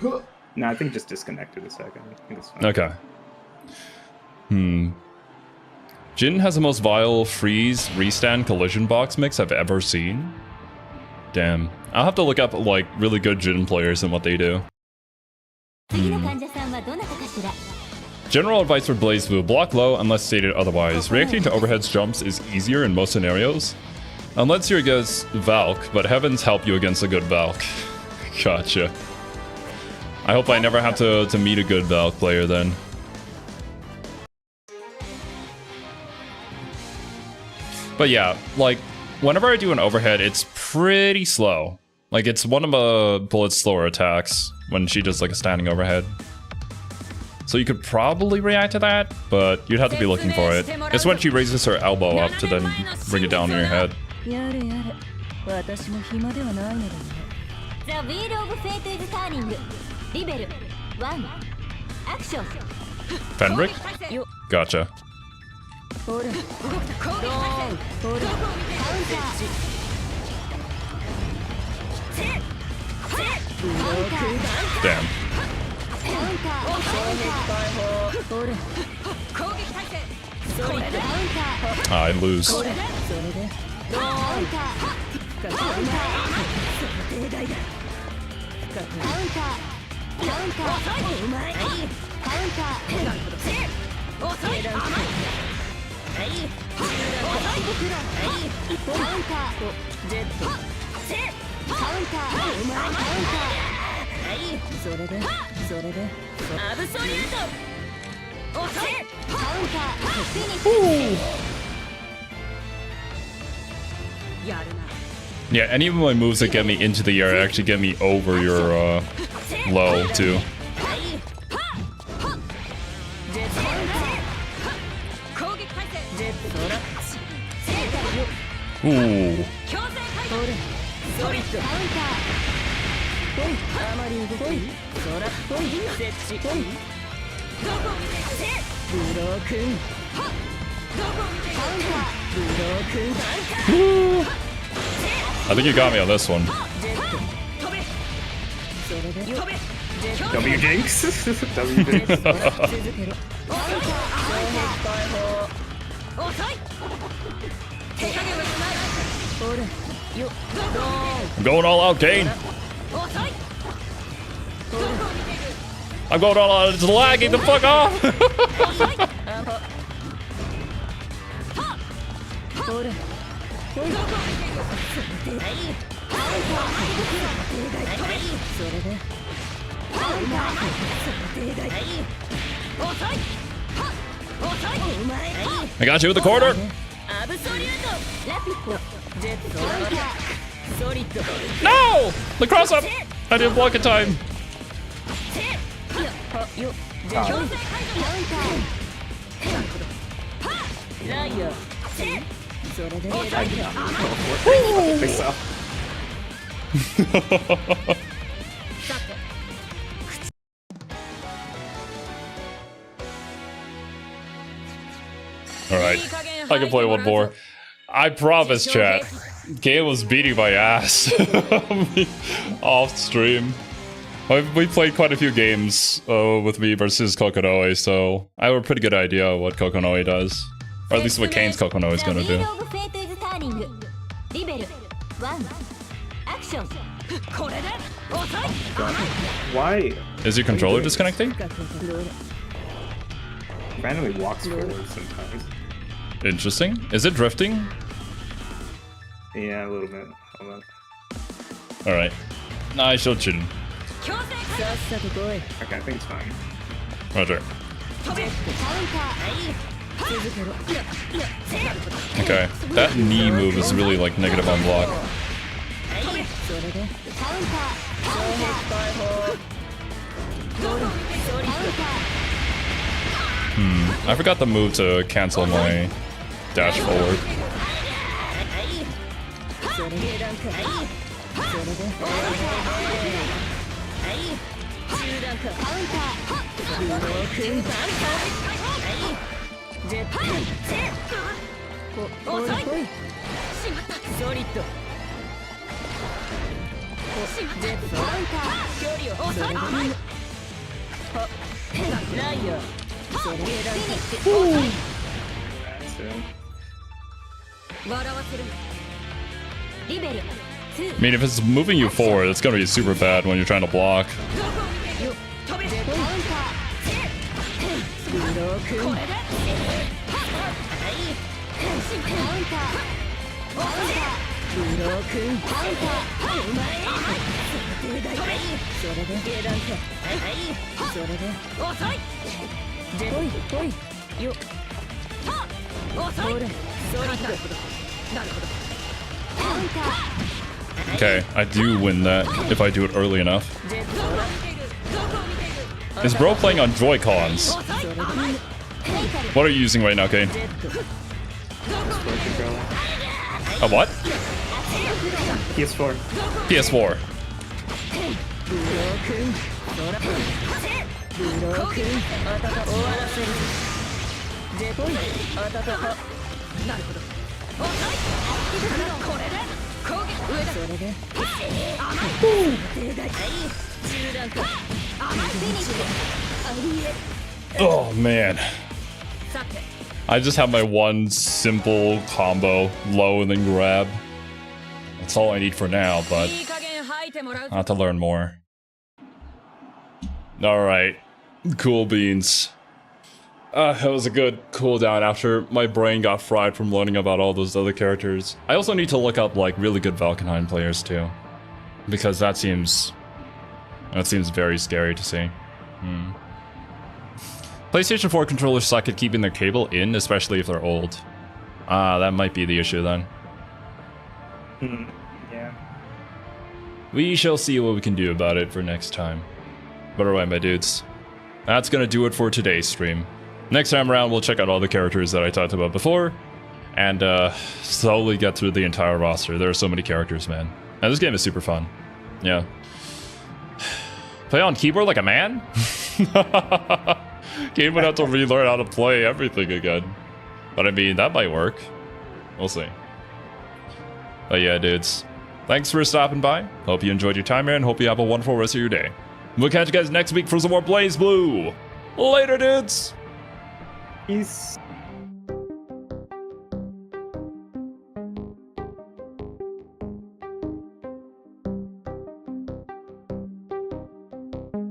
[SPEAKER 3] No, I think just disconnected a second. I think it's fine.
[SPEAKER 1] Okay. Jin has the most vile freeze restand collision box mix I've ever seen. Damn. I'll have to look up like really good Jin players and what they do. General advice for BlazBlue: block low unless stated otherwise. Reacting to overheads jumps is easier in most scenarios. Unless you're against Valk, but heavens help you against a good Valk. Gotcha. I hope I never have to meet a good Valk player then. But yeah, like, whenever I do an overhead, it's pretty slow. Like, it's one of Bullet's slower attacks when she does like a standing overhead. So you could probably react to that, but you'd have to be looking for it. It's when she raises her elbow up to then bring it down on your head.
[SPEAKER 2] The wheel of fate is turning. Level 1. Action.
[SPEAKER 1] Fenric? Gotcha. Damn. I lose. Yeah, any of my moves that get me into the air actually get me over your low too. Ooh. I think you got me on this one.
[SPEAKER 3] W Jinx. W Jinx.
[SPEAKER 1] I'm going all out, Kane. I'm going all out. It's lagging the fuck off. I got you with the corner. No! The cross up! I didn't block in time. Alright, I can play one more. I promise, chat. Game was beating my ass off stream. We played quite a few games with me versus Kokonoe, so I have a pretty good idea of what Kokonoe does. Or at least what Kane's Kokonoe is gonna do.
[SPEAKER 3] Why?
[SPEAKER 1] Is your controller disconnecting?
[SPEAKER 3] Randomly walks forward sometimes.
[SPEAKER 1] Interesting. Is it drifting?
[SPEAKER 3] Yeah, a little bit. Hold on.
[SPEAKER 1] Alright. I showed you.
[SPEAKER 3] Okay, I think it's fine.
[SPEAKER 1] Roger. Okay. That knee move is really like negative on block. I forgot the move to cancel my dash forward. I mean, if it's moving you forward, it's gonna be super bad when you're trying to block. Okay, I do win that if I do it early enough. Is bro playing on Joy-Cons? What are you using right now, Kane? A what?
[SPEAKER 3] PS4.
[SPEAKER 1] PS4. Oh man. I just have my one simple combo, low and then grab. That's all I need for now, but I'll have to learn more. Alright. Cool beans. That was a good cooldown after my brain got fried from learning about all those other characters. I also need to look up like really good Valkenheim players too. Because that seems very scary to see. PlayStation 4 controllers suck at keeping their cable in, especially if they're old. That might be the issue then.
[SPEAKER 3] Yeah.
[SPEAKER 1] We shall see what we can do about it for next time. But alright, my dudes. That's gonna do it for today's stream. Next time around, we'll check out all the characters that I talked about before, and slowly get through the entire roster. There are so many characters, man. And this game is super fun. Yeah. Play on keyboard like a man? Game would have to relearn how to play everything again. But I mean, that might work. We'll see. But yeah, dudes. Thanks for stopping by. Hope you enjoyed your time here and hope you have a wonderful rest of your day. We'll catch you guys next week for some more BlazBlue. Later, dudes!
[SPEAKER 3] Peace.